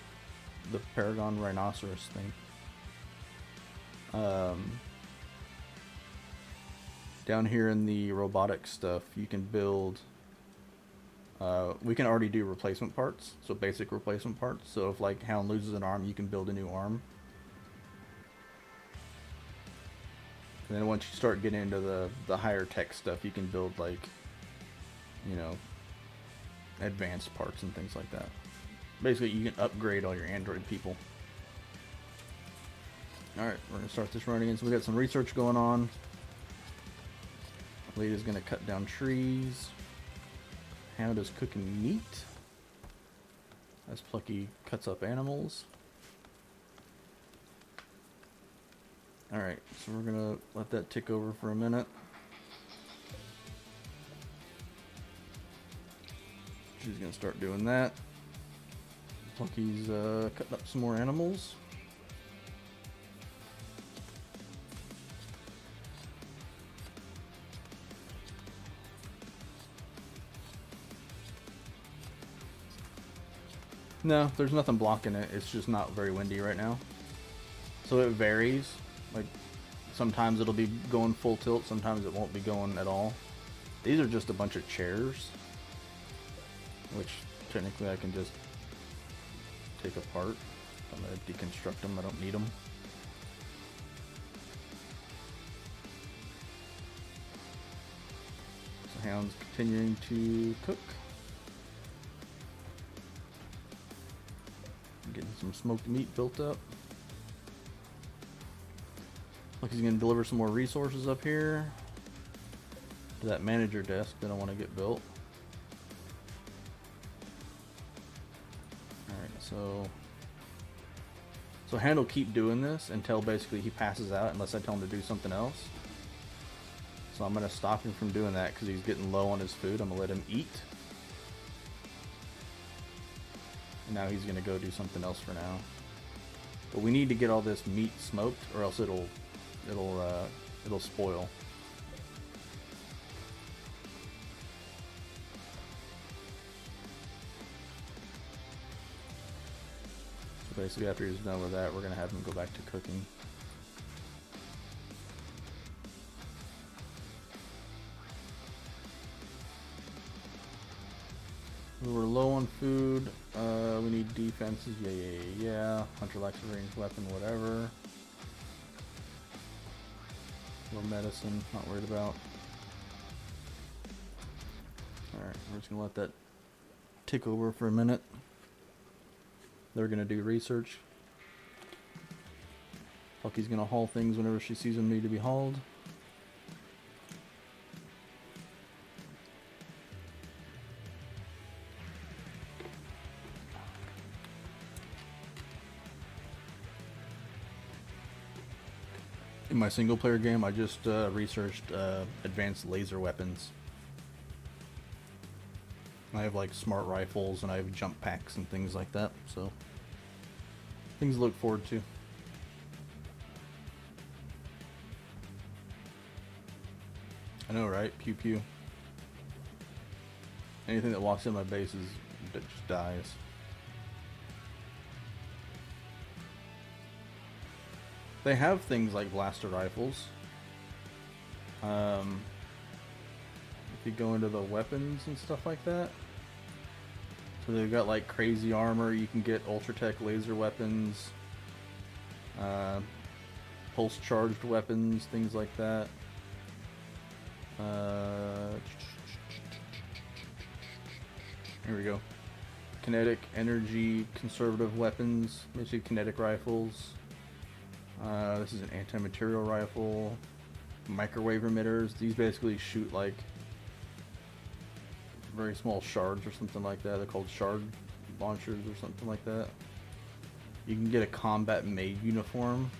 Paragon rhinoceros thing. Down here in the robotic stuff, you can build, we can already do replacement parts, so basic replacement parts. So if like Hound loses an arm, you can build a new arm. And then once you start getting into the higher tech stuff, you can build like, you know, advanced parts and things like that. Basically, you can upgrade all your android people. Alright, we're going to start this running in. So we got some research going on. Lada's gonna cut down trees. Hound is cooking meat. As Plucky cuts up animals. Alright, so we're gonna let that tick over for a minute. She's gonna start doing that. Plucky's cutting up some more animals. No, there's nothing blocking it. It's just not very windy right now. So it varies. Like, sometimes it'll be going full tilt, sometimes it won't be going at all. These are just a bunch of chairs, which technically I can just take apart. I'm going to deconstruct them. I don't need them. So Hound's continuing to cook. Getting some smoked meat built up. Look, he's going to deliver some more resources up here to that manager desk that I want to get built. Alright, so Hound will keep doing this until basically he passes out unless I tell him to do something else. So I'm going to stop him from doing that because he's getting low on his food. I'm going to let him eat. And now he's going to go do something else for now. But we need to get all this meat smoked or else it'll spoil. So basically after he's done with that, we're going to have him go back to cooking. We're low on food. We need defenses. Yeah. Hunter likes a ranged weapon, whatever. More medicine, not worried about. Alright, we're just gonna let that tick over for a minute. They're gonna do research. Plucky's gonna haul things whenever she sees them need to be hauled. In my single player game, I just researched advanced laser weapons. I have like smart rifles and I have jump packs and things like that, so things to look forward to. I know, right? Pew pew. Anything that walks in my base just dies. They have things like blaster rifles. If you go into the weapons and stuff like that. So they've got like crazy armor, you can get Ultratech laser weapons, pulse charged weapons, things like that. Here we go. Kinetic energy conservative weapons, basically kinetic rifles. This is an anti-material rifle. Microwave emitters. These basically shoot like very small shards or something like that. They're called shard launchers or something like that. You can get a combat made uniform.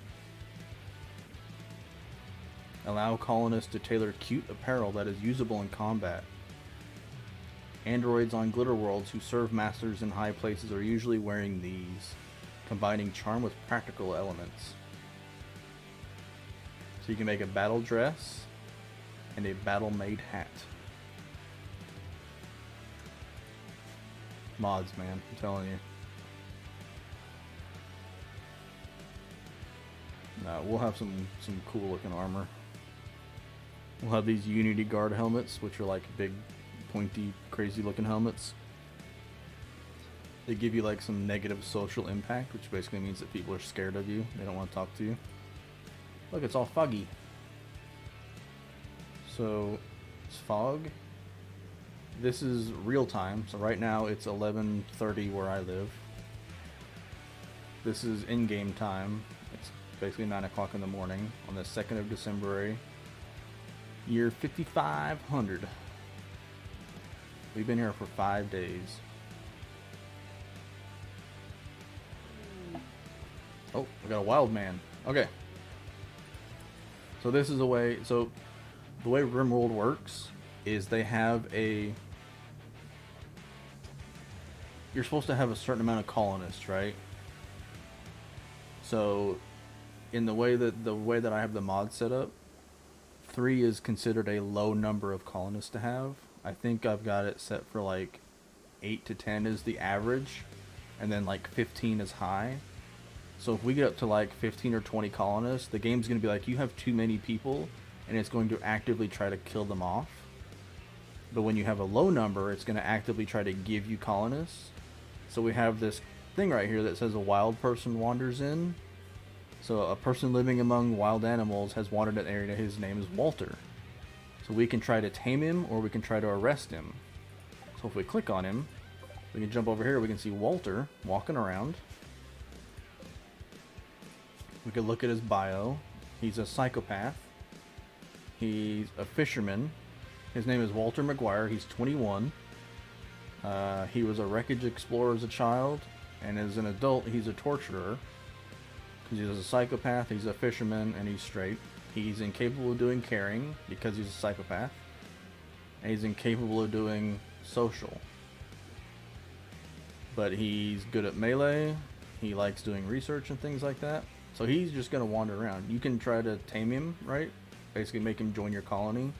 Allow colonists to tailor cute apparel that is usable in combat. Androids on Glitter Worlds who serve masters in high places are usually wearing these, combining charm with practical elements. So you can make a battle dress and a battle-made hat. Mods, man, I'm telling you. Nah, we'll have some cool looking armor. We'll have these Unity Guard helmets, which are like big, pointy, crazy looking helmets. They give you like some negative social impact, which basically means that people are scared of you. They don't want to talk to you. Look, it's all foggy. So, it's fog. This is real time. So right now it's 11:30 where I live. This is in-game time. It's basically 9 o'clock in the morning on the 2nd of December, year 5500. We've been here for 5 days. Oh, we got a wild man. Okay. So this is a way. So the way RimWorld works is they have a. You're supposed to have a certain amount of colonists, right? So, in the way that I have the mod set up, 3 is considered a low number of colonists to have. I think I've got it set for like 8 to 10 is the average, and then like 15 is high. So if we get up to like 15 or 20 colonists, the game's going to be like, you have too many people, and it's going to actively try to kill them off. But when you have a low number, it's going to actively try to give you colonists. So we have this thing right here that says a wild person wanders in. So a person living among wild animals has wandered an area. His name is Walter. So we can try to tame him, or we can try to arrest him. So if we click on him, we can jump over here. We can see Walter walking around. We can look at his bio. He's a psychopath. He's a fisherman. His name is Walter McGuire. He's 21. He was a wreckage explorer as a child, and as an adult, he's a torturer. Because he's a psychopath, he's a fisherman, and he's straight. He's incapable of doing caring because he's a psychopath. And he's incapable of doing social. But he's good at melee. He likes doing research and things like that. So he's just going to wander around. You can try to tame him, right? Basically make him join your colony.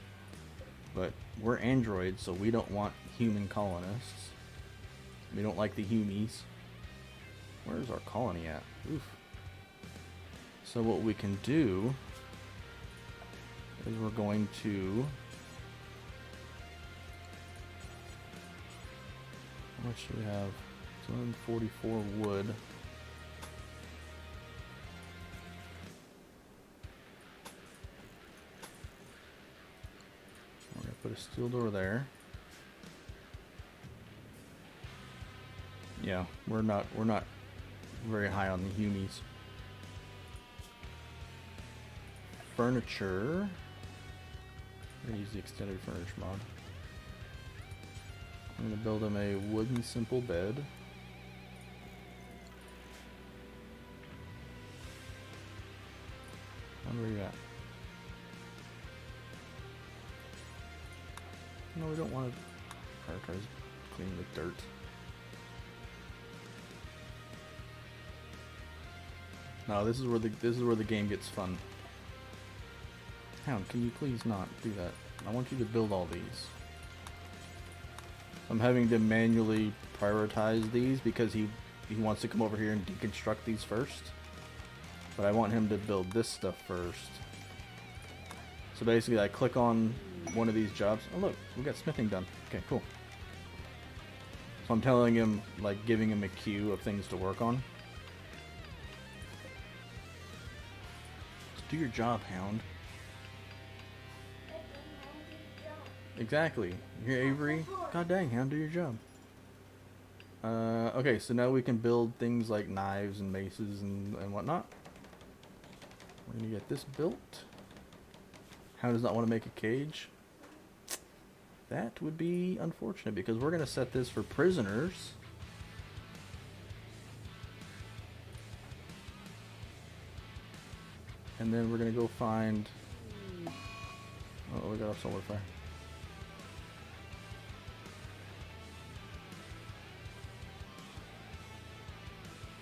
But we're androids, so we don't want human colonists. We don't like the humies. Where's our colony at? Oof. So what we can do is we're going to... How much do we have? 244 wood. We're going to put a steel door there. Yeah, we're not very high on the humies. Furniture. I'm gonna use the extended furniture mod. I'm gonna build him a wooden simple bed. Where are you at? No, we don't want to prioritize cleaning the dirt. No, this is where the game gets fun. Hound, can you please not do that? I want you to build all these. I'm having to manually prioritize these because he wants to come over here and deconstruct these first. But I want him to build this stuff first. So basically I click on one of these jobs. Oh look, we got smithing done. Okay, cool. So I'm telling him, like giving him a queue of things to work on. Just do your job, Hound. Exactly. You're Avery. God dang, Hound, do your job. Okay, so now we can build things like knives and maces and whatnot. We're gonna get this built. Hound does not want to make a cage. That would be unfortunate because we're gonna set this for prisoners. And then we're gonna go find... Oh, we got a solar flare.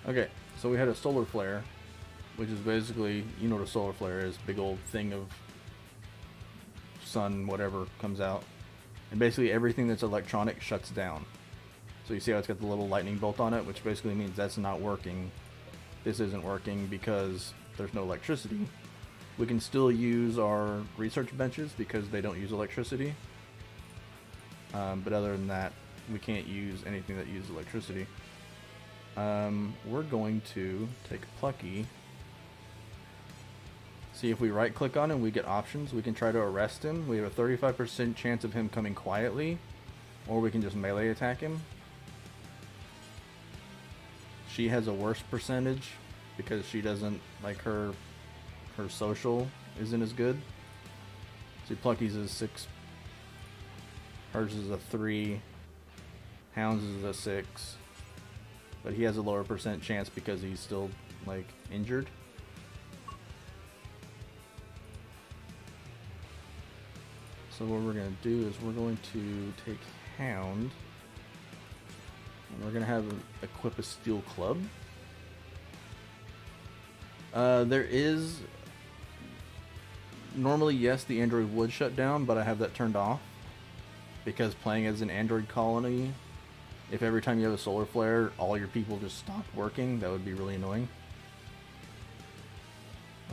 Okay, so we had a solar flare, which is basically, you know what a solar flare is, big old thing of sun, whatever, comes out. And basically everything that's electronic shuts down. So you see how it's got the little lightning bolt on it, which basically means that's not working. This isn't working because there's no electricity. We can still use our research benches because they don't use electricity. But other than that, we can't use anything that uses electricity. We're going to take Plucky. See if we right click on him, we get options. We can try to arrest him. We have a 35% chance of him coming quietly, or we can just melee attack him. She has a worse percentage because she doesn't, like, her social isn't as good. See, Plucky's is 6. Hers is a 3. Hound's is a 6. But he has a lower percent chance because he's still, like, injured. So what we're going to do is we're going to take Hound. And we're going to have him equip a steel club. There is... Normally, yes, the android would shut down, but I have that turned off. Because playing as an android colony, if every time you have a solar flare, all your people just stopped working, that would be really annoying.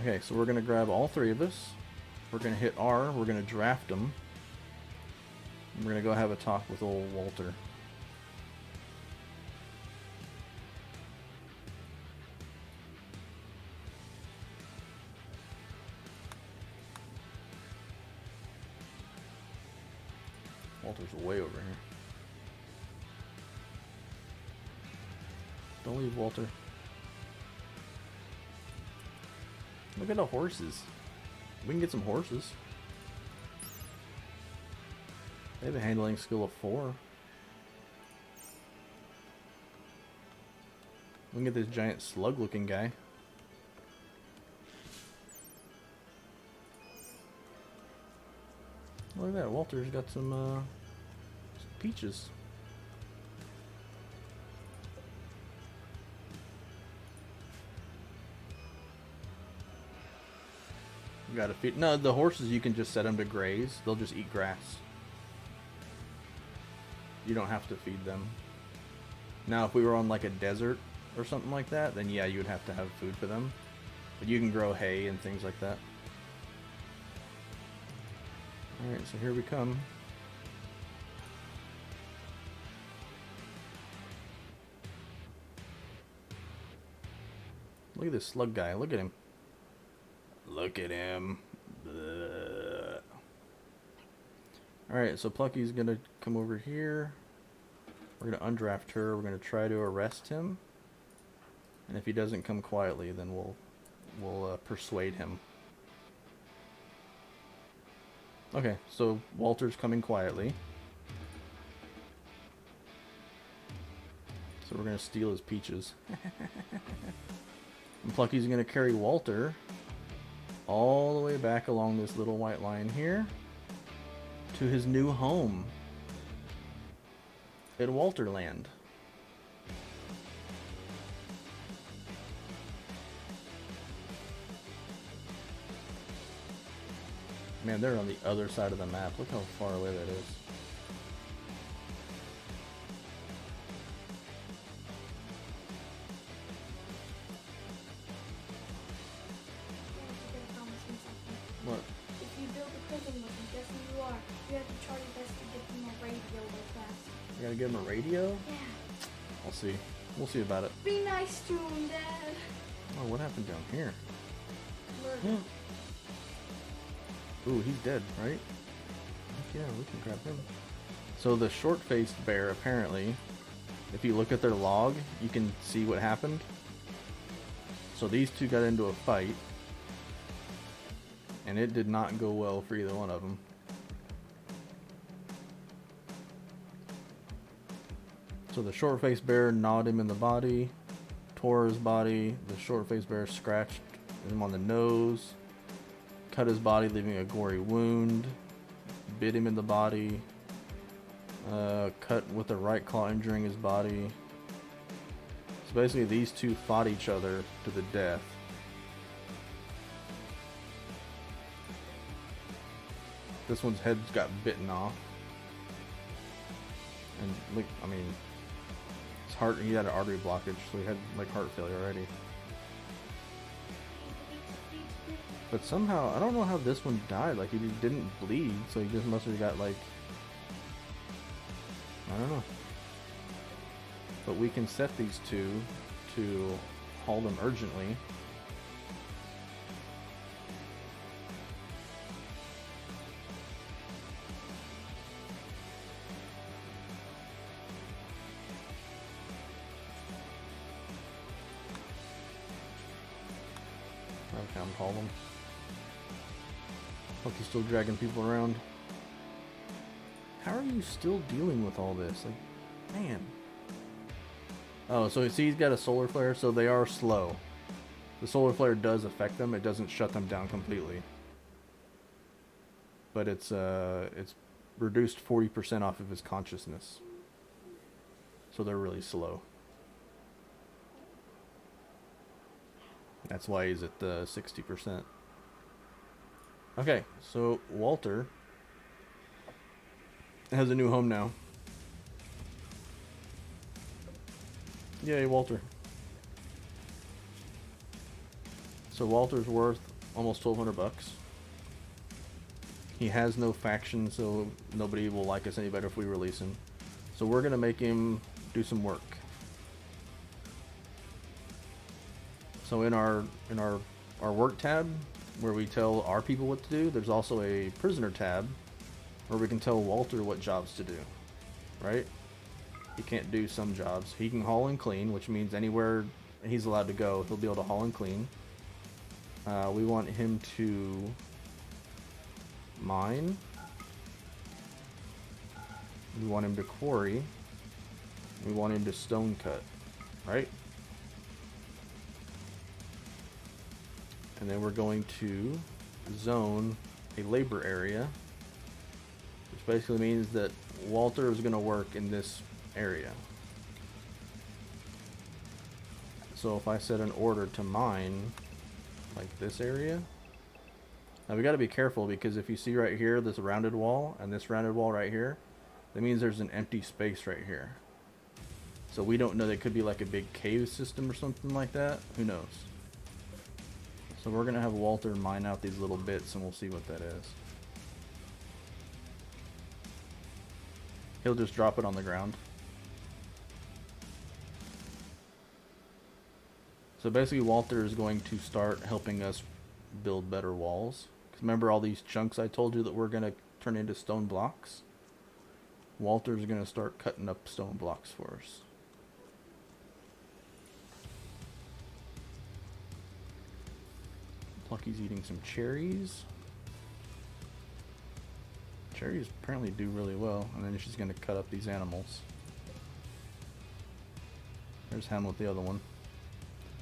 Okay, so we're going to grab all three of us. We're going to hit R, we're going to draft them. We're going to go have a talk with old Walter. Walter's way over here. Don't leave, Walter. Look at the horses. We can get some horses. They have a handling skill of 4. We can get this giant slug looking guy. Look at that, Walter's got some peaches. You gotta feed. No, the horses you can just set them to graze. They'll just eat grass. You don't have to feed them. Now, if we were on like a desert or something like that, then yeah, you would have to have food for them. But you can grow hay and things like that. Alright, so here we come. Look at this slug guy. Look at him. Look at him. Alright, so Plucky's gonna come over here. We're gonna undraft her. We're gonna try to arrest him. And if he doesn't come quietly, then we'll persuade him. Okay, so Walter's coming quietly. So we're gonna steal his peaches. And Plucky's gonna carry Walter all the way back along this little white line here to his new home in Walterland. Man, they're on the other side of the map. Look how far away that is. What? If you build a prison with them, guess who you are? You have to try your best to get them a radio real fast. You gotta give him a radio? Yeah. I'll see. We'll see about it. Be nice to him, Dad. Oh, what happened down here? Murder. Ooh, he's dead, right? Heck yeah, we can grab him. So the short-faced bear, apparently, if you look at their log, you can see what happened. So these two got into a fight, and it did not go well for either one of them. So the short-faced bear gnawed him in the body, tore his body. The short-faced bear scratched him on the nose, cut his body, leaving a gory wound, bit him in the body, cut with the right claw, injuring his body. So basically these two fought each other to the death. This one's head got bitten off. And look, I mean, his heart, he had an artery blockage, so he had like heart failure already. But somehow, I don't know how this one died. Like, he didn't bleed, so he just must have got, like... I don't know. But we can set these two to haul them urgently. I can't haul them. Look, he's still dragging people around. How are you still dealing with all this? Like, man. Oh, so see, he's got a solar flare, so they are slow. The solar flare does affect them. It doesn't shut them down completely. but it's reduced 40% off of his consciousness. So they're really slow. That's why he's at the 60%. Okay, so Walter has a new home now. Yay, Walter. So Walter's worth almost 1,200 bucks. He has no faction, so nobody will like us any better if we release him. So we're gonna make him do some work. So in our work tab, where we tell our people what to do, there's also a prisoner tab where we can tell Walter what jobs to do. Right? He can't do some jobs. He can haul and clean, which means anywhere he's allowed to go, he'll be able to haul and clean. We want him to mine. We want him to quarry. We want him to stone cut, right? And then we're going to zone a labor area, which basically means that Walter is going to work in this area. So if I set an order to mine like this area, now we got to be careful, because if you see right here this rounded wall and this rounded wall right here, that means there's an empty space right here. So we don't know, that could be like a big cave system or something like that. Who knows? So we're gonna have Walter mine out these little bits and we'll see what that is. He'll just drop it on the ground. So basically Walter is going to start helping us build better walls. 'Cause remember all these chunks I told you that we're gonna turn into stone blocks? Walter's gonna start cutting up stone blocks for us. Plucky's eating some cherries. Cherries apparently do really well, and then she's gonna cut up these animals. There's Ham with the other one.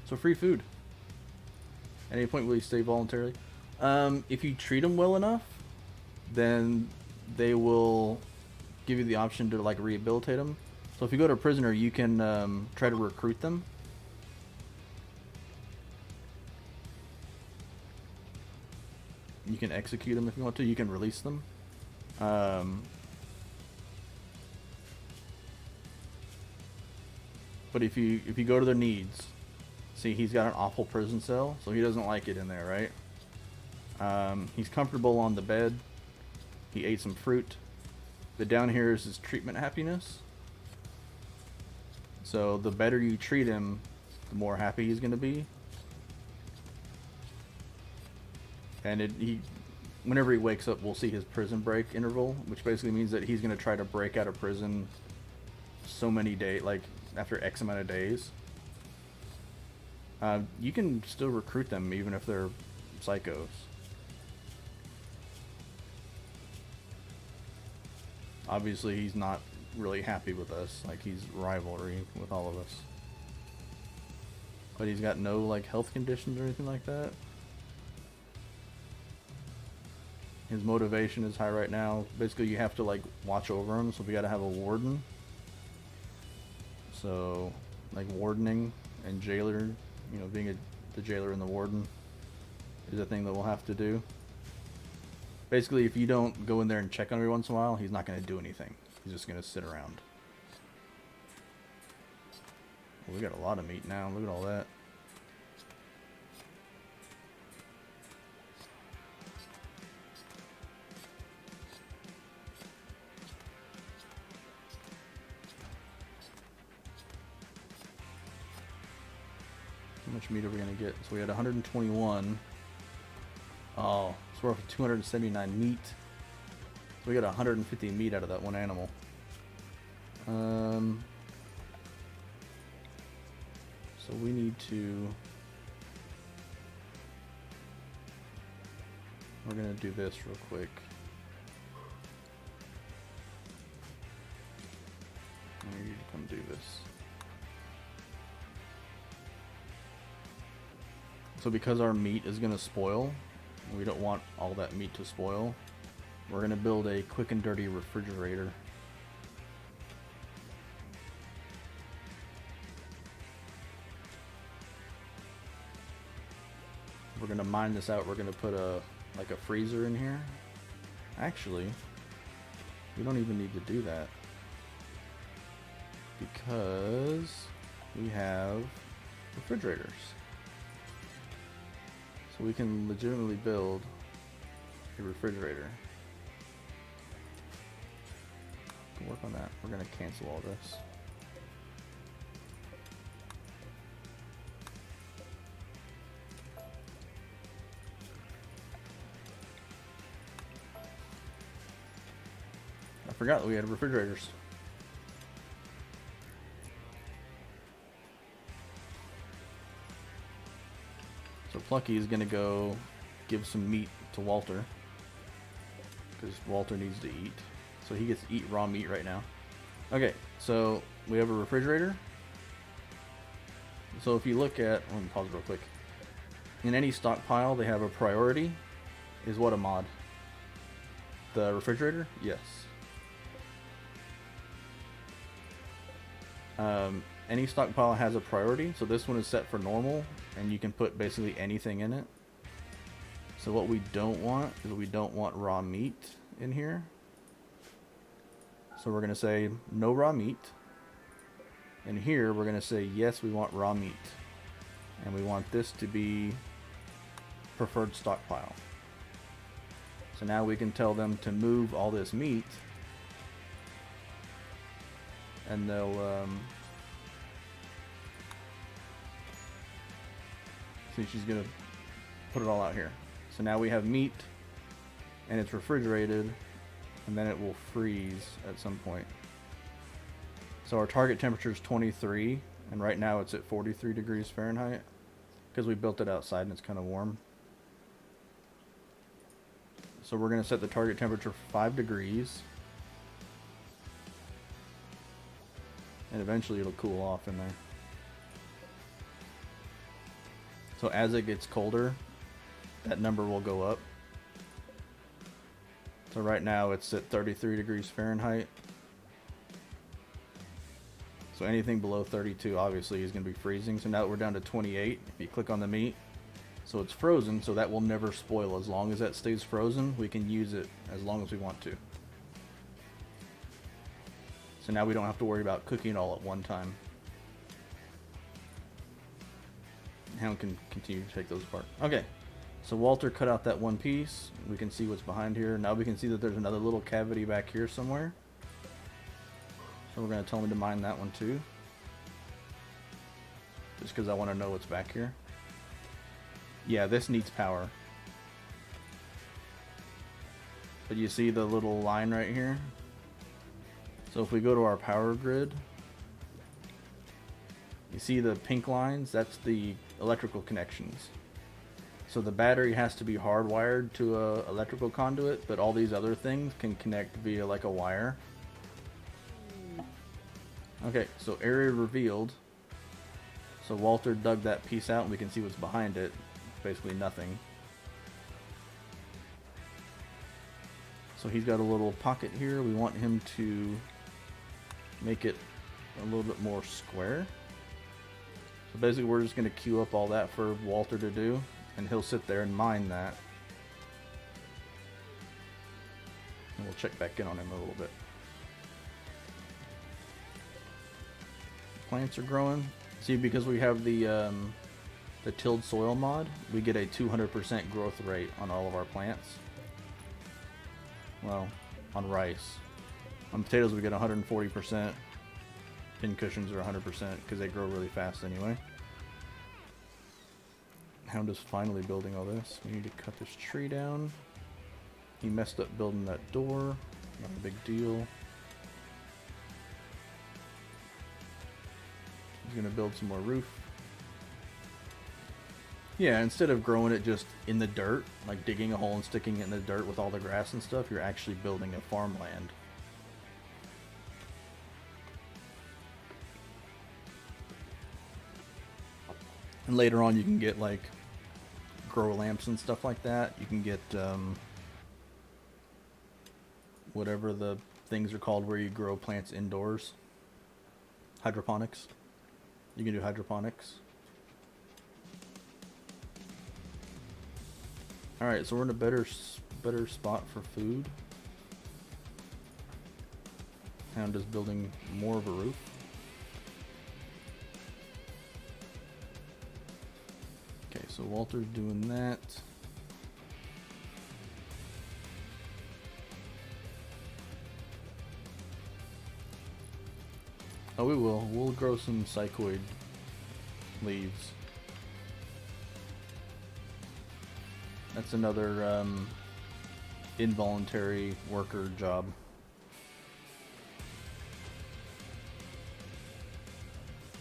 So free food. At any point will you stay voluntarily? If you treat them well enough, then they will give you the option to like rehabilitate them. So if you go to a prisoner, you can try to recruit them. You can execute them if you want to. You can release them. But if you go to their needs, see, he's got an awful prison cell, so he doesn't like it in there, right? He's comfortable on the bed. He ate some fruit. The down here is his treatment happiness. So the better you treat him, the more happy he's going to be. And whenever he wakes up, we'll see his prison break interval, which basically means that he's going to try to break out of prison so many days, like after X amount of days. You can still recruit them even if they're psychos. Obviously, he's not really happy with us. Like, he's rivalry with all of us. But he's got no, like, health conditions or anything like that. His motivation is high right now. Basically, you have to, like, watch over him. So we got to have a warden. So, like, wardening and jailer, you know, being the jailer and the warden is a thing that we'll have to do. Basically, if you don't go in there and check on him every once in a while, he's not going to do anything. He's just going to sit around. Well, we got a lot of meat now. Look at all that. How much meat are we going to get? So we had 121. Oh, it's worth 279 meat. So we got 150 meat out of that one animal. So we need to... We're going to do this real quick. I need to come do this. So because our meat is going to spoil, we don't want all that meat to spoil. We're gonna build a quick and dirty refrigerator. We're gonna mine this out. We're gonna put a like a freezer in here. Actually, we don't even need to do that because we have refrigerators. So we can legitimately build a refrigerator. We'll work on that. We're gonna cancel all this. I forgot that we had refrigerators. So Plucky is gonna go give some meat to Walter because Walter needs to eat. So he gets to eat raw meat right now. Okay, so we have a refrigerator. So if you look at, let me pause real quick. In any stockpile, they have a priority. Is what a mod? The refrigerator? Yes. Any stockpile has a priority, so this one is set for normal, and you can put basically anything in it. So what we don't want is we don't want raw meat in here. So we're going to say no raw meat. And here we're going to say yes, we want raw meat. And we want this to be preferred stockpile. So now we can tell them to move all this meat. And they'll see, she's gonna put it all out here. So now we have meat and it's refrigerated, and then it will freeze at some point. So our target temperature is 23, and right now it's at 43 degrees Fahrenheit because we built it outside and it's kind of warm. So we're gonna set the target temperature for 5 degrees. And eventually it'll cool off in there. So as it gets colder, that number will go up. So right now it's at 33 degrees Fahrenheit. So anything below 32 obviously is going to be freezing. So now that we're down to 28, if you click on the meat, so it's frozen, so that will never spoil. As long as that stays frozen, we can use it as long as we want to. So now we don't have to worry about cooking it all at one time. Hound can continue to take those apart. Okay, so Walter cut out that one piece. We can see what's behind here. Now we can see that there's another little cavity back here somewhere. So we're going to tell him to mine that one too. Just because I want to know what's back here. Yeah, this needs power. But you see the little line right here? So if we go to our power grid, you see the pink lines? That's the electrical connections. So the battery has to be hardwired to a electrical conduit, but all these other things can connect via like a wire. Okay, so area revealed. So Walter dug that piece out and we can see what's behind it. Basically nothing. So he's got a little pocket here. We want him to make it a little bit more square. So basically we're just going to queue up all that for Walter to do, and he'll sit there and mine that. And we'll check back in on him a little bit. Plants are growing. See, because we have the tilled soil mod, we get a 200% growth rate on all of our plants. Well, on rice. On potatoes we get 140%. Pin cushions are 100% because they grow really fast anyway. Hound is finally building all this. We need to cut this tree down. He messed up building that door. Not a big deal. He's gonna build some more roof. Yeah, instead of growing it just in the dirt, like digging a hole and sticking it in the dirt with all the grass and stuff, you're actually building a farmland. And later on you can get like grow lamps and stuff like that. You can get whatever the things are called where you grow plants indoors. Hydroponics. You can do hydroponics. Alright, so we're in a better spot for food. Town is building more of a roof. Okay, so Walter's doing that. Oh, we will. We'll grow some psychoid leaves. That's another involuntary worker job.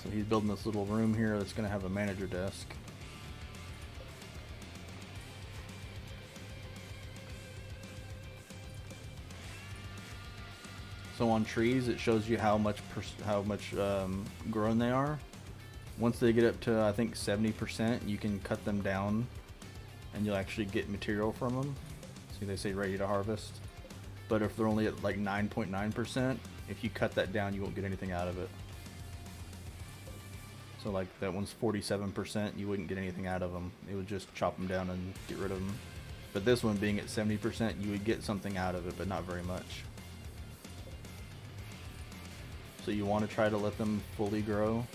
So he's building this little room here that's going to have a manager desk. So on trees, it shows you how much grown they are. Once they get up to, I think, 70%, you can cut them down, and you'll actually get material from them. See, they say ready to harvest. But if they're only at like 9.9%, if you cut that down, you won't get anything out of it. So like that one's 47%, you wouldn't get anything out of them. It would just chop them down and get rid of them. But this one being at 70%, you would get something out of it, but not very much. So you want to try to let them fully grow.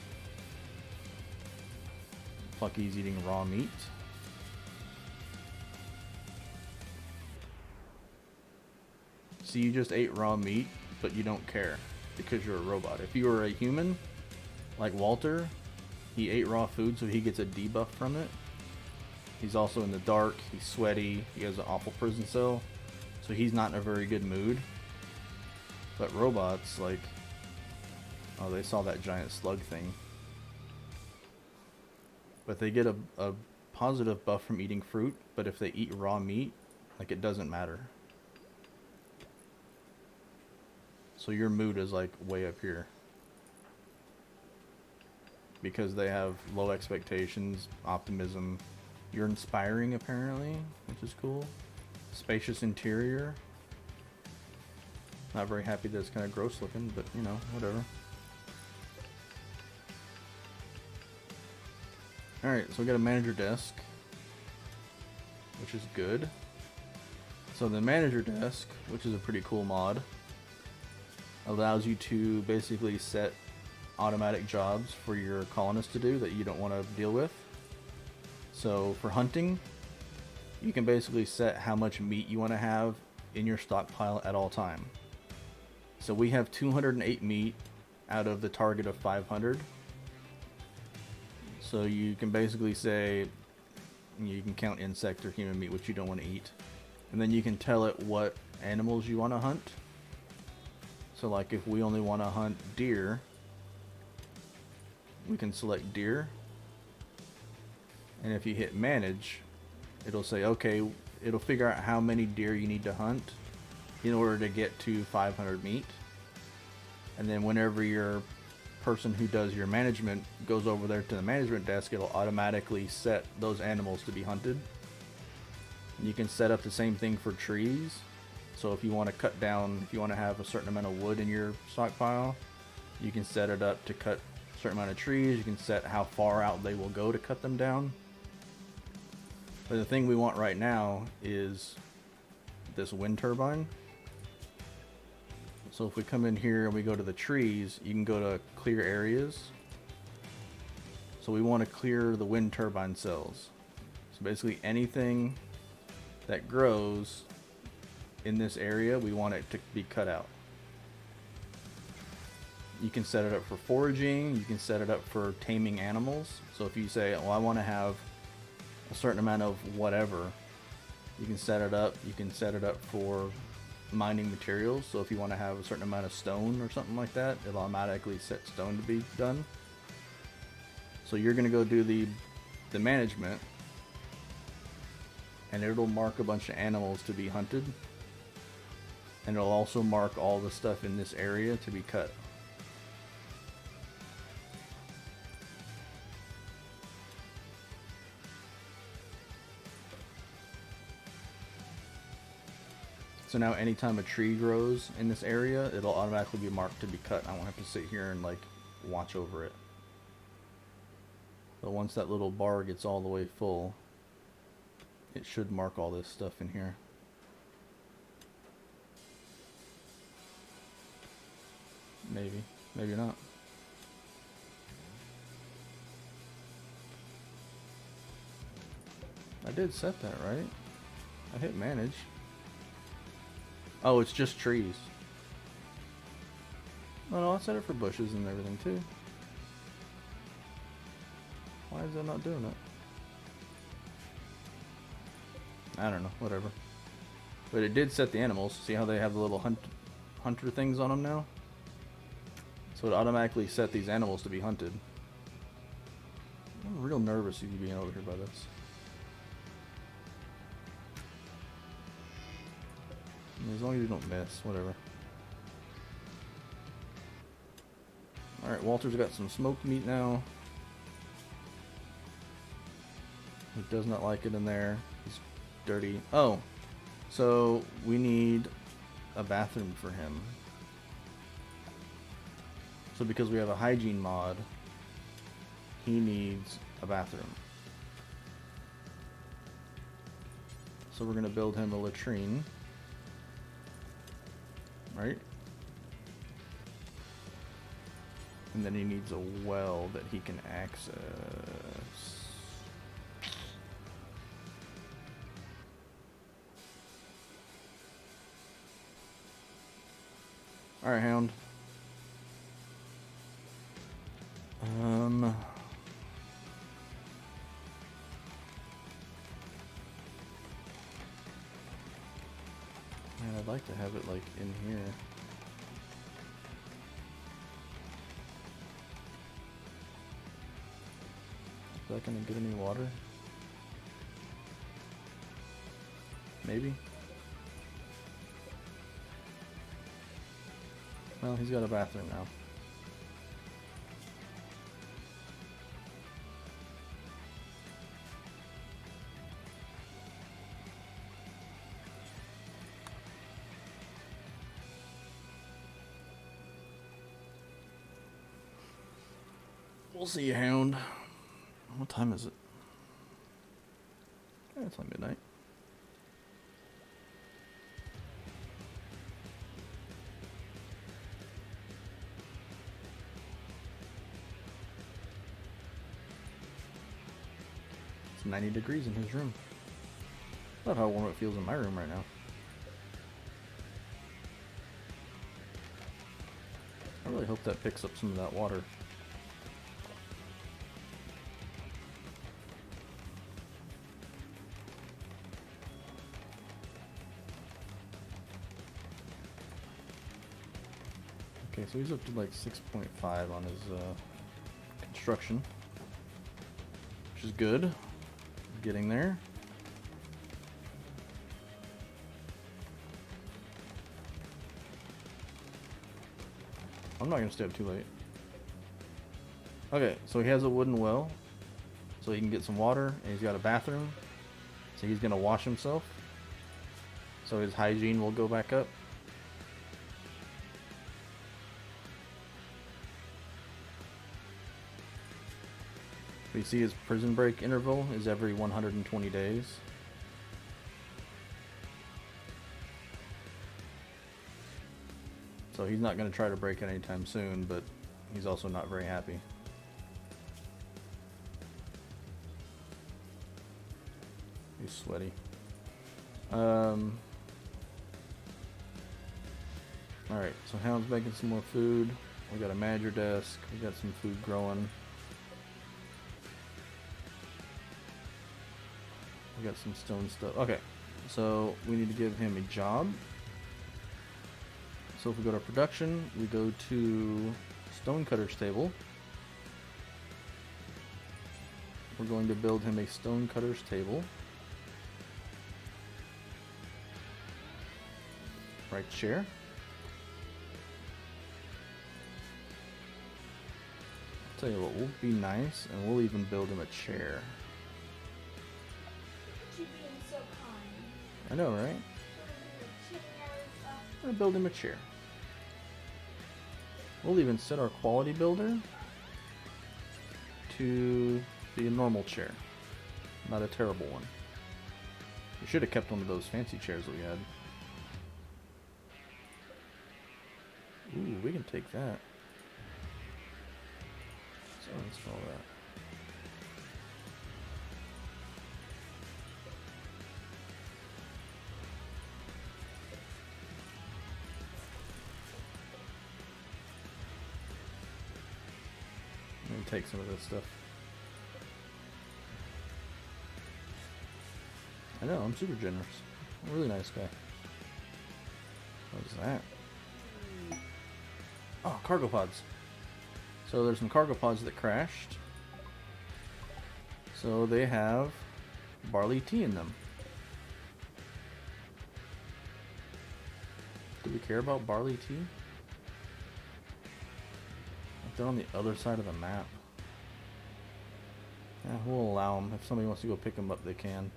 Plucky's eating raw meat. So you just ate raw meat, but you don't care because you're a robot. If you were a human, like Walter, he ate raw food, so he gets a debuff from it. He's also in the dark, he's sweaty, he has an awful prison cell, so he's not in a very good mood. But robots, like, oh, they saw that giant slug thing. But they get a positive buff from eating fruit, but if they eat raw meat, like, it doesn't matter. So your mood is like way up here. Because they have low expectations, optimism. You're inspiring apparently, which is cool. Spacious interior. Not very happy that it's kind of gross looking, but you know, whatever. Alright, so we got a manager desk, which is good. So the manager desk, which is a pretty cool mod, allows you to basically set automatic jobs for your colonists to do that you don't want to deal with. So for hunting, you can basically set how much meat you want to have in your stockpile at all time. So we have 208 meat out of the target of 500. So you can basically say, you can count insect or human meat, which you don't want to eat. And then you can tell it what animals you want to hunt. So like if we only want to hunt deer, we can select deer. And if you hit manage, it'll say, okay, it'll figure out how many deer you need to hunt in order to get to 500 meat. And then whenever your person who does your management goes over there to the management desk, it'll automatically set those animals to be hunted. And you can set up the same thing for trees. So if you want to cut down, if you want to have a certain amount of wood in your stockpile, you can set it up to cut a certain amount of trees. You can set how far out they will go to cut them down. But the thing we want right now is this wind turbine. So if we come in here and we go to the trees, you can go to clear areas. So we want to clear the wind turbine cells. So basically anything that grows in this area, we want it to be cut out. You can set it up for foraging, you can set it up for taming animals. So if you say, well, I want to have a certain amount of whatever, you can set it up. You can set it up for mining materials. So if you want to have a certain amount of stone or something like that, it'll automatically set stone to be done. So you're going to go do the management, and it'll mark a bunch of animals to be hunted. And it'll also mark all the stuff in this area to be cut. So now anytime a tree grows in this area, it'll automatically be marked to be cut. I won't have to sit here and like watch over it. But once that little bar gets all the way full, it should mark all this stuff in here. Maybe, maybe not. I did set that, right? I hit manage. Oh, it's just trees. Oh no, I set it for bushes and everything too. Why is that not doing it? I don't know, whatever. But it did set the animals. See how they have the little hunter things on them now? So it automatically set these animals to be hunted. I'm real nervous of you being over here by this. As long as you don't miss, whatever. Alright, Walter's got some smoked meat now. He does not like it in there. He's dirty. Oh, so we need a bathroom for him. So because we have a hygiene mod, he needs a bathroom. So we're going to build him a latrine. Right? And then he needs a well that he can access. Alright, Hound. Man, I'd like to have it like in here. Is that gonna get any water? Maybe. Well, he's got a bathroom now. We'll see you, Hound. What time is it? Yeah, it's like midnight. It's 90 degrees in his room. I love how warm it feels in my room right now. I really hope that picks up some of that water. Okay, so he's up to like 6.5 on his construction, which is good. Getting there. I'm not gonna stay up too late. Okay, so he has a wooden well, so he can get some water, and he's got a bathroom, so he's gonna wash himself, so his hygiene will go back up. You see his prison break interval is every 120 days. So he's not going to try to break it anytime soon, but he's also not very happy. He's sweaty. Alright, so Hound's making some more food. We got a manager desk. We got some food growing. We got some stone stuff. Okay, so we need to give him a job. So if we go to production, we go to stonecutter's table. We're going to build him a stonecutter's table. Right chair. I'll tell you what, we'll be nice and we'll even build him a chair. You being so kind. I know, right? Put him in the chair. I'm gonna build him a chair. We'll even set our quality builder to be a normal chair, not a terrible one. We should have kept one of those fancy chairs that we had. Ooh, we can take that. So install that. Let me take some of this stuff. I know, I'm super generous. I'm a really nice guy. What is that? Oh, cargo pods. So there's some cargo pods that crashed. So they have barley tea in them. Do we care about barley tea? They're on the other side of the map. Yeah, we'll allow them. If somebody wants to go pick them up, they can.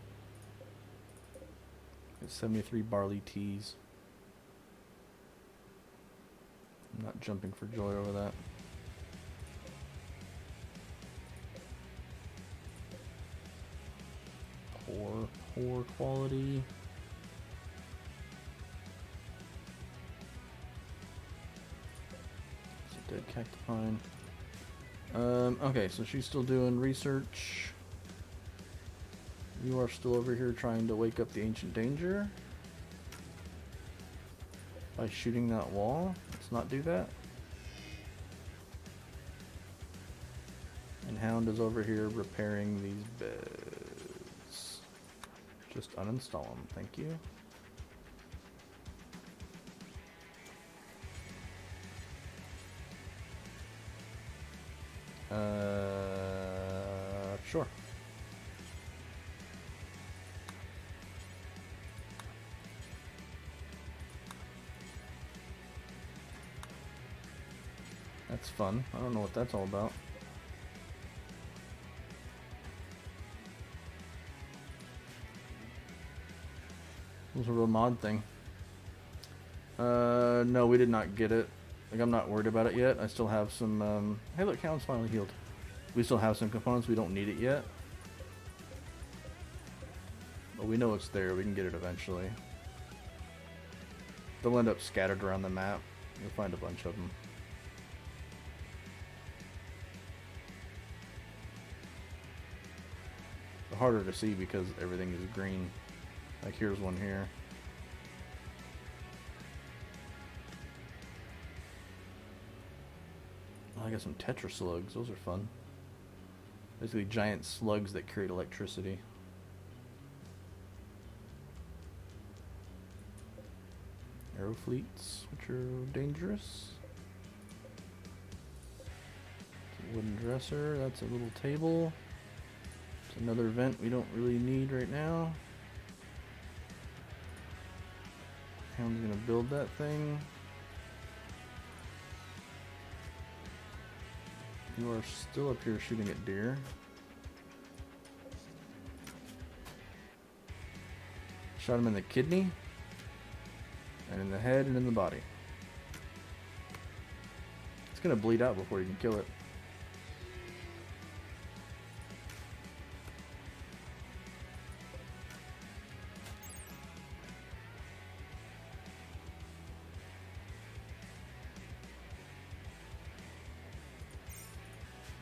It's 73 barley teas. I'm not jumping for joy over that. Poor quality. It's a dead cacti pine. Okay, so she's still doing research. You are still over here trying to wake up the ancient danger by shooting that wall. Let's not do that. And Hound is over here repairing these beds. Just uninstall them, thank you. Sure. That's fun. I don't know what that's all about. It was a real mod thing. No, we did not get it. Like, I'm not worried about it yet. I still have some, hey look, Hound's finally healed. We still have some components. We don't need it yet. But we know it's there. We can get it eventually. They'll end up scattered around the map. You'll find a bunch of them. They're harder to see because everything is green. Like here's one here. Oh, I got some Tetra slugs. Those are fun. Basically giant slugs that create electricity. Arrow fleets, which are dangerous. It's a wooden dresser. That's a little table. It's another vent we don't really need right now. Hound's gonna build that thing. You are still up here shooting at deer. Shot him in the kidney, and in the head, and in the body. It's gonna bleed out before you can kill it.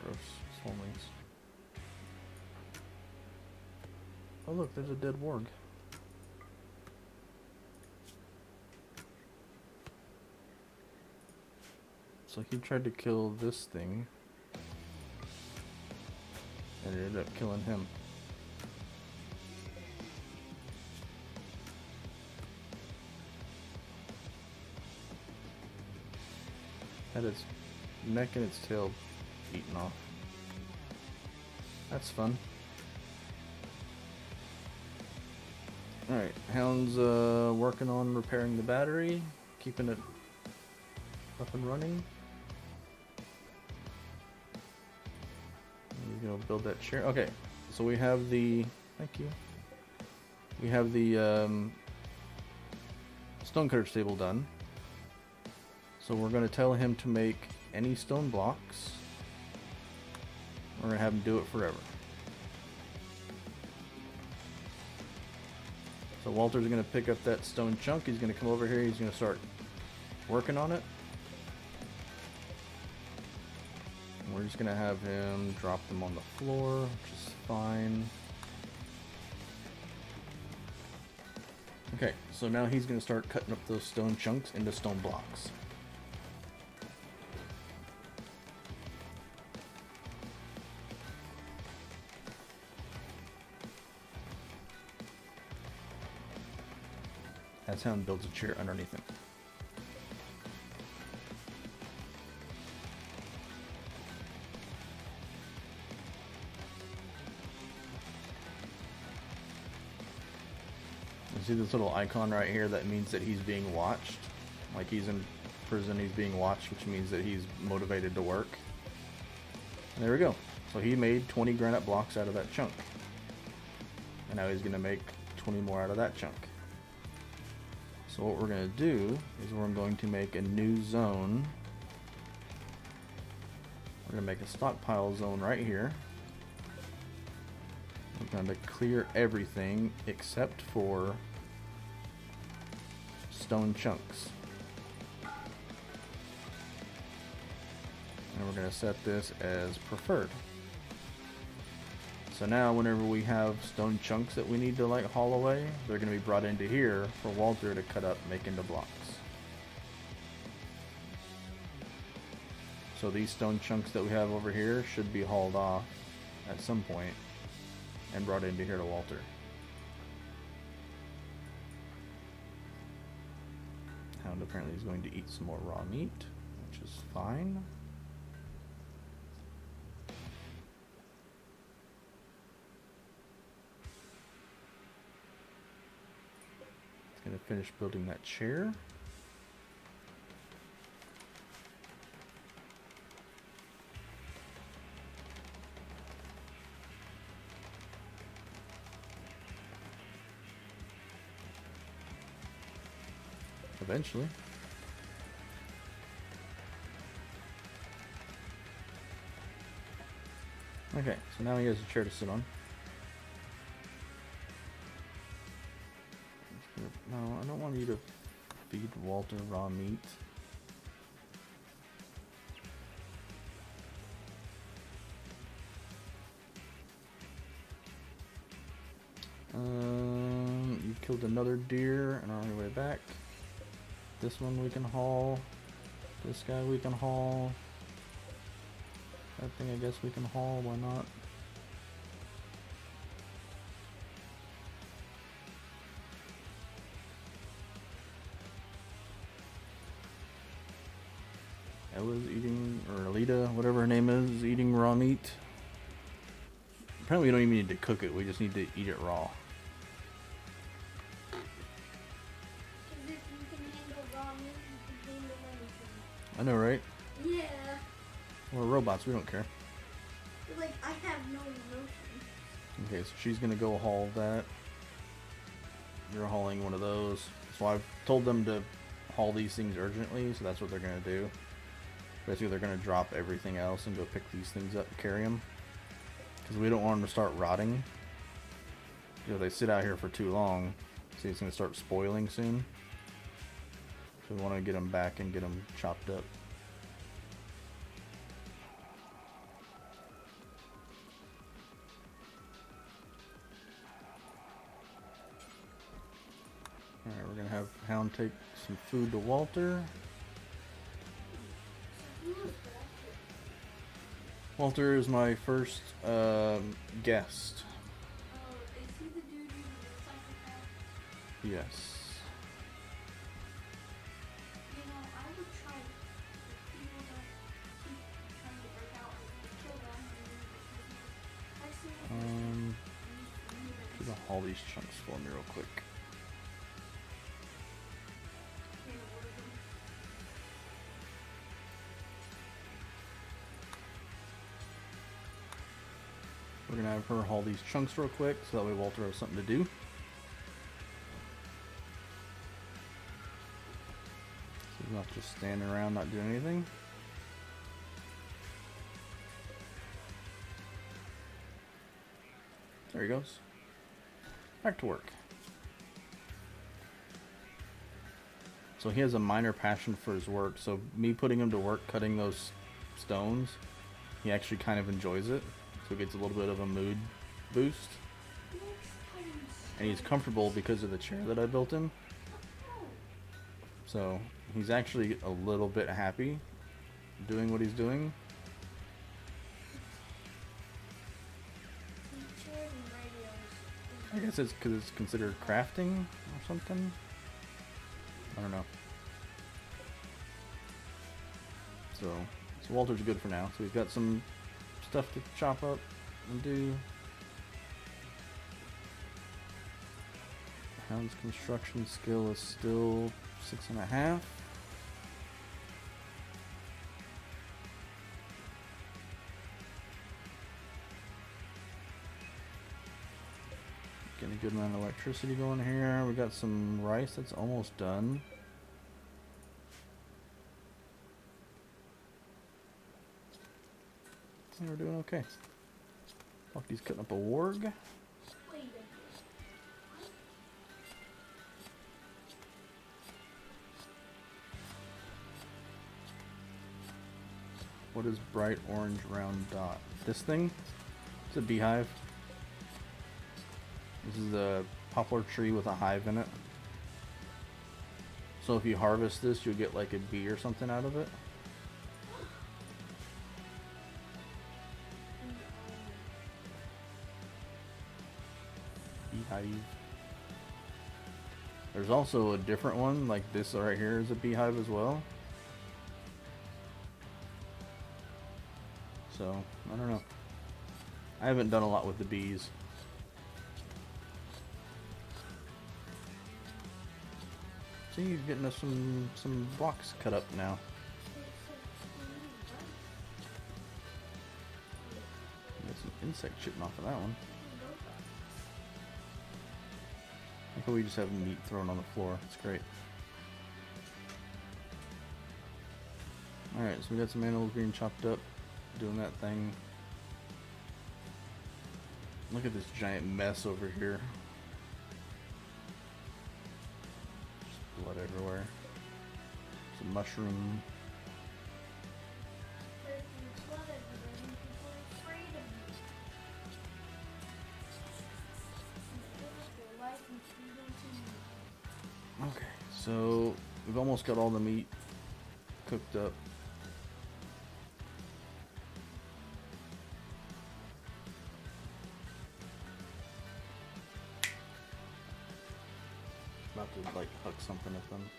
Gross, swarmlings. Oh look, there's a dead warg. So he tried to kill this thing, and it ended up killing him. Had its neck and its tail eaten off. That's fun. Alright, Hound's working on repairing the battery, keeping it up and running. You're gonna build that chair. Okay, so we have the. Thank you. We have the stonecutter stable done. So we're going to tell him to make any stone blocks. We're going to have him do it forever. So Walter's going to pick up that stone chunk. He's going to come over here. He's going to start working on it. And we're just going to have him drop them on the floor, which is fine. Okay, so now he's going to start cutting up those stone chunks into stone blocks. That's how he builds a chair underneath him. You see this little icon right here? That means that he's being watched. Like he's in prison, he's being watched, which means that he's motivated to work. And there we go. So he made 20 granite blocks out of that chunk. And now he's going to make 20 more out of that chunk. So what we're going to do is we're going to make a new zone. We're going to make a stockpile zone right here. We're going to clear everything except for stone chunks. And we're going to set this as preferred. So now whenever we have stone chunks that we need to like haul away, they're going to be brought into here for Walter to cut up, make into blocks. So these stone chunks that we have over here should be hauled off at some point and brought into here to Walter. Hound apparently is going to eat some more raw meat, which is fine. Gonna finish building that chair. Eventually. Okay, so now he has a chair to sit on. No, I don't want you to feed Walter raw meat. You killed another deer and are on your way back. This one we can haul. This guy we can haul. That thing I guess we can haul, why not? Ella's eating, or Alita, whatever her name is eating raw meat. Apparently we don't even need to cook it, we just need to eat it raw. Because if you can handle raw meat, you can handle anything. I know, right? Yeah. We're robots, we don't care. But, like, I have no emotion. Okay, so she's gonna go haul that. You're hauling one of those. So I've told them to haul these things urgently, so that's what they're gonna do. Basically, they're going to drop everything else and go pick these things up and carry them. Because we don't want them to start rotting. You know, they sit out here for too long. See, it's going to start spoiling soon. So we want to get them back and get them chopped up. Alright, we're going to have Hound take some food to Walter. Walter is my first guest. Oh, is he the dude who's a psychopath? Yes. You know, I would try if people don't keep trying to break out and kill them. I see I'm gonna haul these chunks for me real quick. We're gonna have her haul these chunks real quick, so that way Walter has something to do. So he's gonna just standing around not doing anything. There he goes. Back to work. So he has a minor passion for his work, so me putting him to work cutting those stones, he actually kind of enjoys it. So he gets a little bit of a mood boost. And he's comfortable because of the chair that I built him. So he's actually a little bit happy doing what he's doing. I guess it's because it's considered crafting or something. I don't know. So Walter's good for now. So he's got some stuff to chop up and do. Hound's construction skill is still 6.5. Getting a good amount of electricity going here. We got some rice that's almost done. And we're doing okay. Lucky's cutting up a warg. What is bright orange round dot? This thing? It's a beehive. This is a poplar tree with a hive in it. So if you harvest this, you'll get like a bee or something out of it. Beehive. There's also a different one, like this right here is a beehive as well. So, I don't know. I haven't done a lot with the bees. See, he's getting us some blocks cut up now. Got some insect chipping off of that one. I think we just have meat thrown on the floor. It's great. Alright, so we got some animals being chopped up, doing that thing. Look at this giant mess over here. Just blood everywhere. Some mushroom. Okay, so we've almost got all the meat cooked up. About to like hook something at them.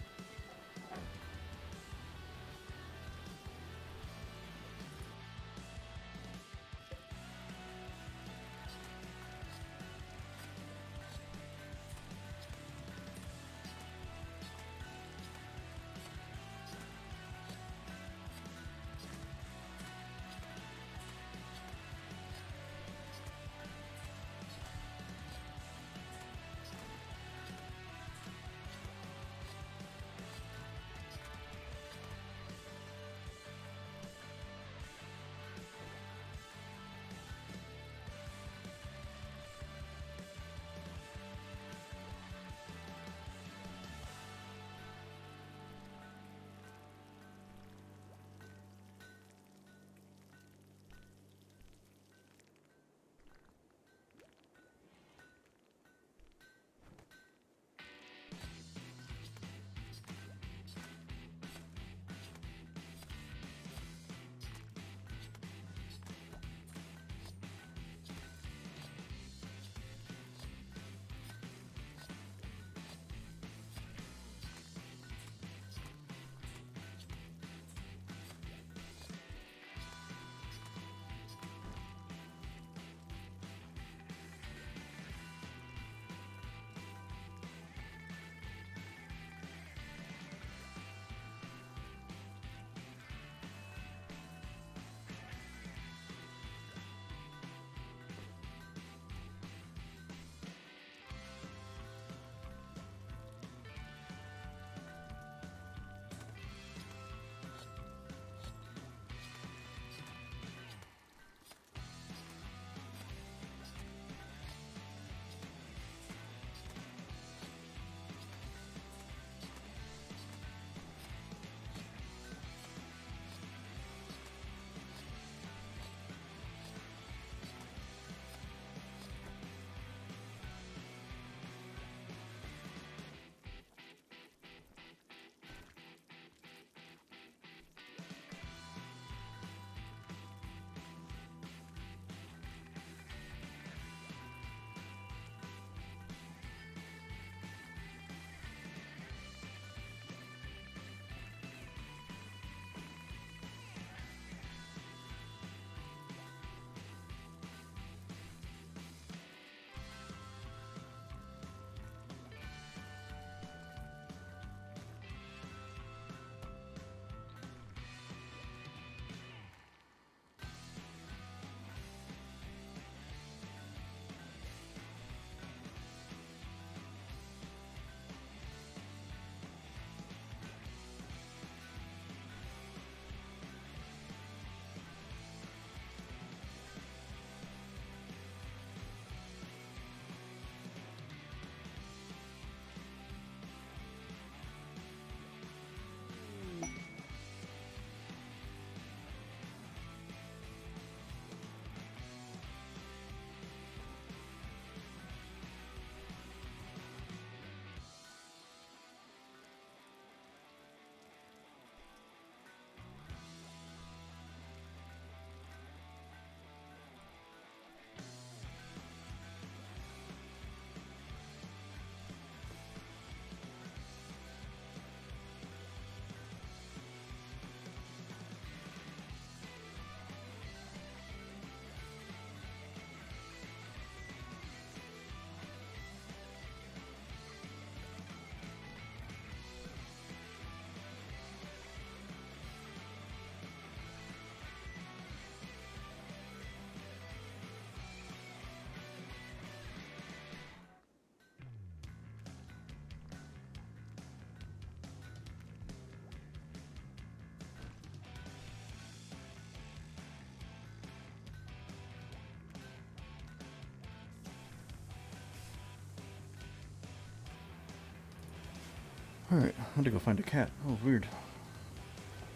Alright, I had to go find a cat. Oh, weird.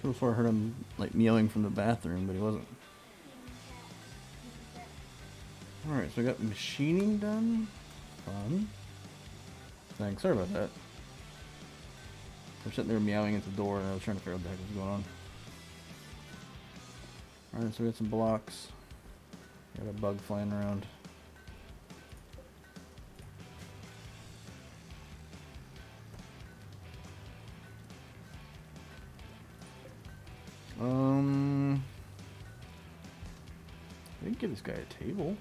So far I heard him like meowing from the bathroom, but he wasn't. Alright, so we got machining done. Fun. Thanks, sorry about that. They're sitting there meowing at the door and I was trying to figure out what the heck was going on. Alright, so we got some blocks. Got a bug flying around. I didn't give this guy a table.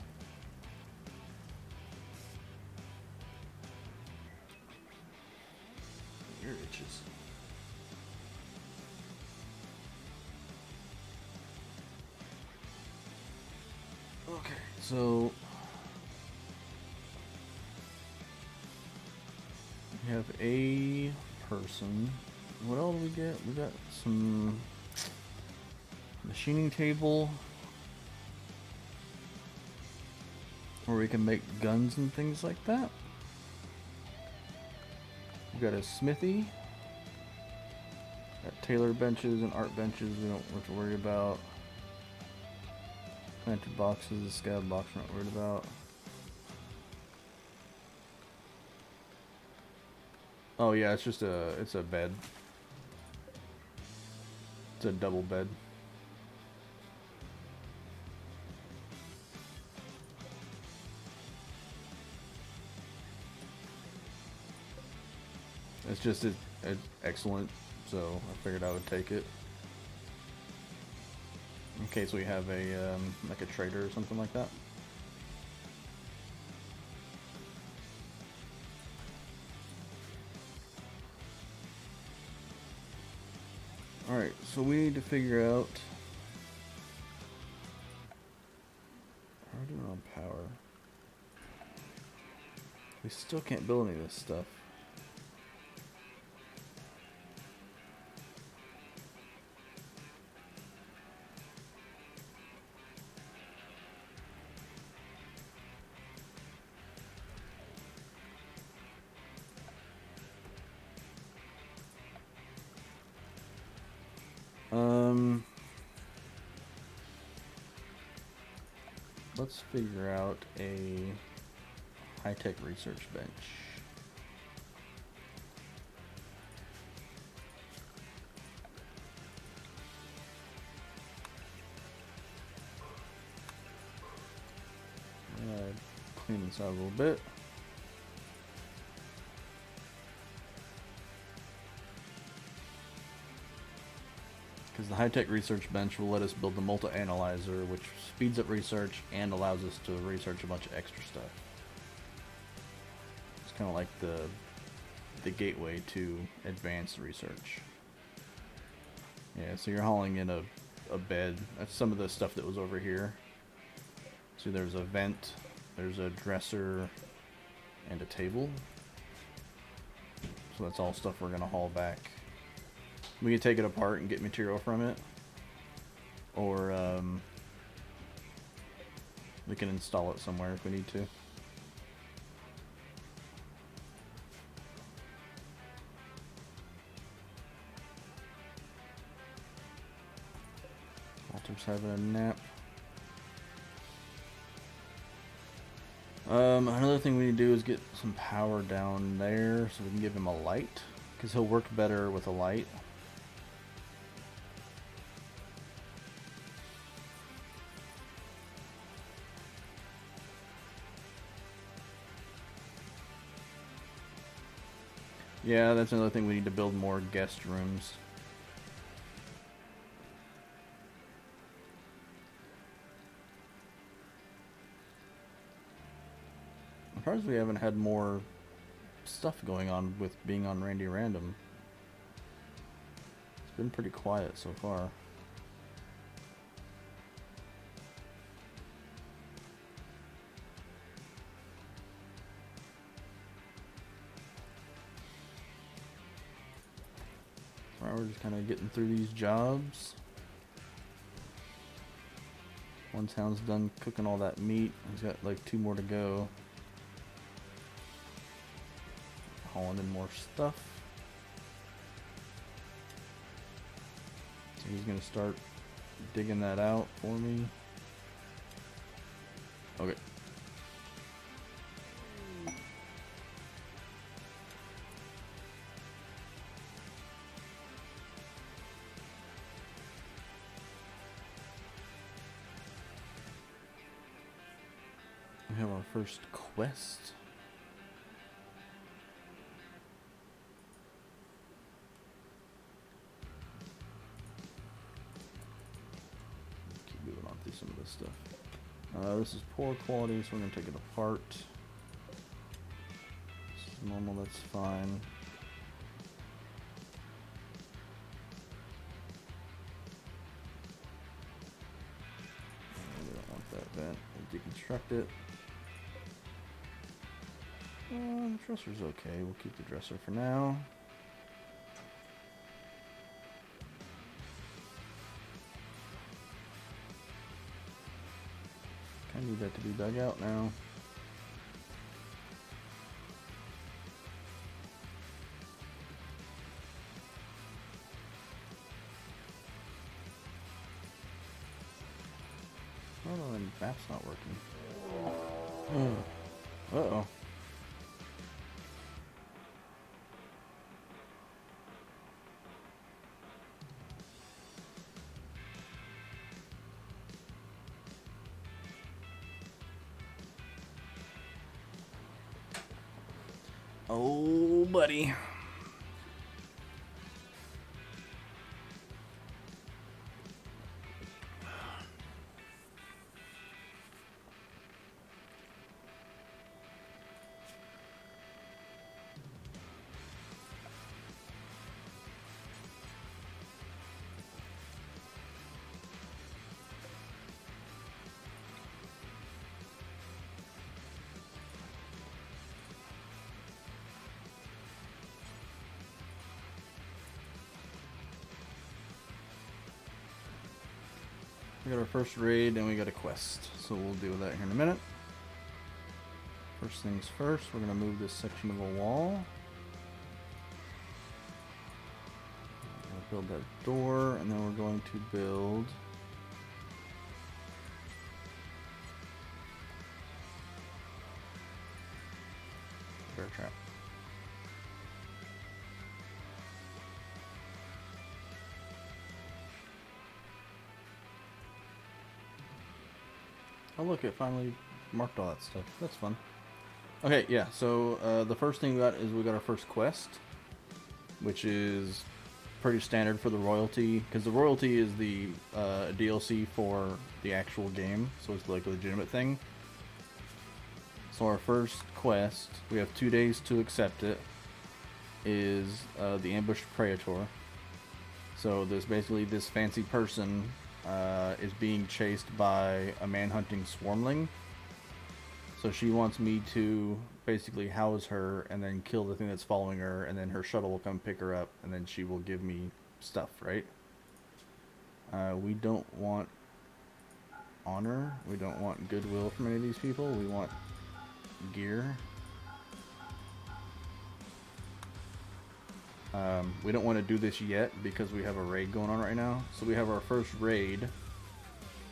Ear itches. Okay, so we have a person. What else do we get? We got some machining table where we can make guns and things like that. We got a smithy. Got tailor benches and art benches we don't have to worry about. Planted boxes, scab box we're not worried about. Oh yeah, it's just it's a bed. It's a double bed. It's just it's excellent, so I figured I would take it. In case we have a like a trader or something like that. Alright, so we need to figure out how are we doing on power. We still can't build any of this stuff. Let's figure out a high-tech research bench. Clean this out a little bit. Because the high-tech research bench will let us build the multi-analyzer, which speeds up research and allows us to research a bunch of extra stuff. It's kind of like the gateway to advanced research. Yeah, so you're hauling in a bed. That's some of the stuff that was over here. See, there's a vent, there's a dresser, and a table. So that's all stuff we're going to haul back. We can take it apart and get material from it, or we can install it somewhere if we need to. Walter's having a nap. Another thing we need to do is get some power down there so we can give him a light, because he'll work better with a light. Yeah, that's another thing, we need to build more guest rooms. I'm surprised we haven't had more stuff going on with being on Randy Random. It's been pretty quiet so far. Alright, we're just kind of getting through these jobs. One town's done cooking all that meat. He's got like 2 more to go. Hauling in more stuff. He's gonna start digging that out for me. Okay. We have our first quest. Keep moving on through some of this stuff. This is poor quality, so we're going to take it apart. This is normal, that's fine. We don't want that vent. We'll deconstruct it. The dresser's okay. We'll keep the dresser for now. I need that to be dug out now. Oh, the map's not working. Uh-oh. Oh, buddy. We got our first raid and we got a quest, so we'll deal with that here in a minute. First things first, we're going to move this section of the wall. We'll build that door, and then we're going to build bear trap. Oh look, it finally marked all that stuff. That's fun. Okay, yeah, so the first thing we got is we got our first quest, which is pretty standard for the royalty, because the royalty is the DLC for the actual game, so it's like a legitimate thing. So our first quest, we have 2 days to accept it, is the Ambushed Praetor. So there's basically this fancy person is being chased by a man-hunting swarmling. So she wants me to basically house her and then kill the thing that's following her, and then her shuttle will come pick her up, and then she will give me stuff, right? We don't want honor. We don't want goodwill from any of these people. We want gear. We don't want to do this yet because we have a raid going on right now. So we have our first raid,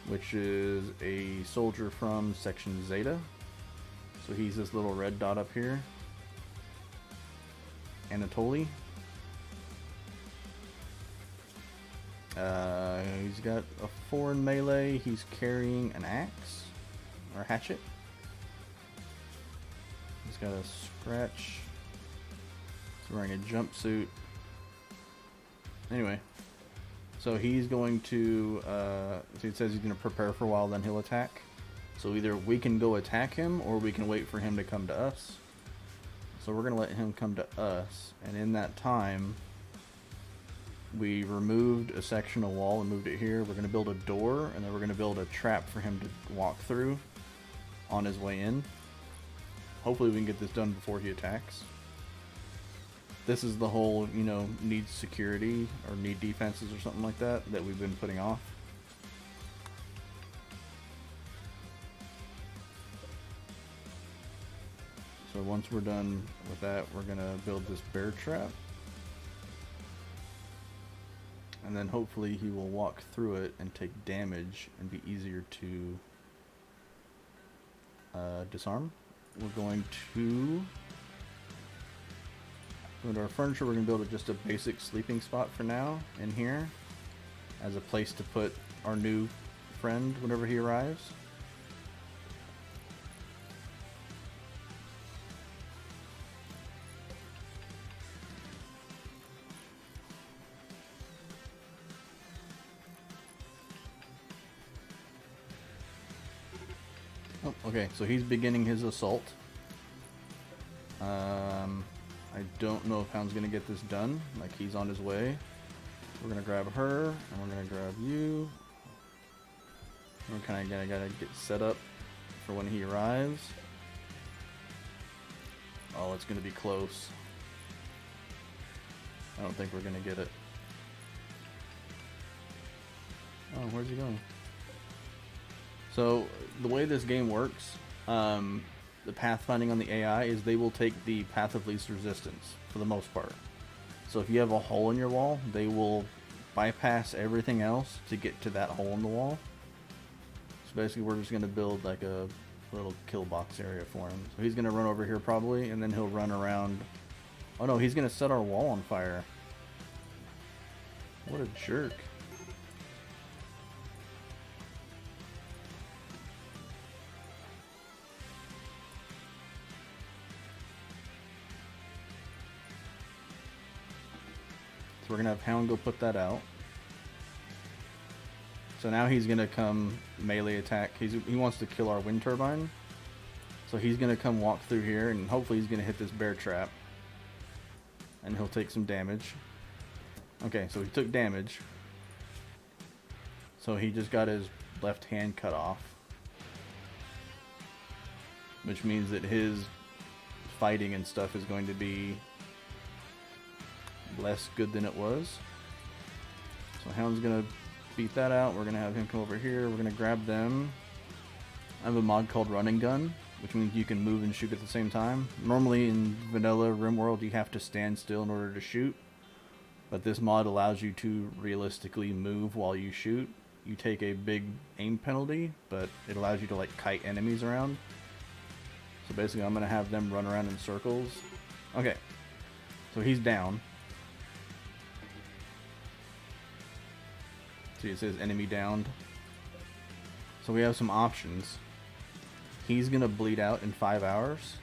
which is a soldier from Section Zeta. So he's this little red dot up here. Anatoly. He's got a 4 in melee. He's carrying an axe or hatchet. He's got a scratch. He's wearing a jumpsuit. Anyway, so he's going to, so he says he's going to prepare for a while, then he'll attack. So either we can go attack him, or we can wait for him to come to us. So we're going to let him come to us, and in that time, we removed a section of wall and moved it here. We're going to build a door, and then we're going to build a trap for him to walk through on his way in. Hopefully we can get this done before he attacks. This is the whole, you know, need security or need defenses or something like that that we've been putting off. So once we're done with that, we're going to build this bear trap. and then hopefully he will walk through it and take damage and be easier to disarm. We're going to go to our furniture. We're going to build just a basic sleeping spot for now in here as a place to put our new friend whenever he arrives. Oh, okay, so he's beginning his assault. I don't know if Hound's gonna get this done. Like, he's on his way. We're gonna grab her, and we're gonna grab you. We're kind of gotta get set up for when he arrives. Oh, it's gonna be close. I don't think we're gonna get it. Oh, where's he going? So the way this game works, the pathfinding on the AI is they will take the path of least resistance for the most part. So if you have a hole in your wall, they will bypass everything else to get to that hole in the wall. So basically we're just going to build like a little kill box area for him. So he's going to run over here probably, and then he'll run around. Oh no, he's going to set our wall on fire. What a jerk. So we're going to have Hound go put that out. So now he's going to come melee attack. He wants to kill our wind turbine. So he's going to come walk through here, and hopefully he's going to hit this bear trap. And he'll take some damage. Okay, so he took damage. So he just got his left hand cut off. Which means that his fighting and stuff is going to be less good than it was. So Hound's gonna beat that out. We're gonna have him come over here. We're gonna grab them. I have a mod called Running Gun, which means you can move and shoot at the same time. Normally in vanilla RimWorld you have to stand still in order to shoot, but this mod allows you to realistically move while you shoot. You take a big aim penalty, but it allows you to like kite enemies around. So basically I'm gonna have them run around in circles. Okay, so he's down. See, it says enemy downed. So we have some options. He's gonna bleed out in 5 hours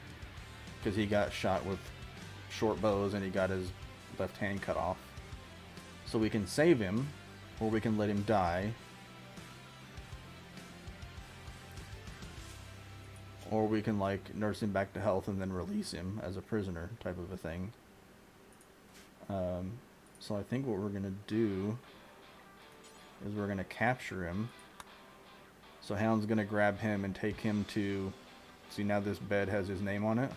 because he got shot with short bows and he got his left hand cut off. So we can save him, or we can let him die, or we can like nurse him back to health and then release him as a prisoner type of a thing. So I think what we're gonna do is we're going to capture him. So Hound's going to grab him and take him to... See, now this bed has his name on it.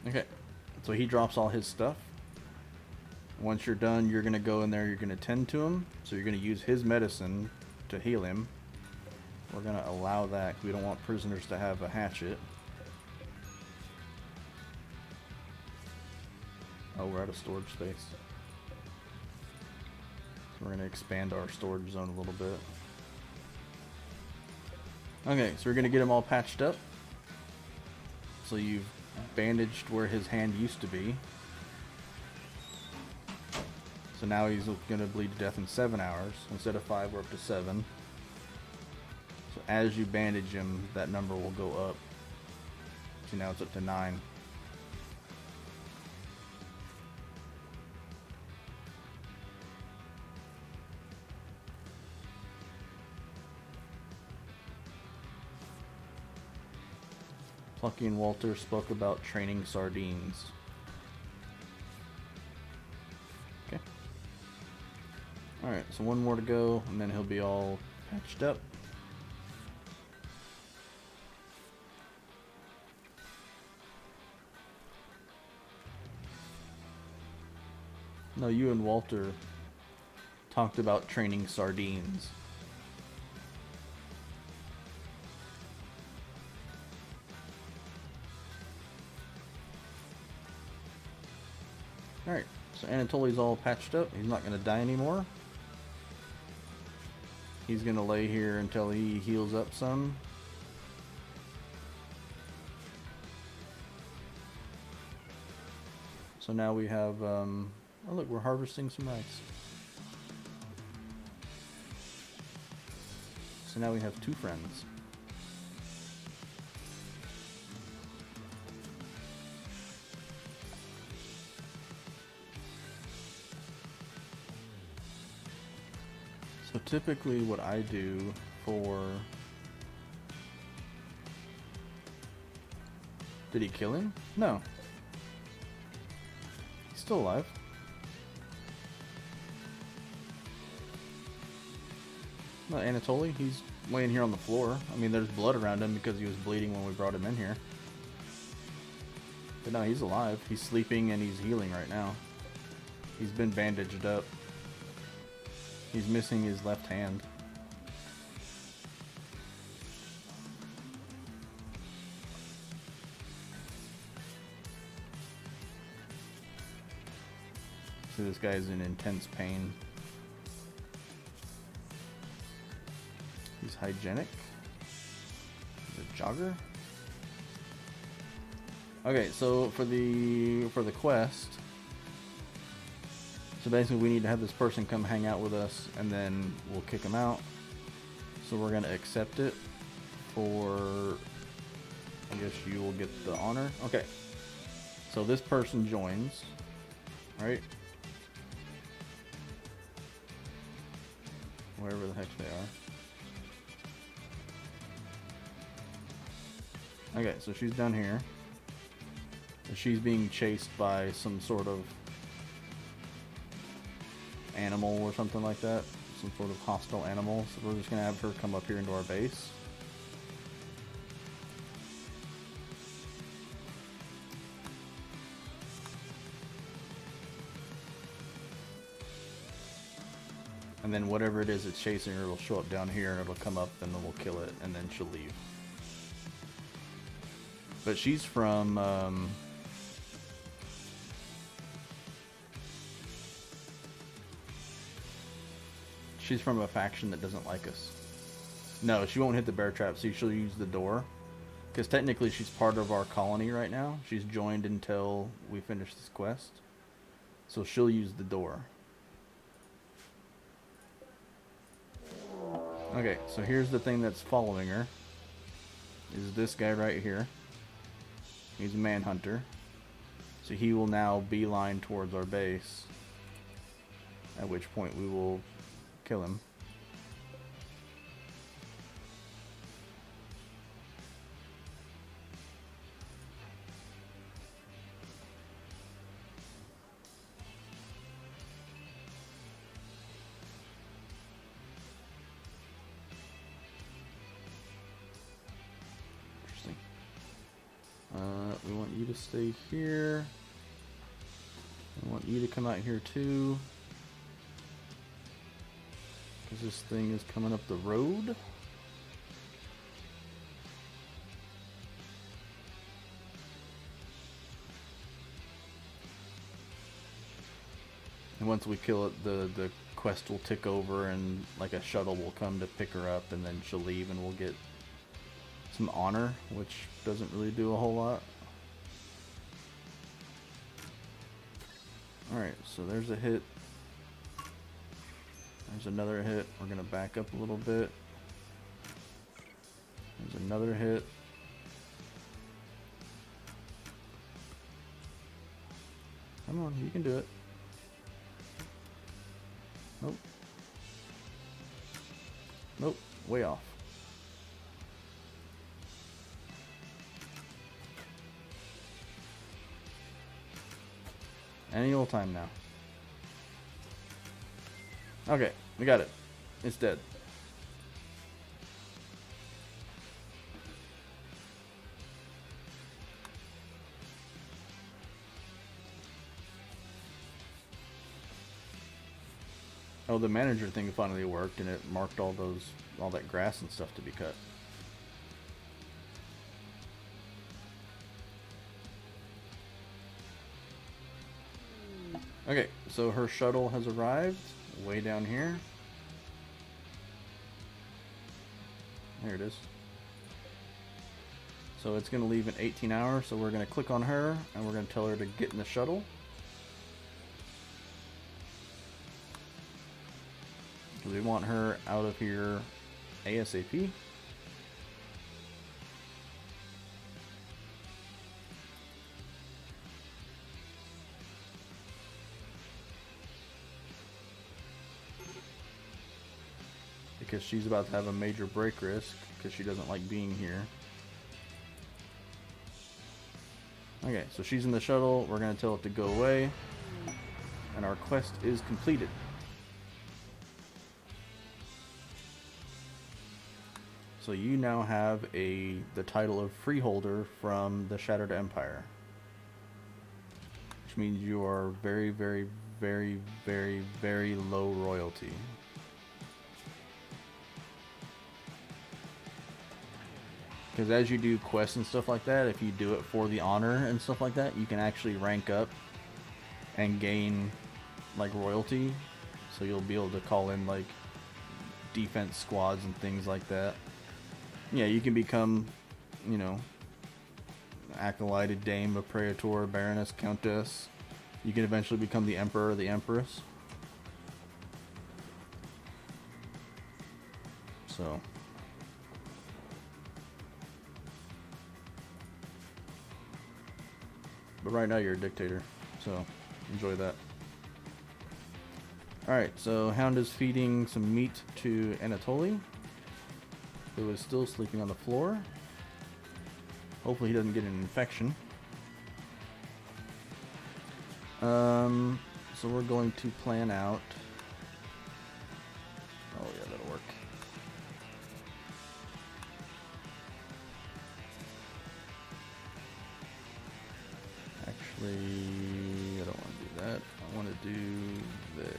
Okay, so he drops all his stuff. Once you're done, you're going to go in there, you're going to tend to him. So you're going to use his medicine to heal him. We're going to allow that. We don't want prisoners to have a hatchet. Oh, we're out of storage space. So we're going to expand our storage zone a little bit. Okay, so we're going to get him all patched up. So you've bandaged where his hand used to be. So now he's going to bleed to death in 7 hours. Instead of 5, we're up to 7. So as you bandage him, that number will go up. See, now it's up to 9. Plucky and Walter spoke about training sardines. Okay. Alright, so one more to go, and then he'll be all patched up. No, you and Walter talked about training sardines. Alright, so Anatoly's all patched up. He's not going to die anymore. He's going to lay here until he heals up some. So now we have, oh look, we're harvesting some rice. So now we have 2 friends. So typically what I do for... Did he kill him? No. He's still alive. No, Anatoly, he's laying here on the floor. I mean, there's blood around him because he was bleeding when we brought him in here. But no, he's alive. He's sleeping and he's healing right now. He's been bandaged up. He's missing his left hand. So this guy's in intense pain. He's hygienic. He's a jogger. Okay, so for the quest, so basically we need to have this person come hang out with us and then we'll kick him out. So we're gonna accept it for, I guess you will get the honor. Okay. So this person joins, right? Wherever the heck they are. Okay, so she's down here. She's being chased by some sort of animal or something like that. Some sort of hostile animal. So we're just going to have her come up here into our base. And then whatever it is that's chasing her will show up down here and it'll come up and then we'll kill it and then she'll leave. But she's from... she's from a faction that doesn't like us. No, she won't hit the bear trap, so she'll use the door. Because technically she's part of our colony right now. She's joined until we finish this quest. So she'll use the door. Okay, so here's the thing that's following her. Is this guy right here. He's a manhunter. So he will now beeline towards our base. At which point we will kill him. Interesting. We want you to stay here. I want you to come out here too. Because this thing is coming up the road. And once we kill it, the quest will tick over and like a shuttle will come to pick her up and then she'll leave and we'll get some honor, which doesn't really do a whole lot. Alright, so there's a hit. There's another hit. We're going to back up a little bit. There's another hit. Come on, you can do it. Nope. Nope, way off. Any old time now. Okay, we got it. It's dead. Oh, the manager thing finally worked, and it marked all that grass and stuff to be cut. Okay, so her shuttle has arrived way down here. There it is. So it's going to leave in 18 hours, so we're going to click on her, and we're going to tell her to get in the shuttle. Because we want her out of here ASAP. Because she's about to have a major break risk, because she doesn't like being here. Okay, so she's in the shuttle. We're going to tell it to go away. And our quest is completed. So you now have the title of Freeholder from the Shattered Empire. Which means you are very, very, very, very, very low royalty. Because as you do quests and stuff like that, if you do it for the honor and stuff like that, you can actually rank up and gain like royalty. So you'll be able to call in like defense squads and things like that. Yeah, you can become, you know, acolyted dame, a praetor, baroness, countess. You can eventually become the emperor or the empress. So but right now you're a dictator, so enjoy that. Alright, so Hound is feeding some meat to Anatoly, who is still sleeping on the floor. Hopefully he doesn't get an infection. So we're going to plan out... Oh yeah, that'll work. Actually, I don't want to do that. I want to do this.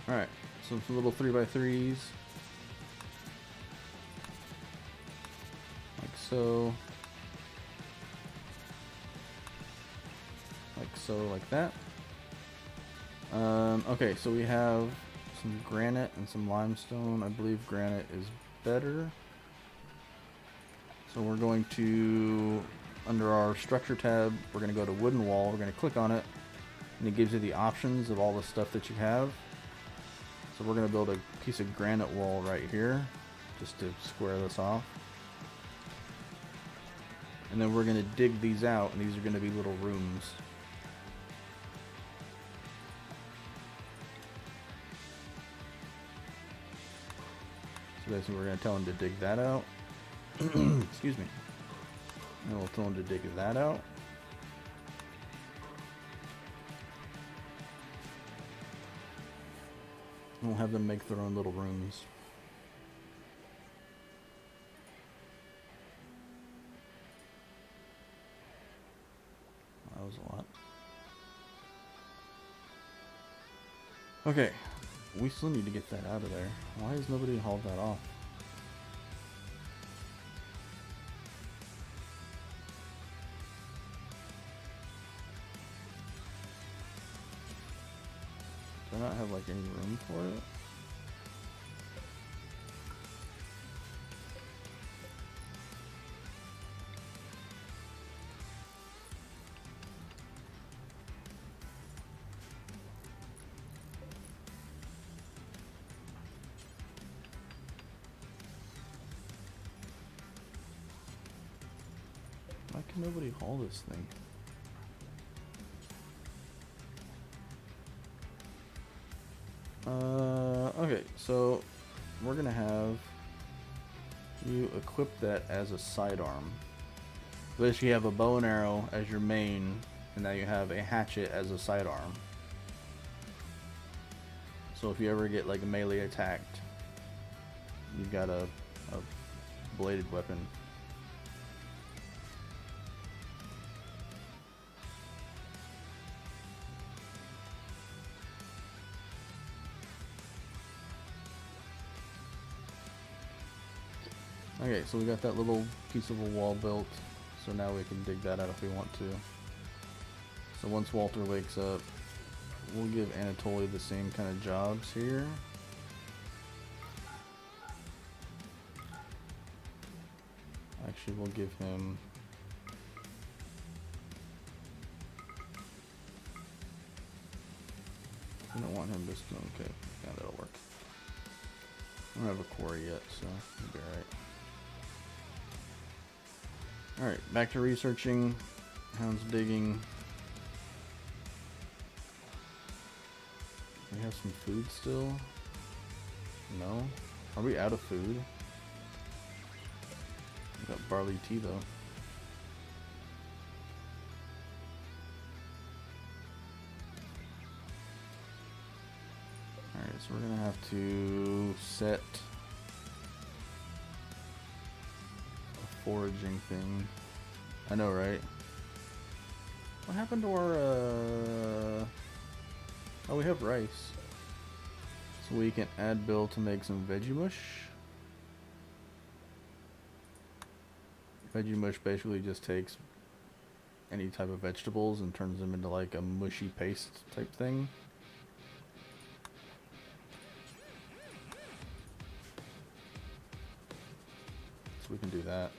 Alright, so some little 3x3s. Like so. Like so, like that. Okay, so we have some granite and some limestone. I believe granite is better. So we're going to, under our structure tab, we're going to go to wooden wall. We're going to click on it, and it gives you the options of all the stuff that you have. So we're going to build a piece of granite wall right here, just to square this off. And then we're going to dig these out, and these are going to be little rooms. So basically we're going to tell him to dig that out. Excuse me. And we'll tell him to dig that out. We'll have them make their own little rooms. That was a lot. Okay, we still need to get that out of there. Why has nobody hauled that off? Do I not have like any room for it? Why can nobody haul this thing? Okay, so we're gonna have you equip that as a sidearm. Basically, you have a bow and arrow as your main, and now you have a hatchet as a sidearm. So if you ever get like melee attacked, you've got a bladed weapon. Okay, so we got that little piece of a wall built, so now we can dig that out if we want to. So once Walter wakes up, we'll give Anatoly the same kind of jobs here. Actually, we'll give him... I don't want him to... Okay, yeah, that'll work. I don't have a quarry yet, so we'll be alright. Alright, back to researching. Hound's digging. We have some food still? No? Are we out of food? We got barley tea though. Alright, so we're gonna have to set a foraging thing. I know, right? What happened to our oh, we have rice. So we can add Bill to make some veggie mush. Veggie mush basically just takes any type of vegetables and turns them into like a mushy paste type thing. So we can do that.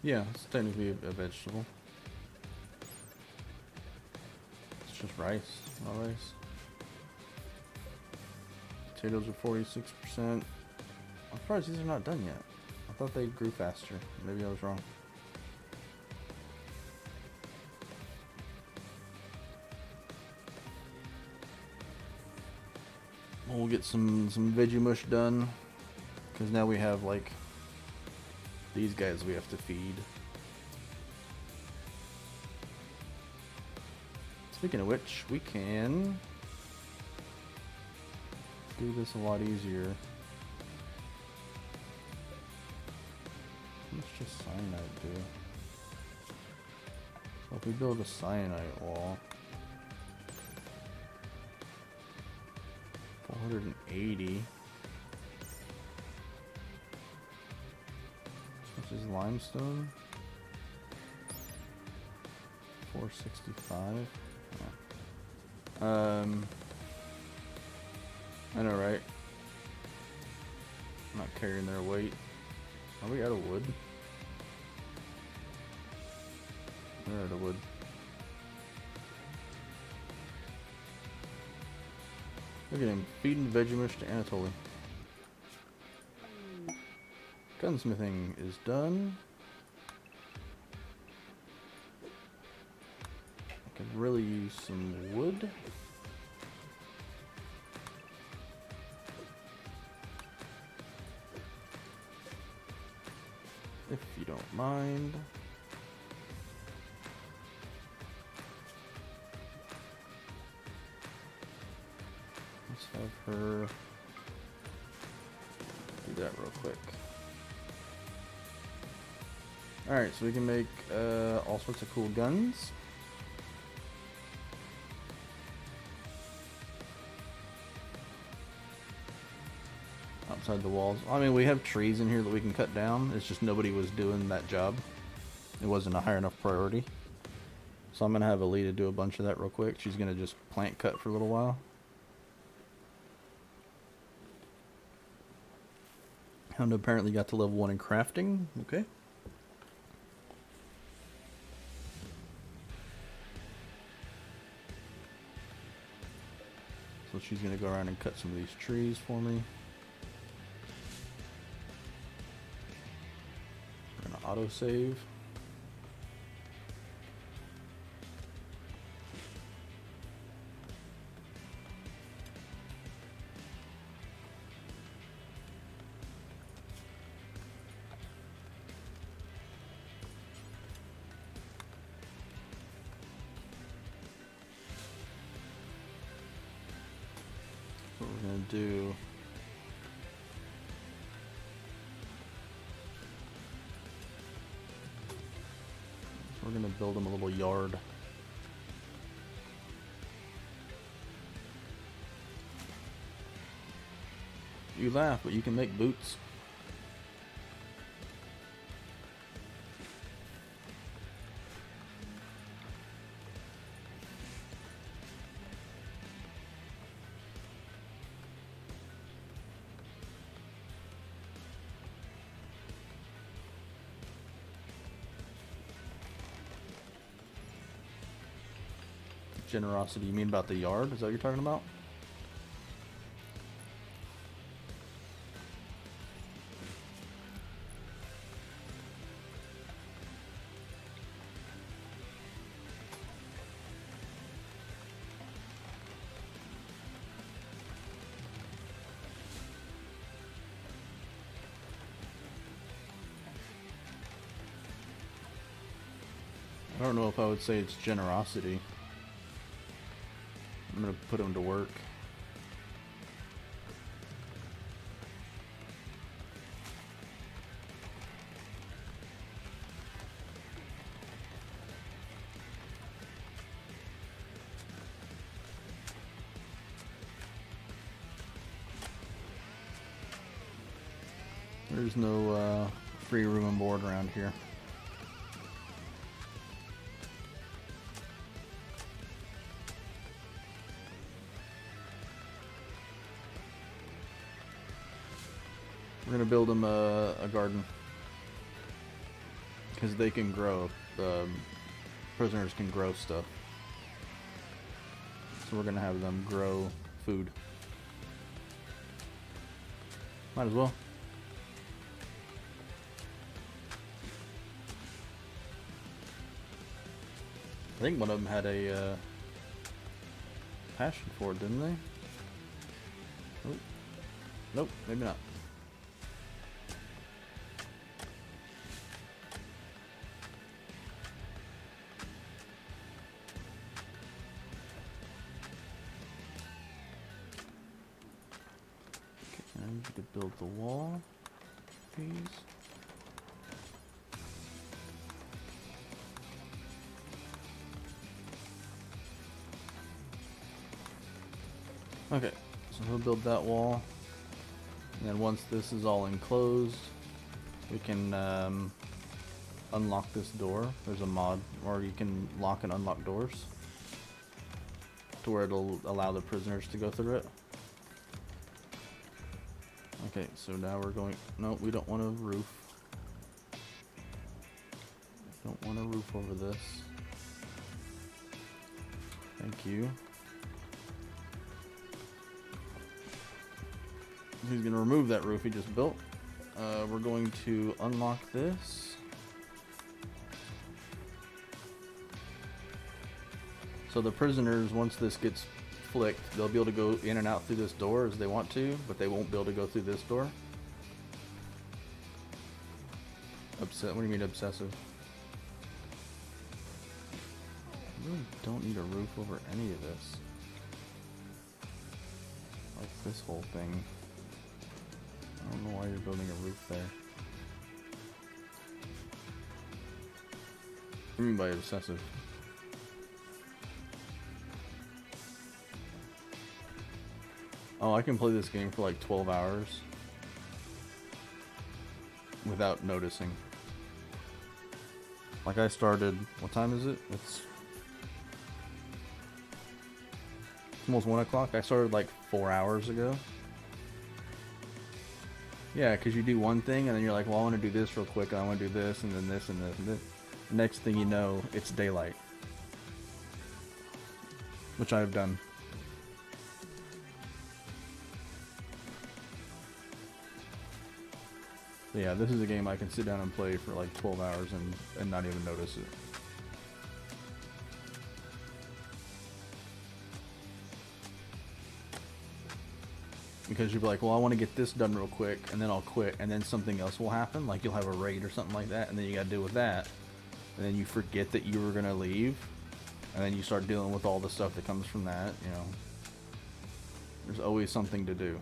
Yeah, it's technically a vegetable. It's just rice, not rice. Potatoes are 46%. I'm surprised these are not done yet. I thought they grew faster. Maybe I was wrong. We'll get some veggie mush done, because now we have like these guys we have to feed. Speaking of which, we can do this a lot easier. How much does cyanide do? So if we build a cyanide wall, 480. Which is limestone. 465. Yeah. I know, right? I'm not carrying their weight. Are we out of wood? We're out of wood. Look at him feeding Vegimush to Anatoly. Gunsmithing is done. I could really use some wood. If you don't mind. Let's have her do that real quick. Alright, so we can make all sorts of cool guns. Outside the walls. I mean, we have trees in here that we can cut down. It's just nobody was doing that job. It wasn't a high enough priority. So I'm going to have Alita do a bunch of that real quick. She's going to just plant cut for a little while. Hound apparently got to level 1 in crafting. Okay. So she's going to go around and cut some of these trees for me. We're going to auto-save. What we're going to do... We're gonna build him a little yard. You laugh, but you can make boots. Generosity, you mean about the yard? Is that what you're talking about? I don't know if I would say it's generosity. I'm gonna put him to work. There's no free room and board around here. We're gonna build them a garden because they can grow. Prisoners can grow stuff, so we're gonna have them grow food. Might as well. I think one of them had a passion for it, didn't they? Nope. Nope, maybe not. I need you to build the wall, please. Okay, so we'll build that wall, and then once this is all enclosed, we can unlock this door. There's a mod where you can lock and unlock doors to where it'll allow the prisoners to go through it. Okay, so now we're going... No, we don't want a roof. Don't want a roof over this. Thank you. He's going to remove that roof he just built. We're going to unlock this. So the prisoners, once this gets flicked, they'll be able to go in and out through this door as they want to, but they won't be able to go through this door. What do you mean obsessive? I really don't need a roof over any of this. Like this whole thing. I don't know why you're building a roof there. What do you mean by obsessive? Oh, I can play this game for like 12 hours without noticing. Like I started, what time is it? It's almost 1 o'clock. I started like 4 hours ago. Yeah, because you do one thing and then you're like, well, I want to do this real quick, and I want to do this, and then this, and this, and this. Next thing you know, it's daylight. Which I've done. So yeah, this is a game I can sit down and play for like 12 hours and not even notice it. Because you'll be like, well, I want to get this done real quick, and then I'll quit, and then something else will happen, like you'll have a raid or something like that, and then you gotta deal with that. And then you forget that you were gonna leave, and then you start dealing with all the stuff that comes from that, you know. There's always something to do.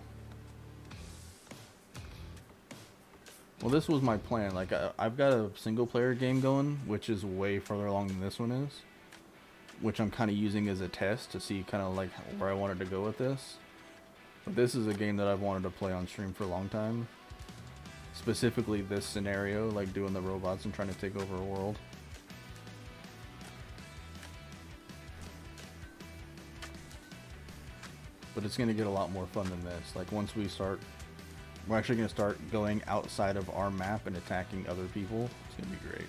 Well, this was my plan. Like, I've got a single player game going, which is way further along than this one is, which I'm kind of using as a test to see kind of like where I wanted to go with this. But this is a game that I've wanted to play on stream for a long time. Specifically this scenario, like doing the robots and trying to take over a world. But it's going to get a lot more fun than this. Like once we start, we're actually going to start going outside of our map and attacking other people. It's going to be great.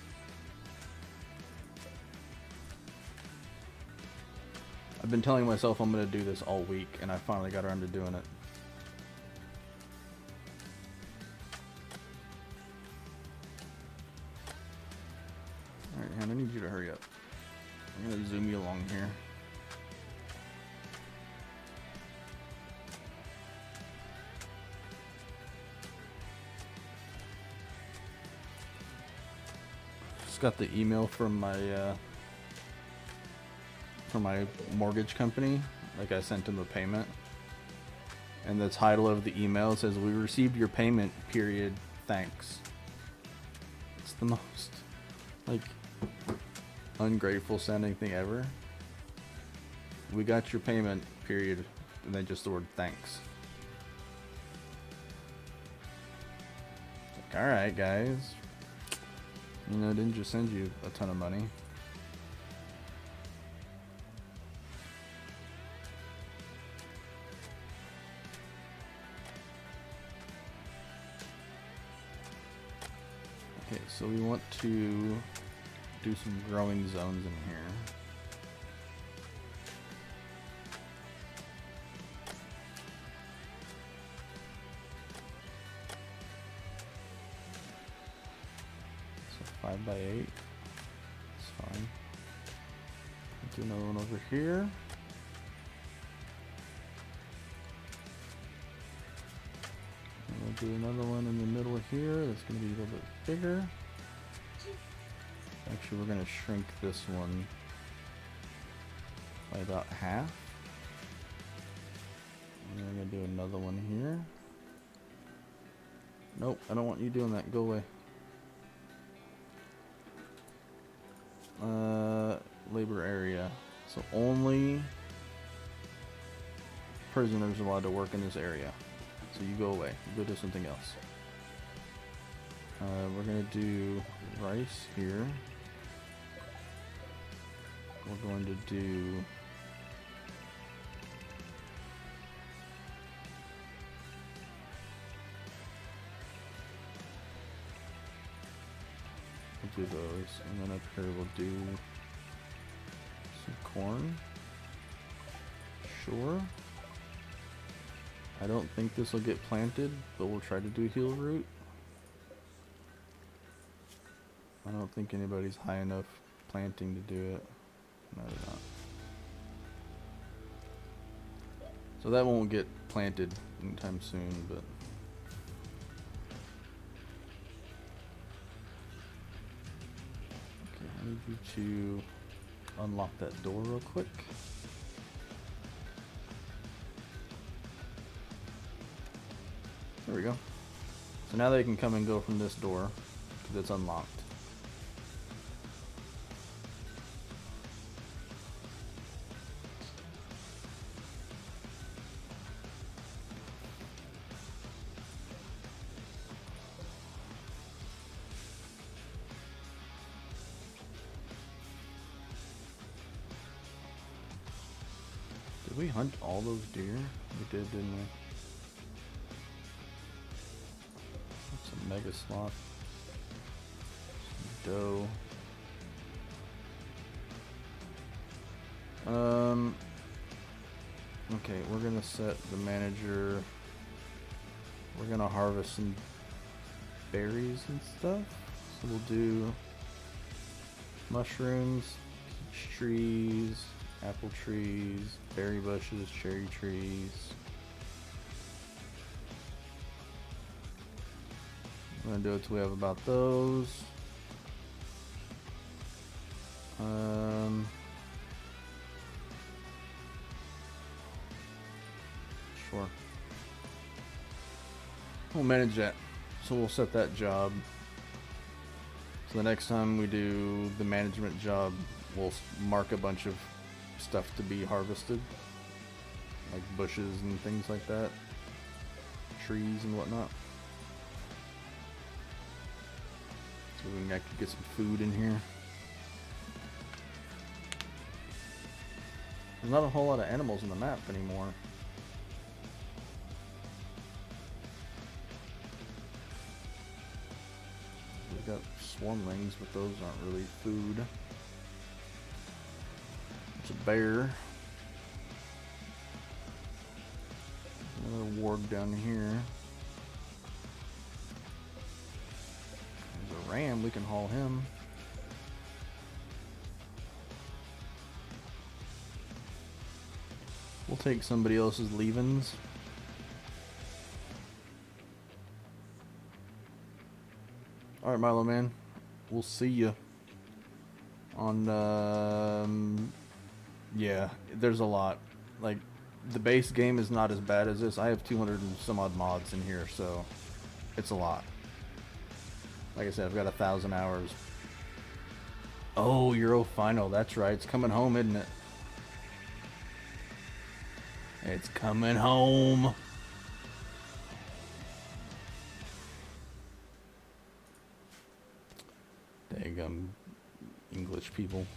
I've been telling myself I'm going to do this all week, and I finally got around to doing it. Alright, Han, I need you to hurry up. I'm going to zoom you along here. Just got the email from my mortgage company. Like I sent them a payment, and the title of the email says, "We received your payment, period, thanks." It's the most like ungrateful sounding thing ever. We got your payment, period, and then just the word thanks. Like, all right, guys. You know, didn't just send you a ton of money. Okay, so we want to do some growing zones in here. So 5 by 8. That's fine. Do another one over here. And we'll do another one in the middle here. That's going to be a little bit bigger. Actually, we're going to shrink this one by about half. And then we're going to do another one here. Nope, I don't want you doing that. Go away. Labor area. So only prisoners are allowed to work in this area. So you go away. You go do something else. We're going to do rice here. We're going to do we'll do those, and then up here we'll do some corn. Sure. I don't think this will get planted, but we'll try to do heel root. I don't think anybody's high enough planting to do it. No, they're not. So that won't get planted anytime soon, but okay, I need you to unlock that door real quick. There we go. So now they can come and go from this door because it's unlocked. Did we hunt all those deer? We did, didn't we? That's a mega slot. Some doe. Okay, we're gonna set the manager. We're gonna harvest some berries and stuff. So we'll do mushrooms, peach trees, apple trees, berry bushes, cherry trees. We're gonna do it till we have about those. Sure. We'll manage that. So we'll set that job. So the next time we do the management job, we'll mark a bunch of stuff to be harvested. Like bushes and things like that. Trees and whatnot. So we can actually get some food in here. There's not a whole lot of animals on the map anymore. We've got swarmlings, but those aren't really food. There's a bear. Another warg down here. There's a ram, we can haul him. We'll take somebody else's leavings. Alright, Milo man. We'll see you on, yeah, there's a lot. Like, the base game is not as bad as this. I have 200 and some odd mods in here, so it's a lot. Like I said, I've got 1,000 hours. Oh, Euro Final, that's right. It's coming home, isn't it? It's coming home. Dang, English people.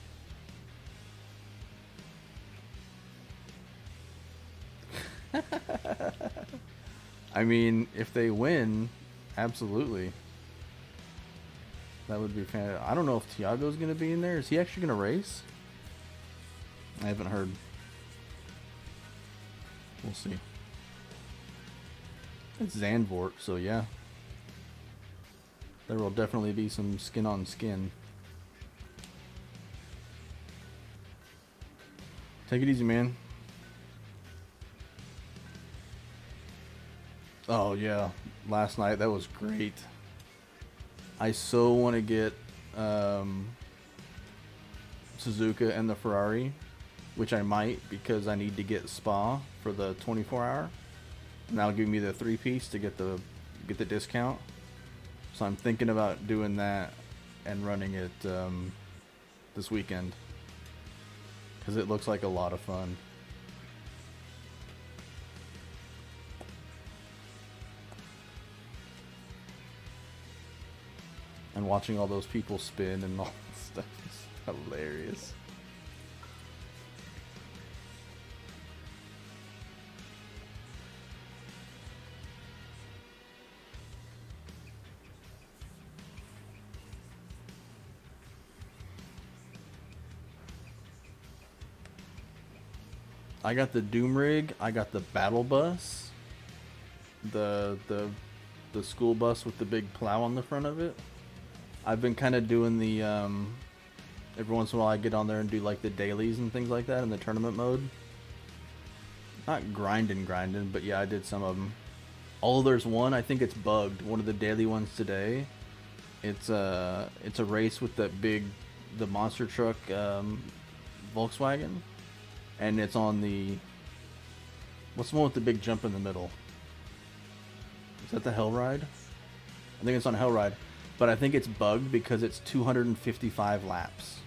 I mean, if they win, absolutely. That would be fantastic. I don't know if Tiago's going to be in there. Is he actually going to race? I haven't heard. We'll see. It's Zandvoort, so yeah. There will definitely be some skin on skin. Take it easy, man. Oh yeah, last night that was great. I so want to get Suzuka and the Ferrari, which I might because I need to get Spa for the 24-hour, and that'll give me the 3-piece to get the discount. So I'm thinking about doing that and running it this weekend because it looks like a lot of fun. And watching all those people spin and all that stuff is hilarious. I got the Doom Rig, I got the Battle Bus, the school bus with the big plow on the front of it. I've been kind of doing the, every once in a while I get on there and do like the dailies and things like that in the tournament mode. Not grinding, but yeah, I did some of them. Oh, there's one, I think it's bugged, one of the daily ones today. It's a race with the monster truck, Volkswagen. And it's on the, what's the one with the big jump in the middle? Is that the Hellride? I think it's on Hellride. But I think it's bugged because it's 255 laps.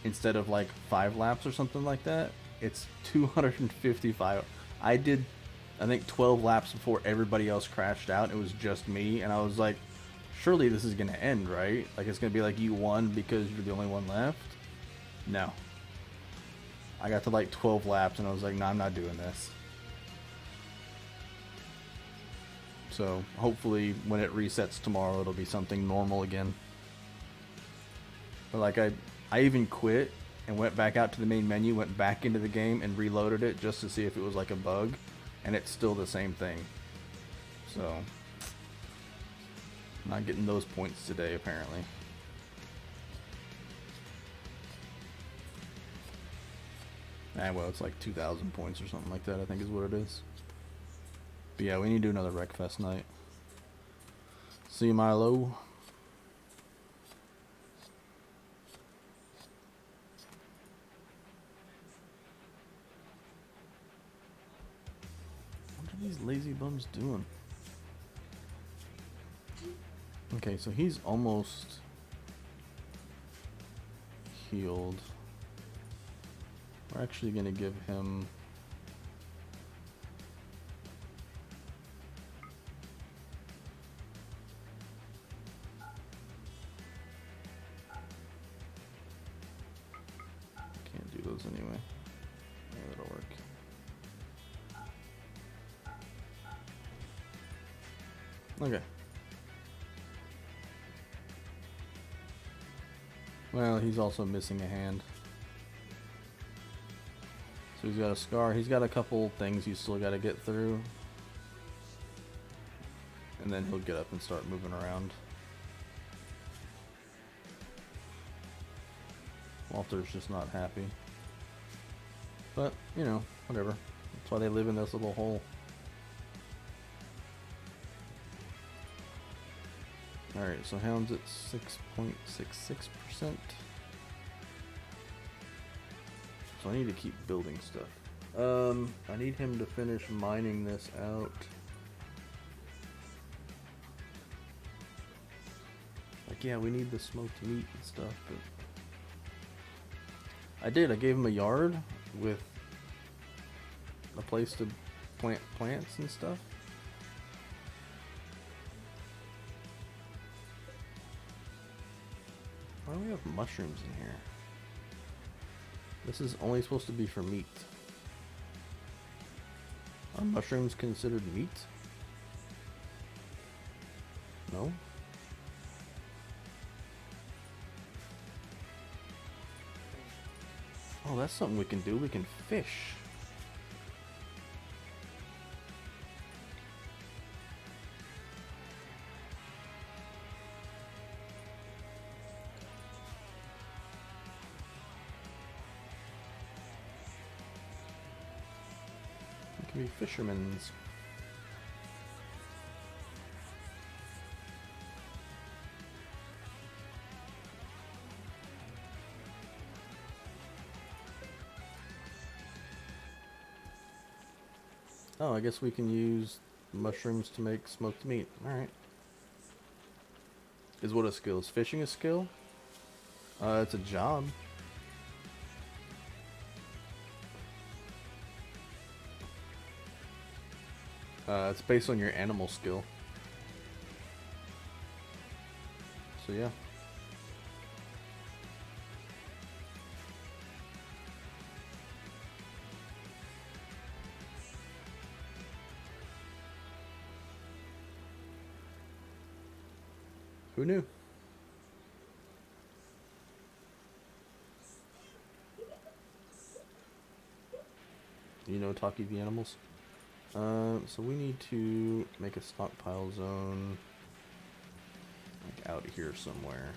Instead of like 5 laps or something like that. It's 255. I did, I think 12 laps before everybody else crashed out. It was just me. And I was like, surely this is going to end, right? Like it's going to be like you won because you're the only one left. No. I got to like 12 laps and I was like, no, I'm not doing this. So hopefully when it resets tomorrow, it'll be something normal again. But like I even quit and went back out to the main menu, went back into the game and reloaded it just to see if it was like a bug. And it's still the same thing. So not getting those points today apparently. Well, it's like 2,000 points or something like that, I think is what it is. But yeah, we need to do another Wreckfest night. See you, Milo. What are these lazy bums doing? Okay, so he's almost healed. We're actually gonna give him can't do those anyway. Yeah, that'll work. Okay. Well, he's also missing a hand. So he's got a scar. He's got a couple things he's still got to get through. And then he'll get up and start moving around. Walter's just not happy. But, you know, whatever. That's why they live in this little hole. Alright, so Hound's at 6.66%. So I need to keep building stuff. I need him to finish mining this out. Like, yeah, we need the smoked meat and stuff, but I gave him a yard with a place to plant plants and stuff. Why do we have mushrooms in here? This is only supposed to be for meat. Are mushrooms considered meat? No? Oh, that's something we can do. We can fish. We can be fishermen's. Oh, I guess we can use mushrooms to make smoked meat. Alright. Is what a skill? Is fishing a skill? It's a job. It's based on your animal skill. So yeah. Who knew? You know Taki the animals? So we need to make a stockpile zone like out here somewhere.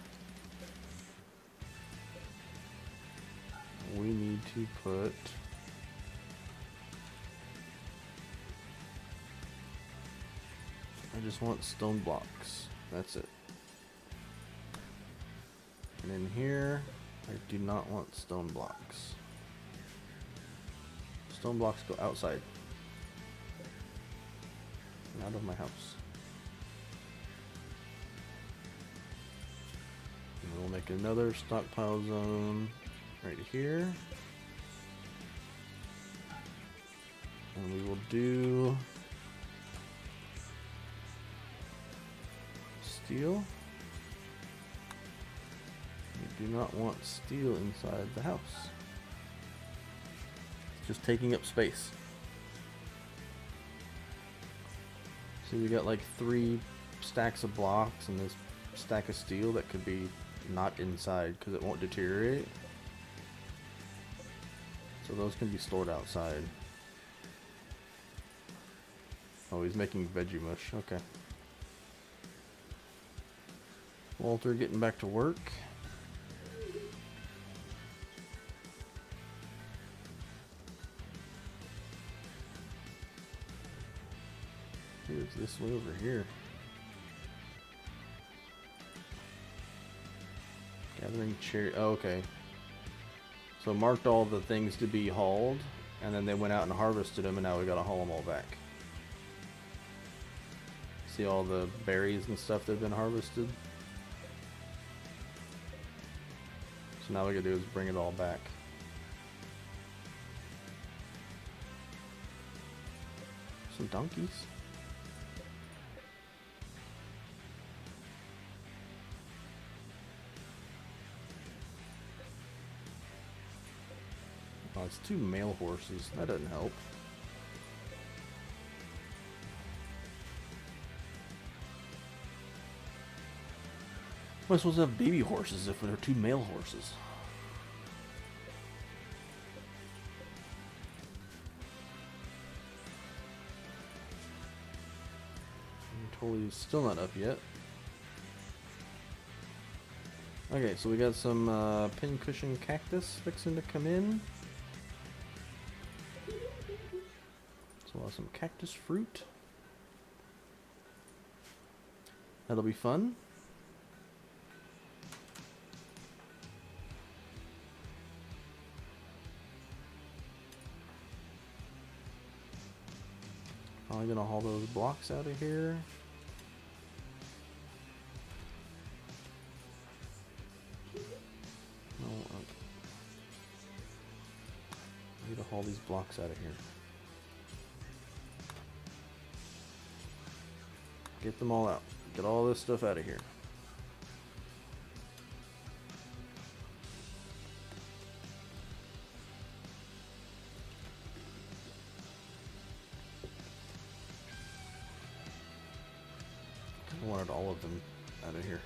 We need to put I just want stone blocks. That's it. And in here, I do not want stone blocks. Stone blocks go outside. Out of my house. And we'll make another stockpile zone right here. And we will do steel. We do not want steel inside the house. It's just taking up space. So we got like 3 stacks of blocks and this stack of steel that could be not inside because it won't deteriorate. So those can be stored outside. Oh, he's making veggie mush. Okay. Walter getting back to work. Here's this way over here. Gathering cherry. Oh, okay. So marked all the things to be hauled, and then they went out and harvested them, and now we gotta haul them all back. See all the berries and stuff that have been harvested. So now what we gotta do is bring it all back. Some donkeys. Oh, it's 2 male horses. That doesn't help. Am I supposed to have baby horses if they're 2 male horses? I'm totally still not up yet. Okay, so we got some pincushion cactus fixing to come in. So we'll have some cactus fruit. That'll be fun. Probably gonna haul those blocks out of here. No, I need to haul these blocks out of here. Get them all out. Get all this stuff out of here. I wanted all of them out of here.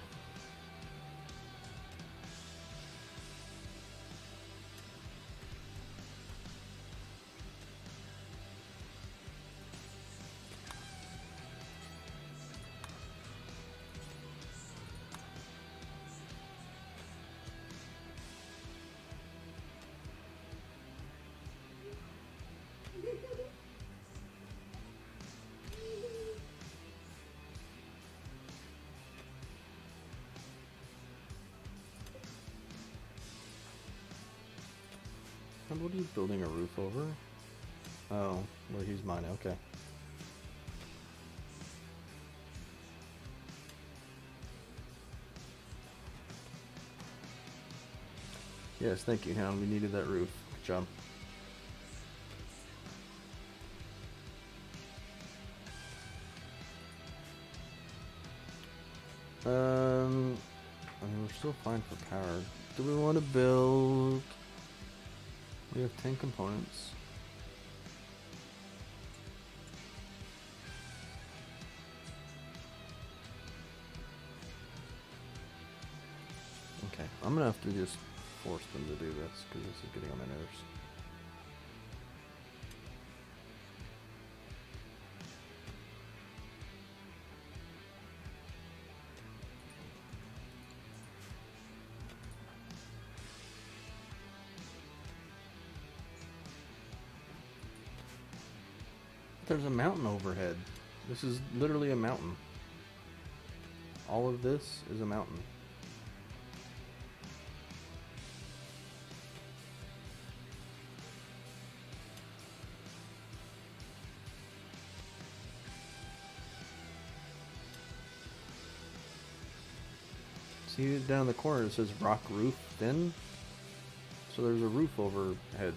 And what are you building a roof over? Oh, well, he's mine. Okay. Yes, thank you, Hound. We needed that roof. Good job. I mean, we're still fine for power. Do we want to build? We have 10 components. Okay, I'm gonna have to just force them to do this because this is getting on my nerves. There's a mountain overhead. This is literally a mountain. All of this is a mountain. See down in the corner it says rock roof thin? So there's a roof overhead.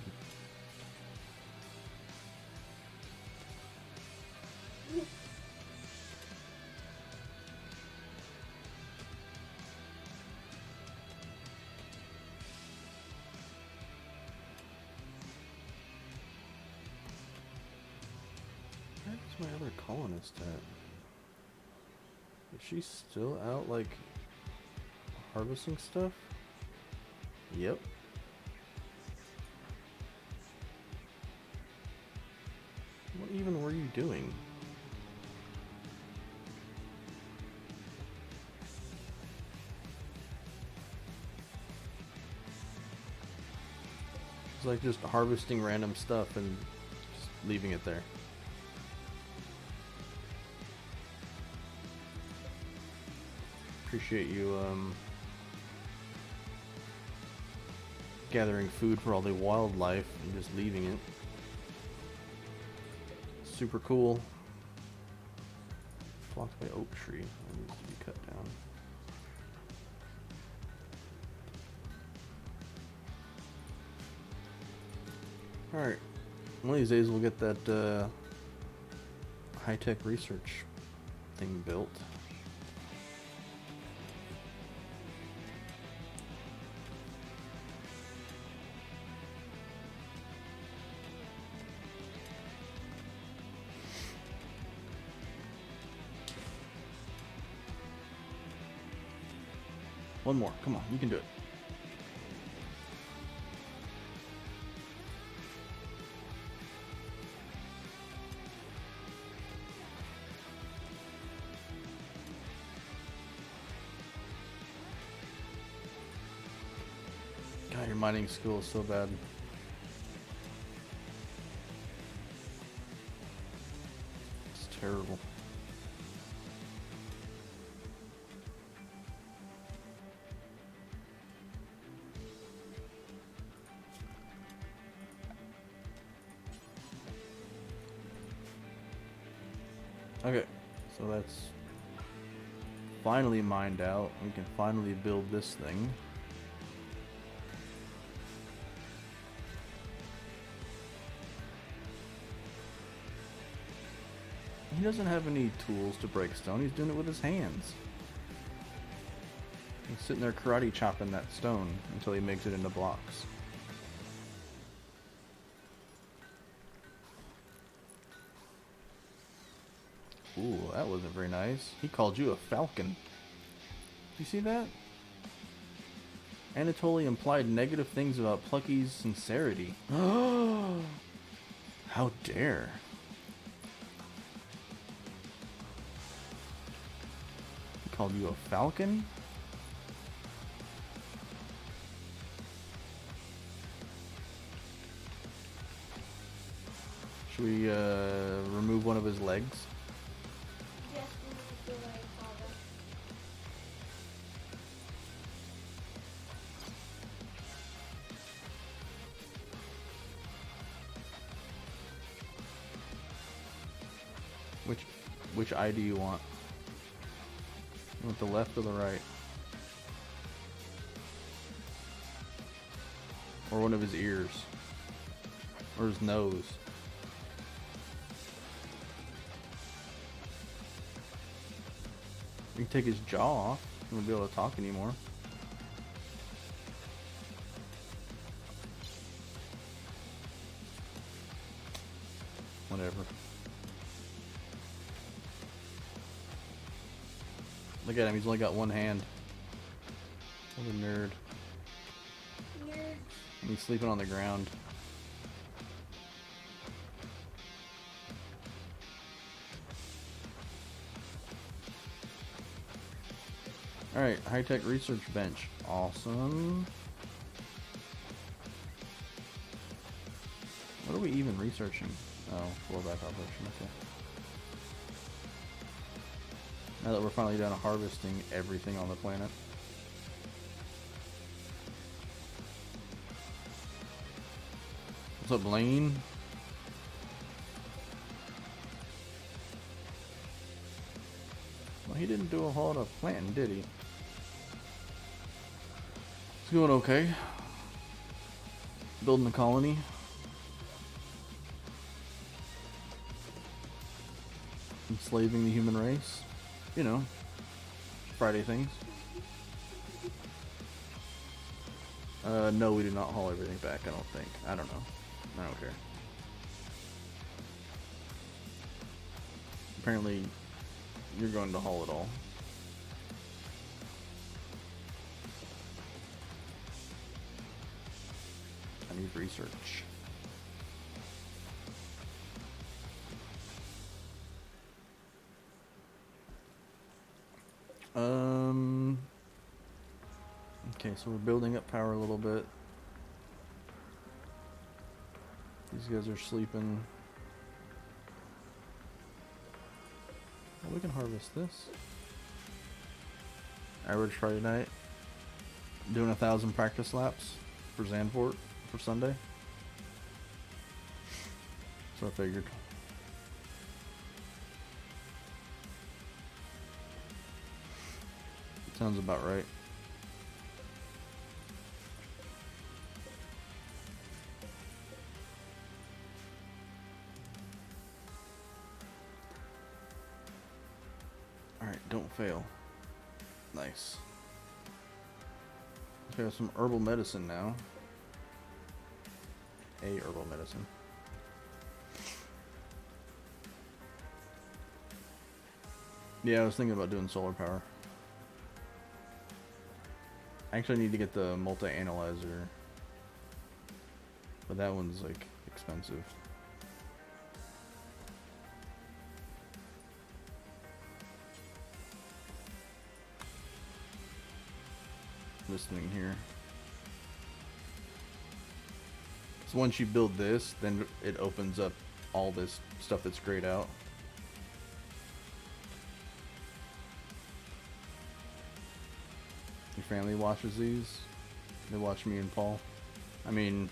Where's my other colonist at? Is she still out, like, harvesting stuff? Yep. What even were you doing? It's like just harvesting random stuff and just leaving it there. Appreciate you gathering food for all the wildlife and just leaving it. Super cool. blocked by oak tree. That needs to be cut down. Alright. One of these days we'll get that high-tech research thing built. One more. Come on, you can do it. God, your mining school is so bad. It's terrible. Okay, so that's finally mined out. We can finally build this thing. He doesn't have any tools to break stone. He's doing it with his hands. He's sitting there karate chopping that stone until he makes it into blocks. Ooh, that wasn't very nice. He called you a falcon. You see that? Anatoly implied negative things about Plucky's sincerity. How dare. He called you a falcon? Should we remove one of his legs? Yes, we need to do what I saw them. Which eye do you want? You want the left or the right? Or one of his ears? Or his nose? You can take his jaw off. He won't be able to talk anymore. Whatever. Look at him, he's only got one hand. What a nerd. Nerds. And he's sleeping on the ground. Alright, high-tech research bench. Awesome. What are we even researching? Oh, floor back operation, okay. Now that we're finally done harvesting everything on the planet. What's up, Blaine? Well, he didn't do a whole lot of planting, did he? It's going okay. Building a colony. Enslaving the human race. You know, Friday things. No, we do not haul everything back, I don't think. I don't know. I don't care. Apparently, you're going to haul it all. I need research. Okay, so we're building up power a little bit. These guys are sleeping. Well, we can harvest this. Average Friday night. Doing 1,000 practice laps for Zandvoort for Sunday. So I figured. Sounds about right. Alright, don't fail. Nice. We have some herbal medicine now. A herbal medicine. Yeah, I was thinking about doing solar power. I actually need to get the multi-analyzer. But that one's like expensive. This thing here. So once you build this, then it opens up all this stuff that's grayed out. Your family watches these. They watch me and Paul. I mean,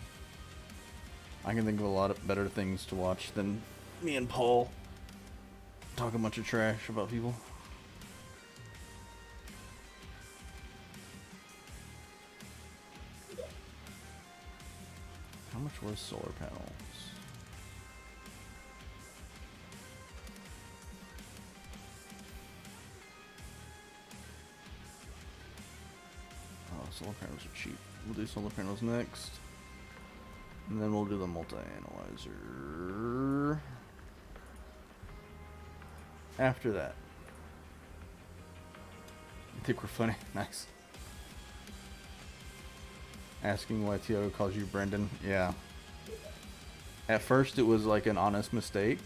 I can think of a lot of better things to watch than me and Paul talk a bunch of trash about people. How much was solar panels? Oh, solar panels are cheap. We'll do solar panels next. And then we'll do the multi-analyzer after that. You think we're funny? Nice. Asking why Tiago calls you Brendan. Yeah. At first it was like an honest mistake.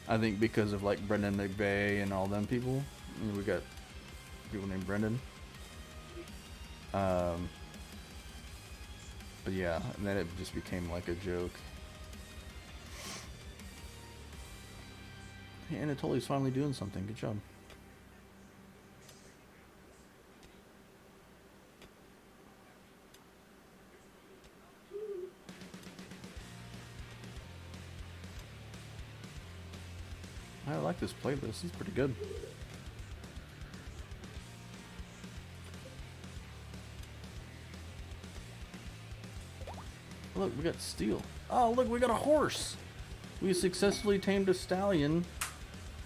I think because of like Brendan McVeigh and all them people. I mean, we got people named Brendan. But yeah, and then it just became like a joke. Hey, Anatoli's finally doing something. Good job. I like this playlist. This is pretty good. Look, we got steel. Oh, look, we got a horse. We successfully tamed a stallion,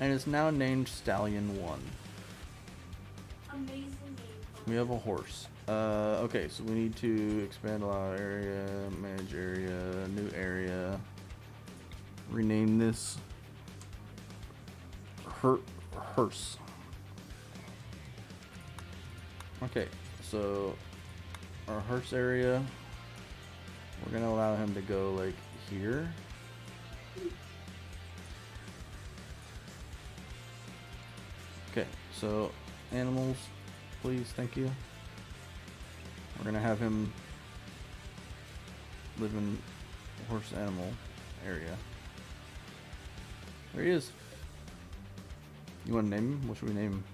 and it's now named Stallion 1. Amazing name. We have a horse. Okay, so we need to expand a lot of area, manage area, new area. Rename this hearse. Okay, so our hearse area, we're gonna allow him to go like here. Okay, so animals, please, thank you. We're gonna have him live in horse animal area. There he is. You want to name him? What should we name him?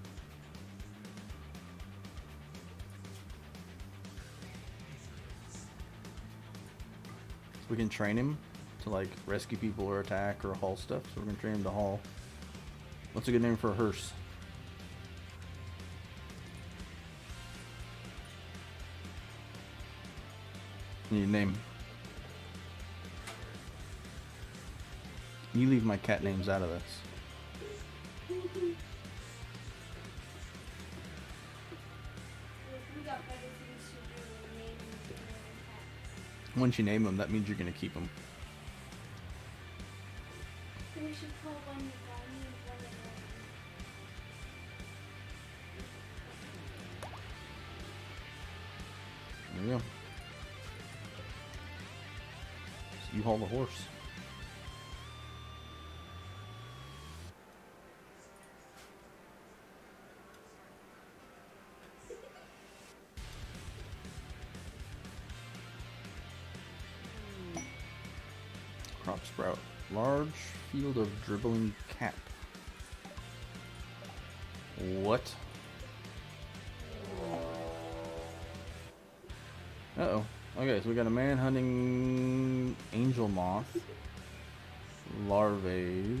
So we can train him to like rescue people or attack or haul stuff. So we're gonna train him to haul. What's a good name for a hearse? Need a name. You leave my cat names out of this. We got better things to do than name and cat. Once you name them, that means you're gonna keep them. Then we should call one Bonnie and one Ellen. There you go. So you haul the horse. Crop sprout. Large field of dribbling cap. What? Uh-oh. Okay, so we got a man hunting angel moth. Larvae.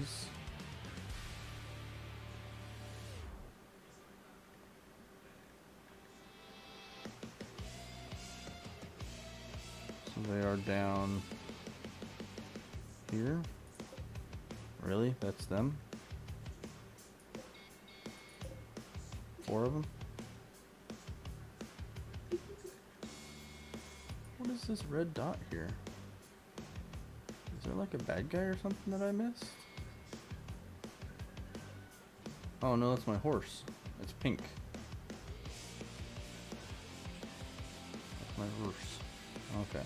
They are down here. Really? That's them? 4 of them? What is this red dot here? Is there like a bad guy or something that I missed? Oh no, that's my horse. It's pink. That's my horse. Okay.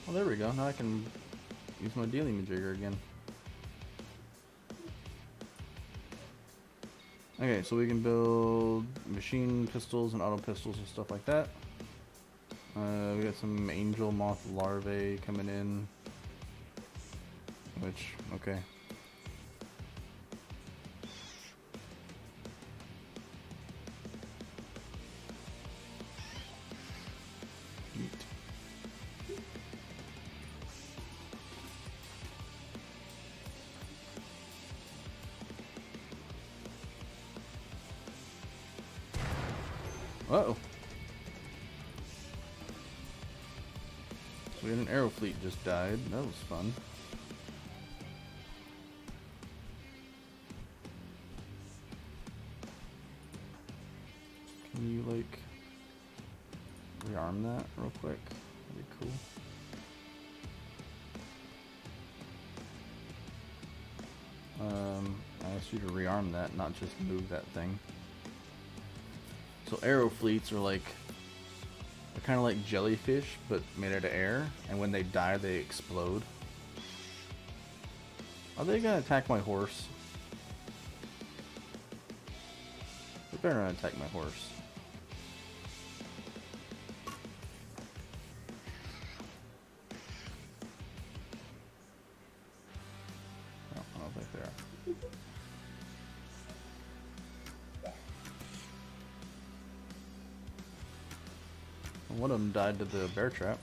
Well, there we go. Now I can use my dealing majigger again. Okay, so we can build machine pistols and auto pistols and stuff like that. We got some angel moth larvae coming in. Which, okay. Neat. Uh-oh. So we had an arrow fleet just died. That was fun. Can you, like, rearm that real quick? That'd be cool. I asked you to rearm that, not just move that thing. So arrow fleets are like, they're kind of like jellyfish, but made out of air. And when they die, they explode. Are they gonna attack my horse? They better not attack my horse. No, I don't think they are. One of them died to the bear trap.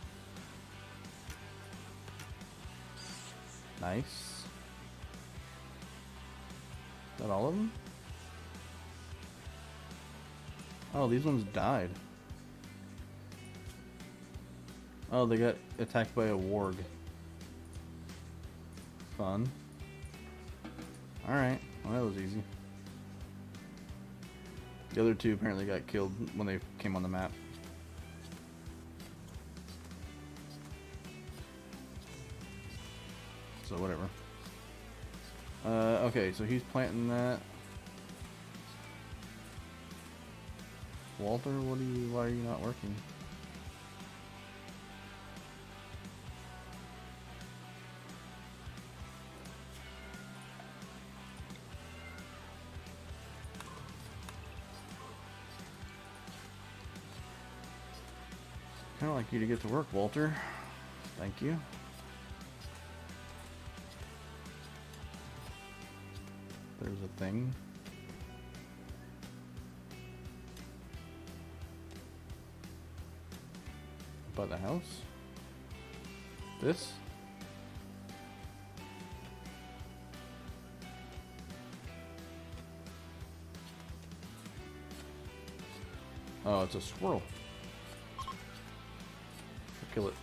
Nice. Is that all of them? Oh, these ones died. Oh, they got attacked by a warg. Fun. Alright, well that was easy. The other two apparently got killed when they came on the map. So whatever. Okay, so he's planting that. Walter, why are you not working? Kinda like you to get to work, Walter. Thank you. There's a thing. By the house? This? Oh, it's a squirrel. Kill it.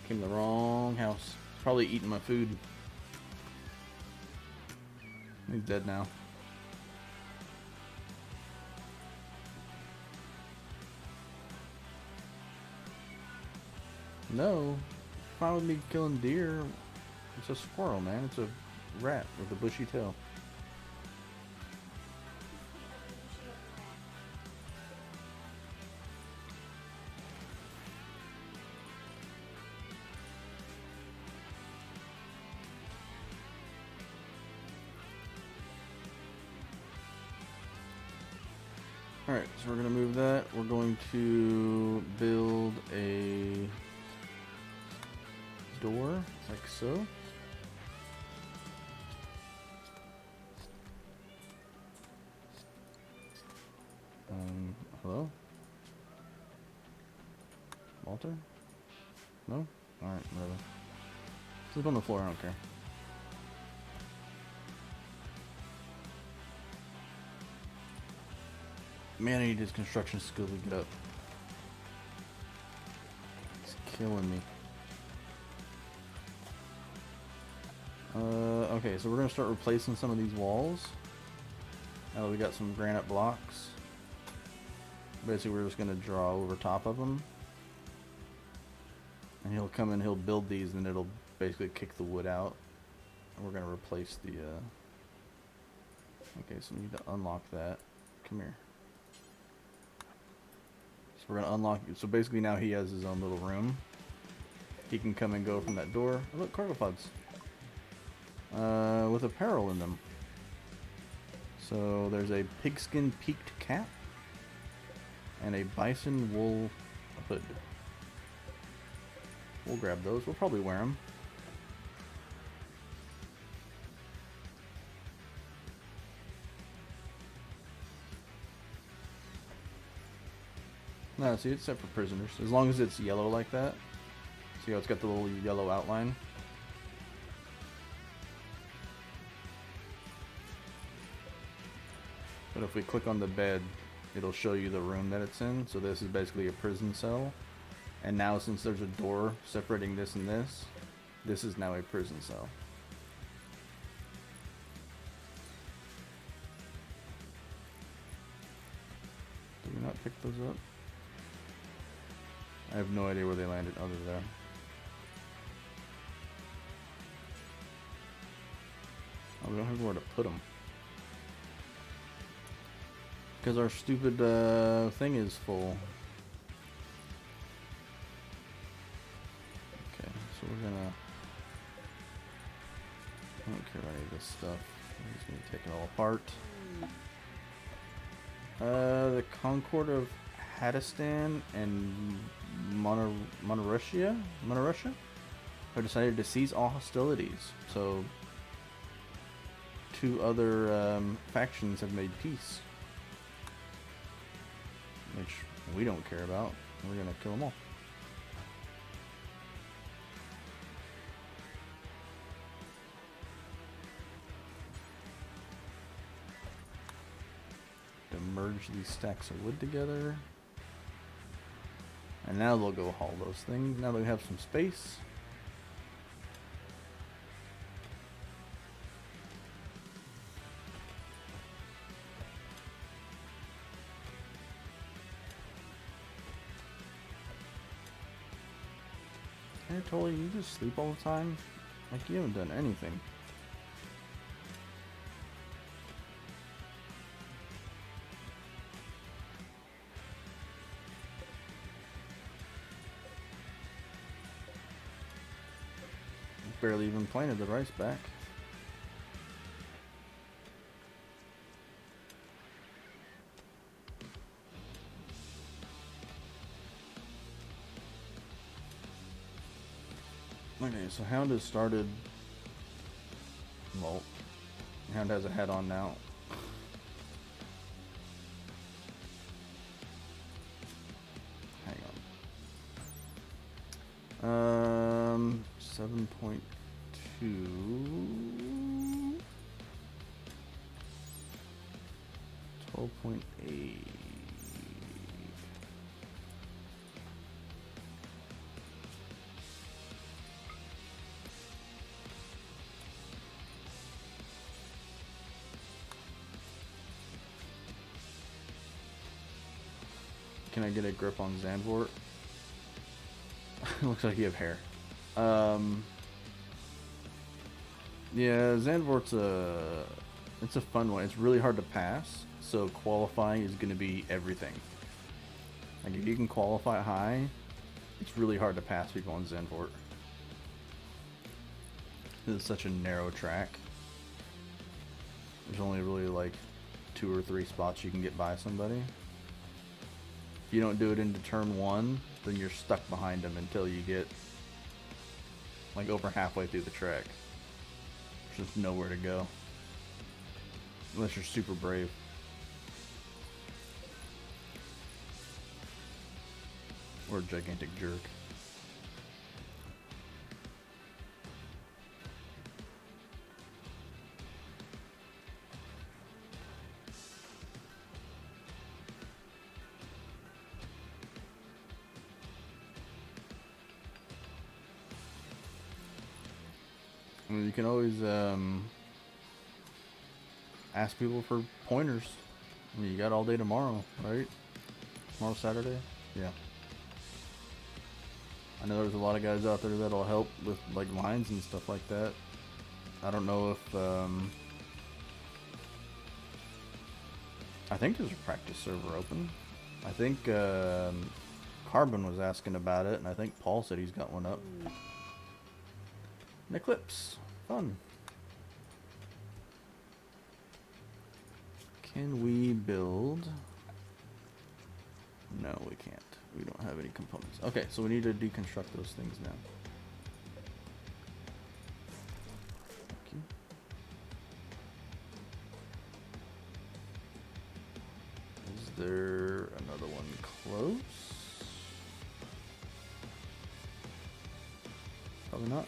Came to the wrong house. It's probably eating my food. He's dead now. No. Fine with me killing deer. It's a squirrel, man. It's a rat with a bushy tail. Alright, so we're going to move that. We're going to build a door, like so. Hello? Walter? No? Alright, whatever. Sleep on the floor, I don't care. Man, I need his construction skill to get up. It's killing me. Okay, so we're gonna start replacing some of these walls. Now that we got some granite blocks. Basically, we're just gonna draw over top of them. And he'll come in, he'll build these, and it'll basically kick the wood out. And we're gonna replace the, Okay, so we need to unlock that. Come here. So we're gonna unlock, so basically now he has his own little room. He can come and go from that door. Oh, look, cargo pods. With apparel in them. So there's a pigskin peaked cap and a bison wool hood. We'll grab those. We'll probably wear them. No, see, it's set for prisoners. As long as it's yellow like that. See how it's got the little yellow outline? But if we click on the bed, it'll show you the room that it's in. So this is basically a prison cell. And now since there's a door separating this and this is now a prison cell. Did we not pick those up? I have no idea where they landed other there. Oh, we don't have where to put them. Because our stupid thing is full. Okay, so we're gonna... I don't care about any of this stuff. I'm just gonna take it all apart. The Concord of Hattistan and Monorussia have decided to cease all hostilities. So, two other factions have made peace. Which we don't care about. We're gonna kill them all. To merge these stacks of wood together. And now they'll go haul those things. Now that we have some space. Hey, Tully, you just sleep all the time? Like, you haven't done anything. Barely even planted the rice back. Okay, so Hound has started. Well, Hound has a head on now. Hang on. 7.2. 12.8. Can I get a grip on Zandvoort? Looks like you have hair. Yeah, Zandvoort's it's a fun one. It's really hard to pass, so qualifying is going to be everything. Like if you can qualify high, it's really hard to pass people on Zandvoort. It's such a narrow track. There's only really like 2 or 3 spots you can get by somebody. If you don't do it into turn 1, then you're stuck behind them until you get like over halfway through the track. There's just nowhere to go. Unless you're super brave. Or a gigantic jerk. I mean, you can always ask people for pointers. I mean, you got all day tomorrow, right? Tomorrow's Saturday? Yeah. I know there's a lot of guys out there that'll help with like lines and stuff like that. I don't know if I think there's a practice server open. I think Carbon was asking about it, and I think Paul said he's got one up. An Eclipse. Fun. Can we build? No, we can't. We don't have any components. Okay, so we need to deconstruct those things now. Thank you. Is there another one close? Probably not.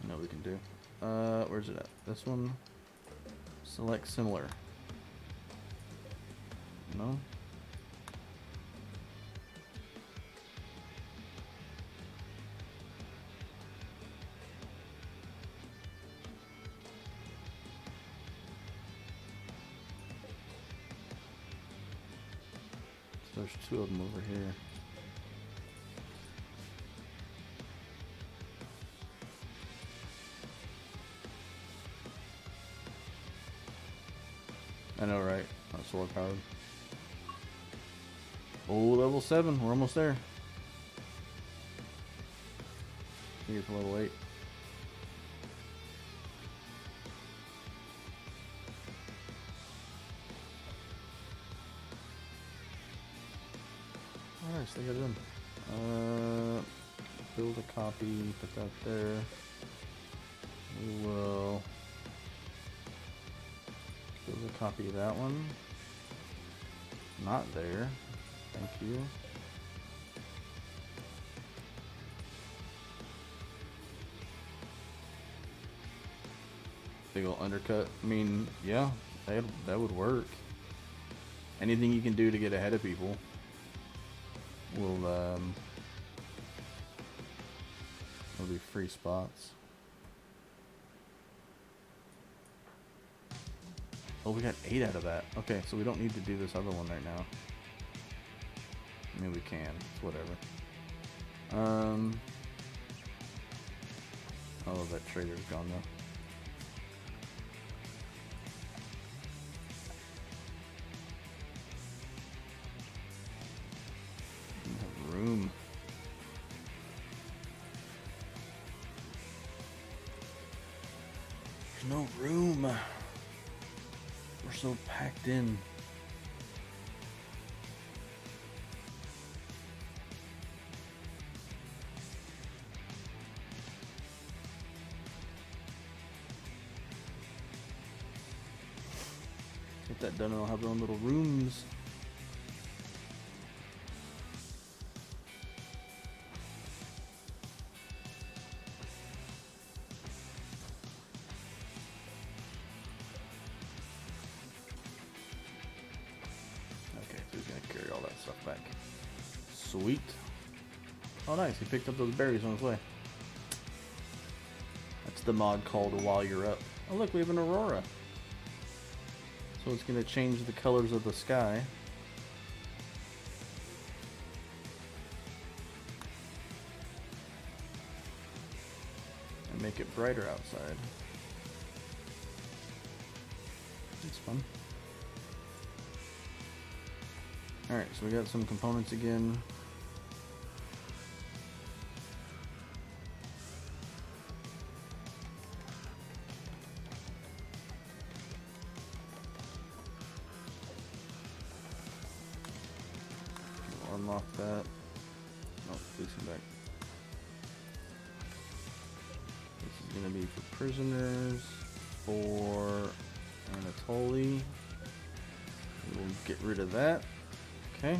No, we can do. Where's it at? This one? Select similar. No? So there's two of them over here. I know, right? Not solar powered. Oh, level 7. We're almost there. I think it's level 8. Alright, so they got it in. Build a copy, put that there. We will build a copy of that one. Not there. Thank you. Big ol' undercut. I mean, yeah, that would work. Anything you can do to get ahead of people will be free spots. Oh, we got 8 out of that. Okay, so we don't need to do this other one right now. I mean, we can. It's whatever. Oh, that trader's gone though. Didn't have room. There's no room. We're so packed in. Get that done and I'll have their own little rooms. Okay, so he's gonna carry all that stuff back. Sweet. Oh nice, he picked up those berries on his way. That's the mod called While You're Up. Oh look, we have an aurora. So it's going to change the colors of the sky. And make it brighter outside. It's fun. Alright, so we got some components again. Unlock that. Oh, please come back. This is gonna be for prisoners, for Anatoly. We'll get rid of that. Okay.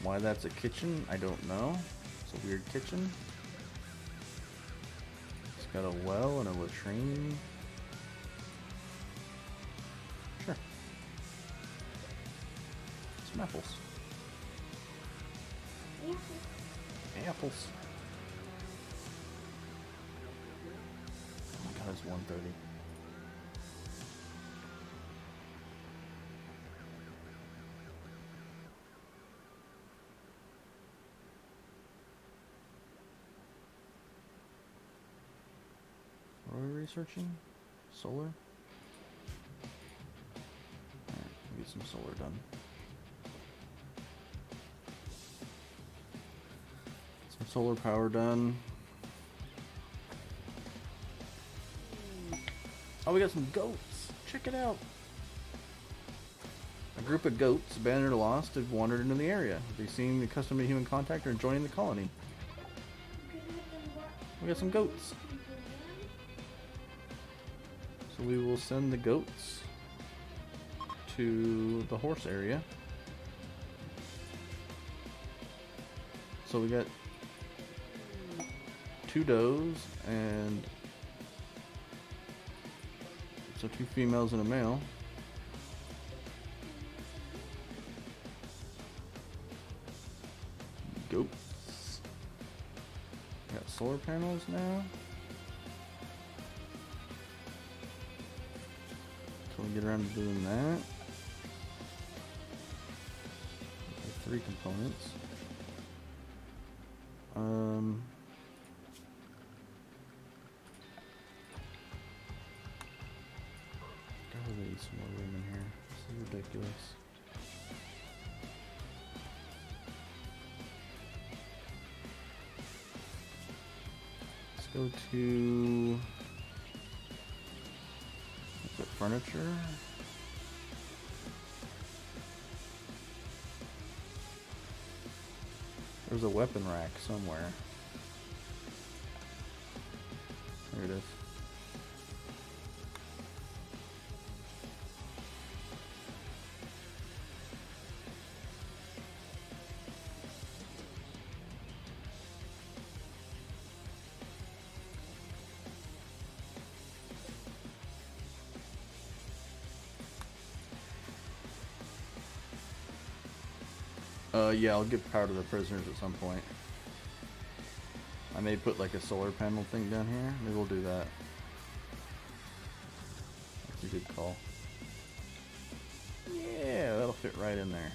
Why that's a kitchen, I don't know. It's a weird kitchen. It's got a well and a latrine. Sure. Some apples. Apples. Oh my god, it's 1:30. What are we researching? Solar? Alright, get some solar done. Some solar power done. Oh, we got some goats. Check it out. A group of goats, abandoned or lost, have wandered into the area. They seem accustomed to human contact and are joining the colony. We got some goats. So we will send the goats to the horse area. So we got 2 does and so 2 females and a male. Goats. Got solar panels now. So we get around to doing that. Okay, 3 components. God, we need some more room in here. This is ridiculous. Let's go to is it furniture? There's a weapon rack somewhere. There it is. Yeah, I'll give power to the prisoners at some point. I may put like a solar panel thing down here. Maybe we'll do that. That's a good call. Yeah, that'll fit right in there.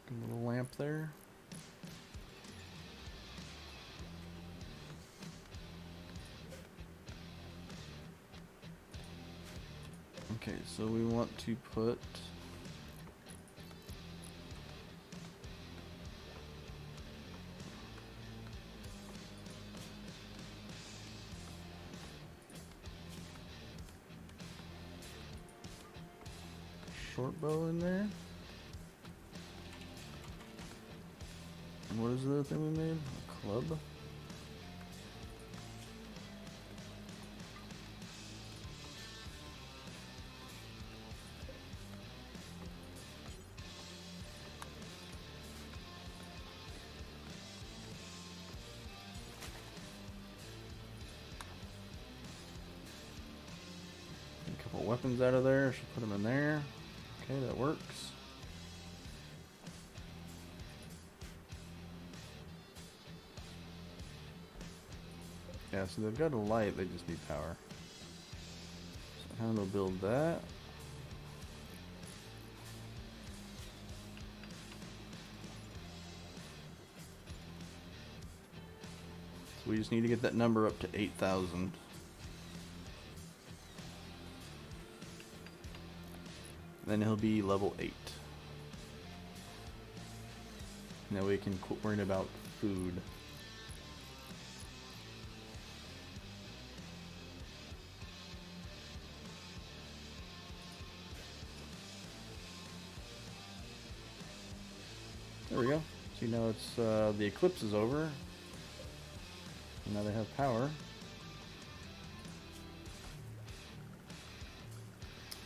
A little lamp there. Okay, so we want to put short bow in there. And what is the other thing we made? A club? A couple weapons out of there. Should put them in there. Okay, that works. Yeah, so they've got a light, they just need power. So how do we build that? So we just need to get that number up to 8,000. Then he'll be level 8. Now we can quit worrying about food. There we go. See, now it's the eclipse is over. Now they have power.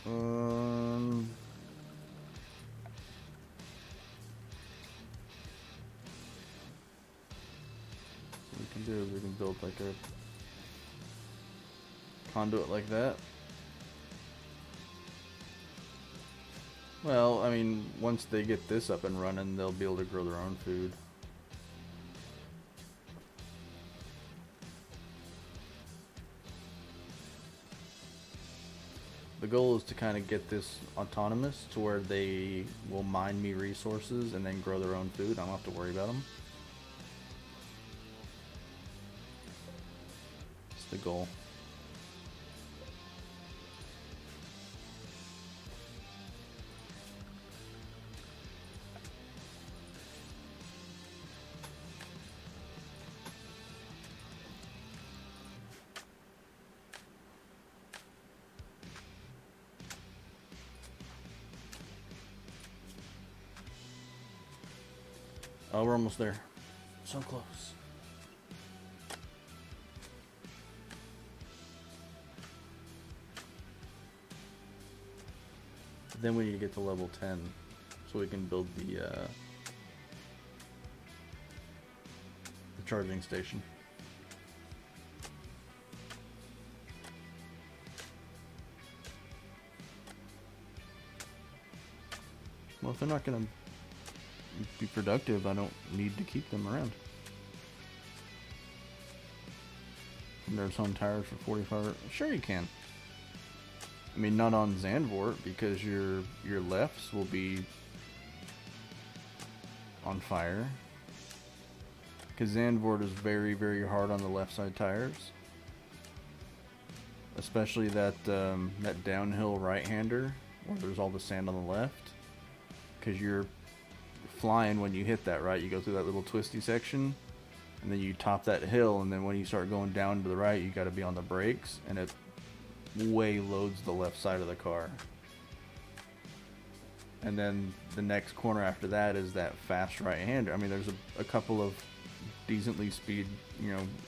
What we can do is we can build like a conduit like that. Well, I mean, once they get this up and running, they'll be able to grow their own food. The goal is to kind of get this autonomous to where they will mine me resources and then grow their own food. I don't have to worry about them. It's the goal. Oh, we're almost there. So close. Then we need to get to level 10 so we can build the charging station. Well, if they're not going to be productive, I don't need to keep them around. And there's on tires for 45. Sure you can. I mean, not on Zandvoort because your lefts will be on fire. Because Zandvoort is very, very hard on the left side tires. Especially that that downhill right-hander where there's all the sand on the left. Because you're flying when you hit that, right? You go through that little twisty section and then you top that hill, and then when you start going down to the right, you got to be on the brakes, and it way loads the left side of the car. And then the next corner after that is that fast right-hander. I mean, there's a couple of decently speed,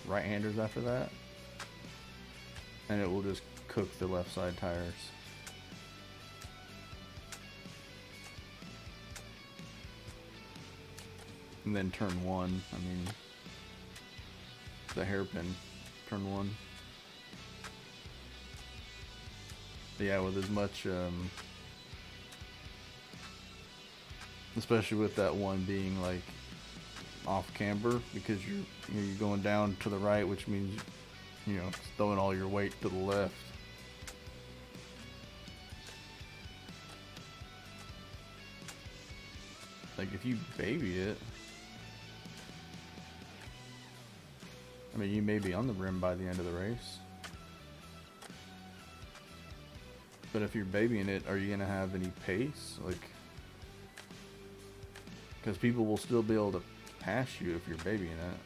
right-handers after that, and it will just cook the left side tires. And then turn 1, I mean, the hairpin, turn 1. But yeah, with as much, especially with that one being like off camber, because you're going down to the right, which means, it's throwing all your weight to the left. Like if you baby it, I mean, you may be on the rim by the end of the race. But if you're babying it, are you going to have any pace? Like, because people will still be able to pass you if you're babying it.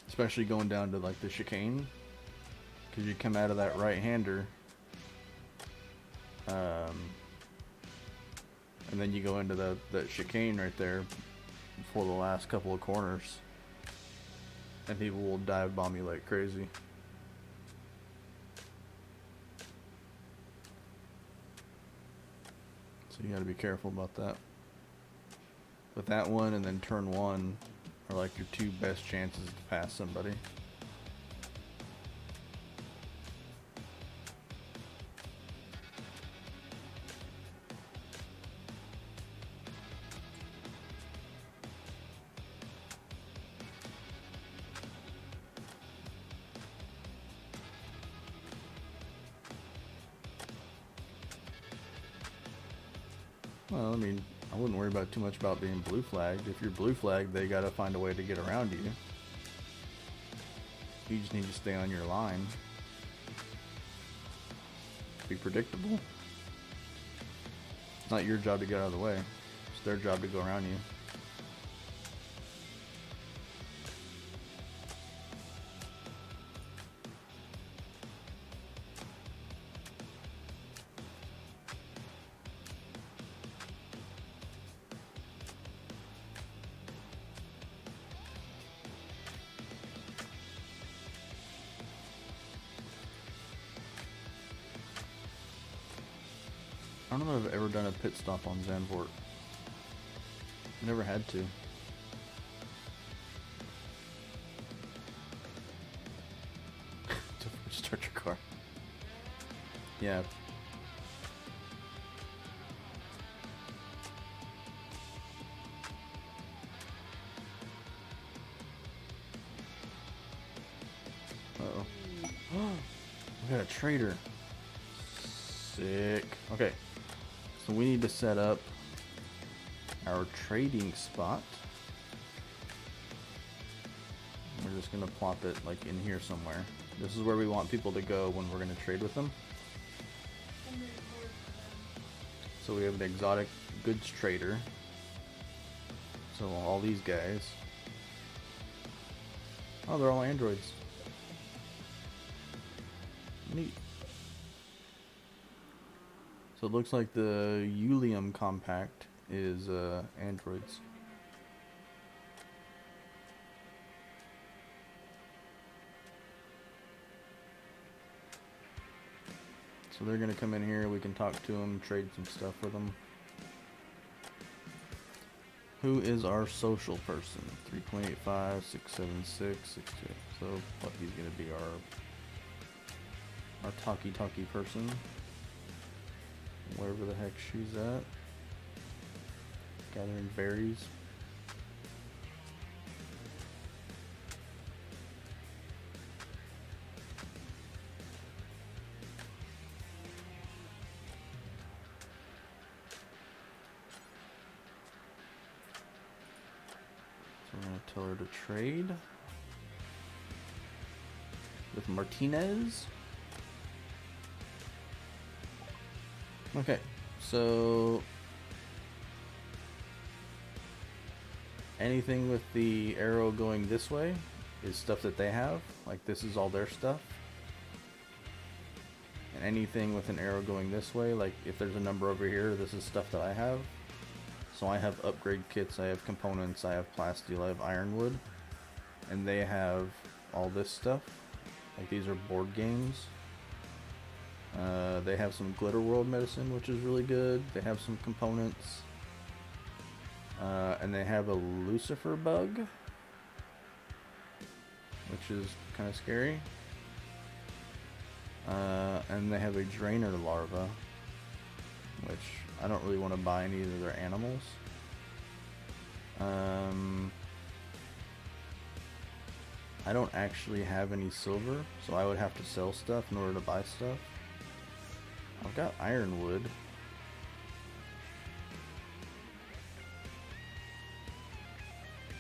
Especially going down to like the chicane. Because you come out of that right-hander. And then you go into that chicane right there before the last couple of corners, and people will dive bomb you like crazy. So you gotta be careful about that. But that one and then turn 1 are like your two best chances to pass somebody. Well, I mean, I wouldn't worry about too much about being blue flagged. If you're blue flagged, they gotta find a way to get around you. You just need to stay on your line. Be predictable. It's not your job to get out of the way. It's their job to go around you. I don't know if I've ever done a pit stop on Zandvoort. Never had to. To start your car. Yeah. Uh-oh. We got a trader. Sick. Okay. So we need to set up our trading spot. We're just gonna plop it like in here somewhere. This is where we want people to go when we're gonna trade with them. And then more So we have an exotic goods trader. So all these guys. Oh, they're all androids. Neat. So it looks like the Ulium compact is androids. So they're gonna come in here, we can talk to them, trade some stuff with them. Who is our social person? 3.85, 676, 62. So what, he's gonna be our talkie person. Wherever the heck she's at. Gathering berries. So I'm gonna tell her to trade with Martinez. Okay, so anything with the arrow going this way is stuff that they have. Like this is all their stuff. And anything with an arrow going this way, like if there's a number over here, this is stuff that I have. So I have upgrade kits, I have components, I have plasteel, I have ironwood. And they have all this stuff. Like these are board games. They have some Glitter World medicine, which is really good. They have some components. And they have a Lucifer bug, which is kind of scary. And they have a Drainer larva, which I don't really want to buy any of their animals. I don't actually have any silver, so I would have to sell stuff in order to buy stuff. I've got ironwood.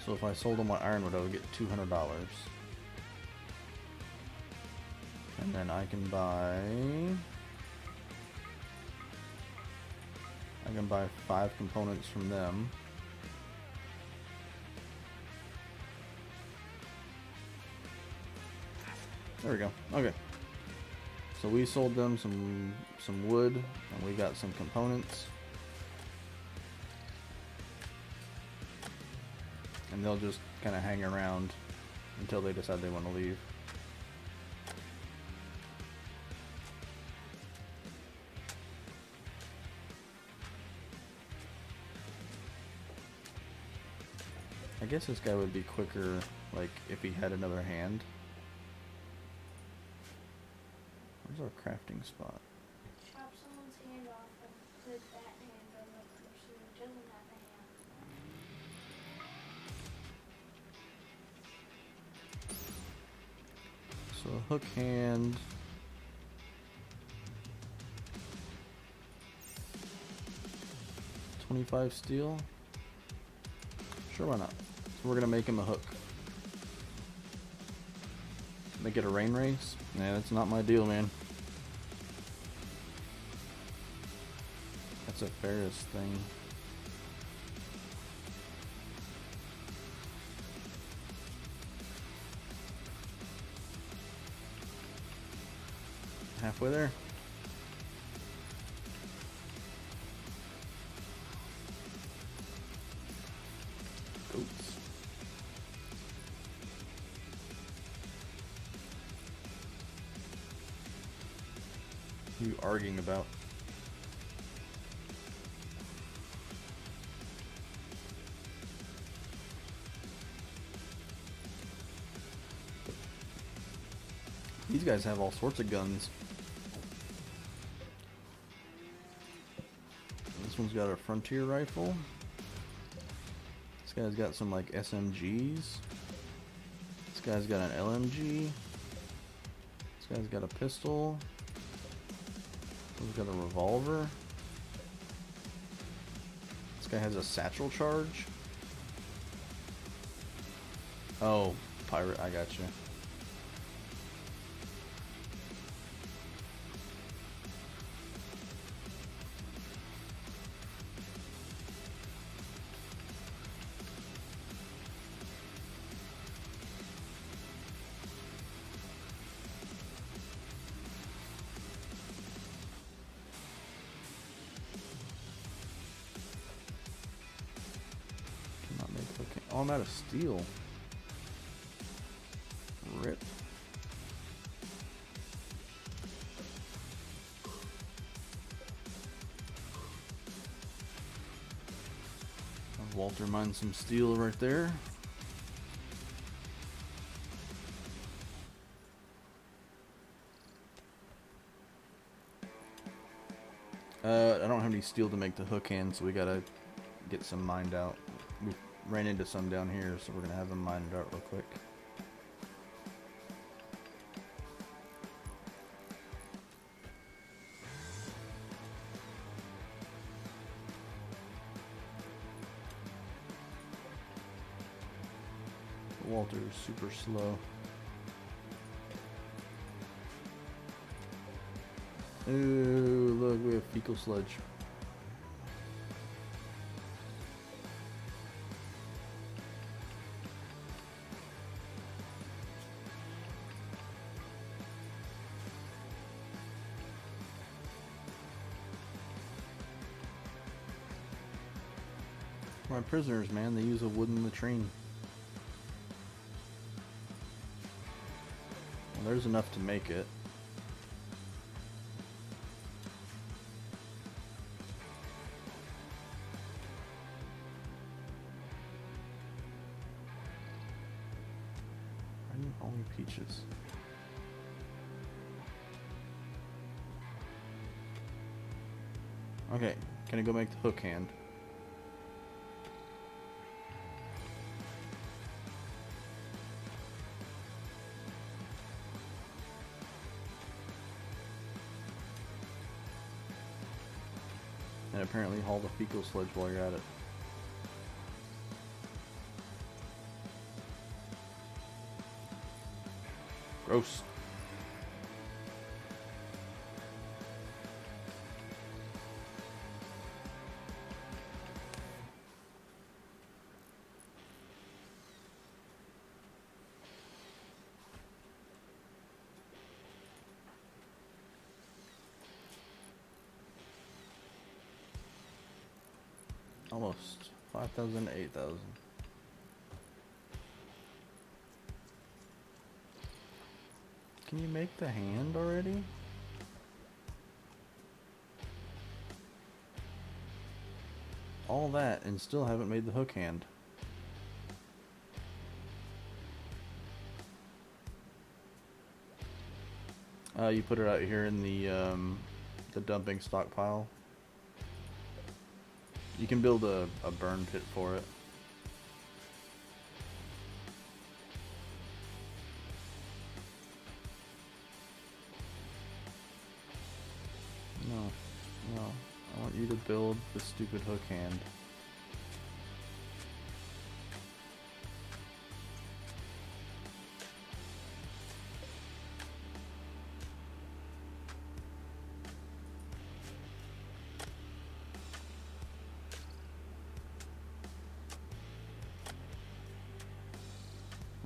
So if I sold them my ironwood, I would get $200. And then I can buy 5 components from them. There we go. Okay. So we sold them some wood, and we got some components. And they'll just kind of hang around until they decide they want to leave. I guess this guy would be quicker, like, if he had another hand. Where's our crafting spot? chop someone's hand off and put that hand on the person who doesn't have a hand. So a hook hand. $25 steel. Sure, why not? So we're gonna make him a hook. Make it a rain race? Nah, that's not my deal, man. That's It's a Ferris thing. Halfway there. Oops. What are you arguing about? These guys have all sorts of guns. This one's got a frontier rifle. This guy's got some like SMGs. This guy's got an LMG. This guy's got a pistol. He's got a revolver. This guy has a satchel charge. Oh, pirate, I got you. Cannot make cocaine. Oh, I'm out of steel. Rip. Walter mined some steel right there. I don't have any steel to make the hook hand, so we gotta get some mined out. We ran into some down here, so we're gonna have them mined out real quick. Walter's super slow. Ooh, look, we have fecal sludge. My prisoners, man, they use a wooden latrine. Well, there's enough to make it. I need only peaches. Okay, can I go make the hook hand? And apparently haul the fecal sludge while you're at it. Gross. Almost 5,000 to 8,000. Can you make the hand already? All that and still haven't made the hook hand. You put it out here in the dumping stockpile. You can build a burn pit for it. No, I want you to build the stupid hook hand.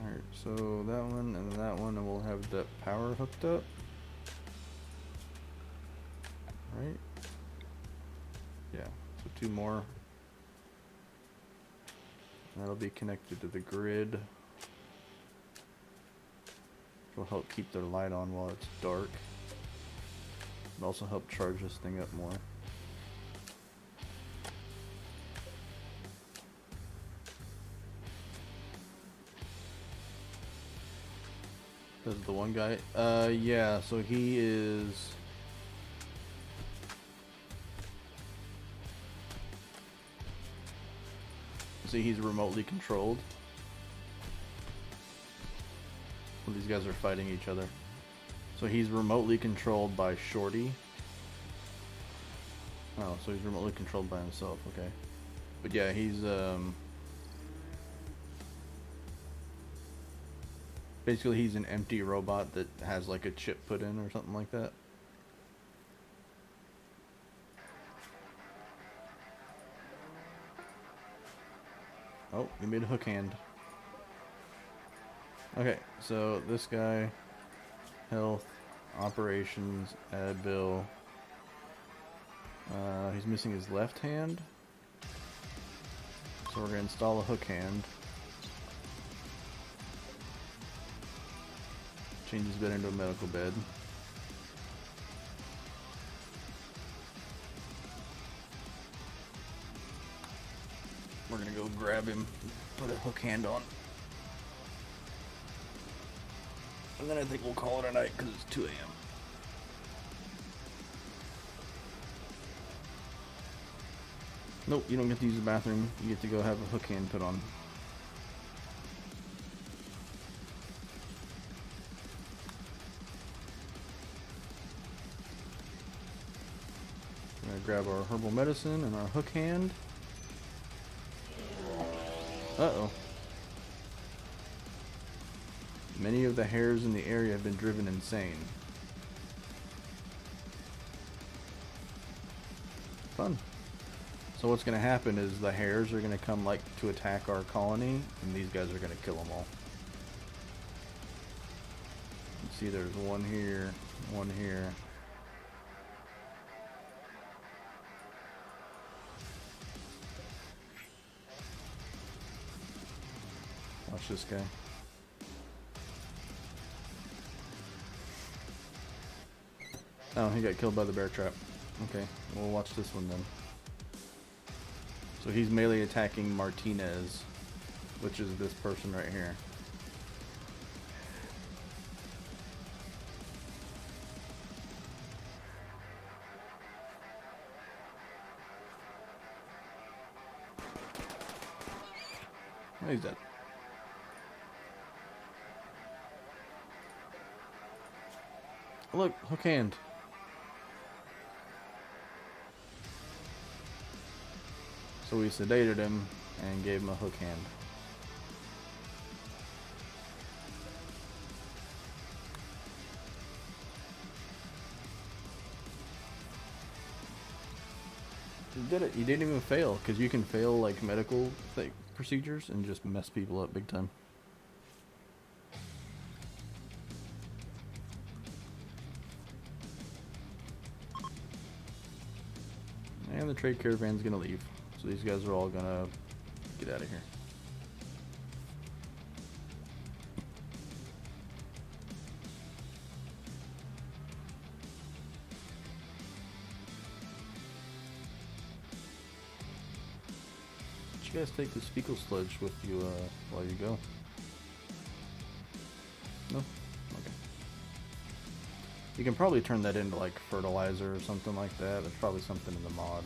Alright, so that one and that one, and we'll have the power hooked up. Right? Yeah, so 2 more. That'll be connected to the grid. It'll help keep their light on while it's dark. It'll also help charge this thing up more. This is the one guy. Yeah, so he is... See, he's remotely controlled. Well, these guys are fighting each other. So he's remotely controlled by Shorty. Oh, so he's remotely controlled by himself, okay. But yeah, he's basically he's an empty robot that has like a chip put in or something like that. Oh, he made a hook hand. Okay, so this guy, health, operations, add bill. He's missing his left hand. So we're gonna install a hook hand. Change his bed into a medical bed. We're gonna go grab him, put a hook hand on. And then I think we'll call it a night because it's 2 a.m. Nope, you don't get to use the bathroom. You get to go have a hook hand put on. We're gonna grab our herbal medicine and our hook hand. Uh-oh. Many of the hares in the area have been driven insane. Fun. So what's going to happen is the hares are going to come like to attack our colony, and these guys are going to kill them all. You can see there's one here, one here. Watch this guy. Oh, he got killed by the bear trap. Okay, we'll watch this one then. So he's melee attacking Martinez, which is this person right here. Oh, he's dead. Look, hook hand. So we sedated him and gave him a hook hand. You did it. You didn't even fail, because you can fail like medical procedures and just mess people up big time. And the trade caravan's gonna leave. So these guys are all gonna get out of here. You guys take the Speckle sludge with you while you go? No? Okay. You can probably turn that into like fertilizer or something like that. There's probably something in the mod.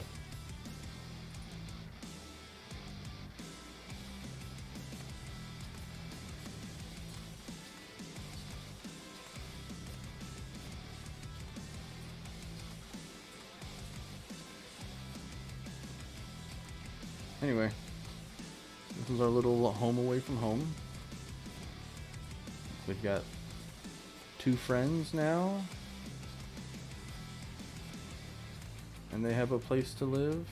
Anyway, this is our little home away from home. We've got 2 friends now, and they have a place to live.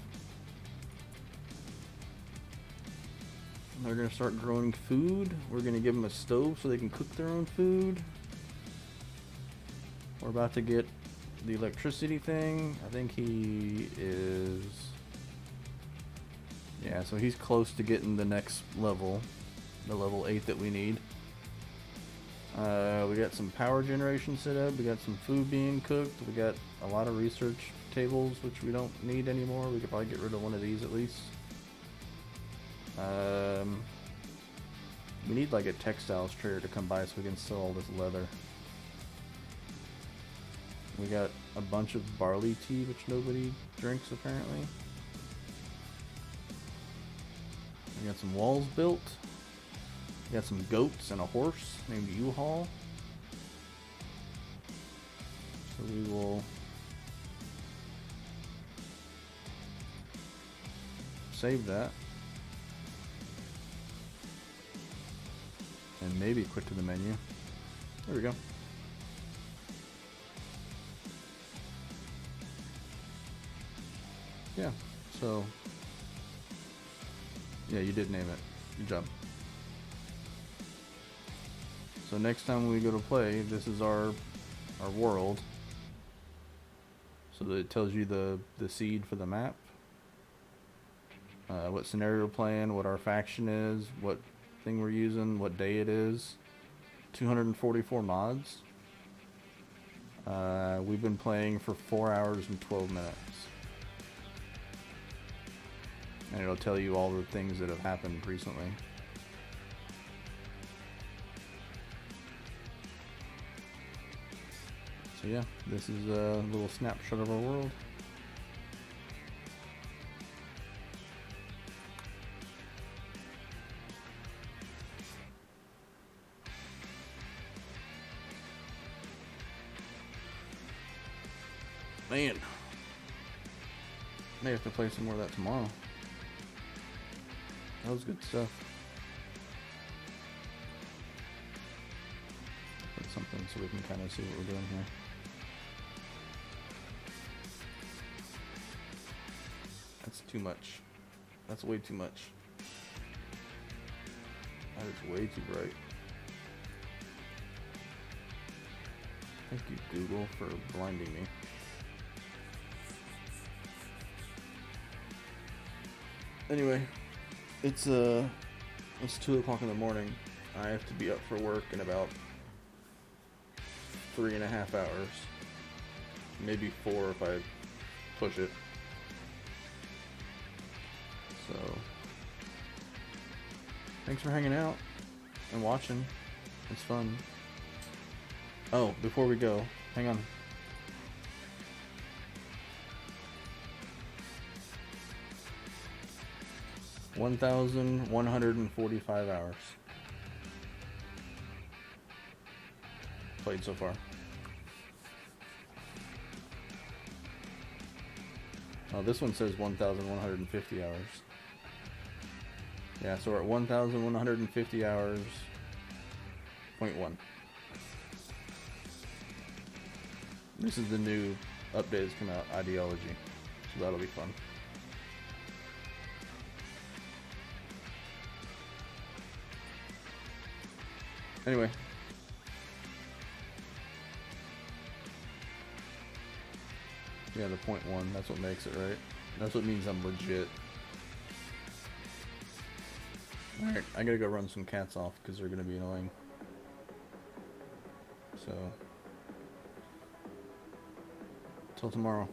They're gonna start growing food. We're gonna give them a stove so they can cook their own food. We're about to get the electricity thing. I think he is... Yeah, so he's close to getting the next level. The level 8 that we need. We got some power generation set up. We got some food being cooked. We got a lot of research tables, which we don't need anymore. We could probably get rid of one of these at least. We need like a textiles trader to come by so we can sell all this leather. We got a bunch of barley tea, which nobody drinks apparently. We got some walls built. We got some goats and a horse named U-Haul. So we will save that. And maybe quit to the menu. There we go. Yeah, so yeah, you did name it. Good job. So next time we go to play, this is our world. So that it tells you the seed for the map, what scenario we're playing, what our faction is, what thing we're using, what day it is. 244 mods. We've been playing for 4 hours and 12 minutes. And it'll tell you all the things that have happened recently. So yeah, this is a little snapshot of our world. Man, may have to play some more of that tomorrow. That was good stuff. Put something so we can kind of see what we're doing here. That's too much. That's way too much. That is way too bright. Thank you, Google, for blinding me. Anyway, it's 2 o'clock in the morning. I have to be up for work in about 3.5 hours. Maybe 4 if I push it. So, thanks for hanging out and watching. It's fun. Oh, before we go, hang on. $1,145 hours played so far. Oh, this one says 1,150 hours. Yeah, so we're at 1,150 hours. .1. This is the new update that's come out, Ideology. So that'll be fun. Anyway. Yeah, the .1, that's what makes it, right? That's what means I'm legit. Alright, I gotta go run some cats off because they're gonna be annoying. So, till tomorrow.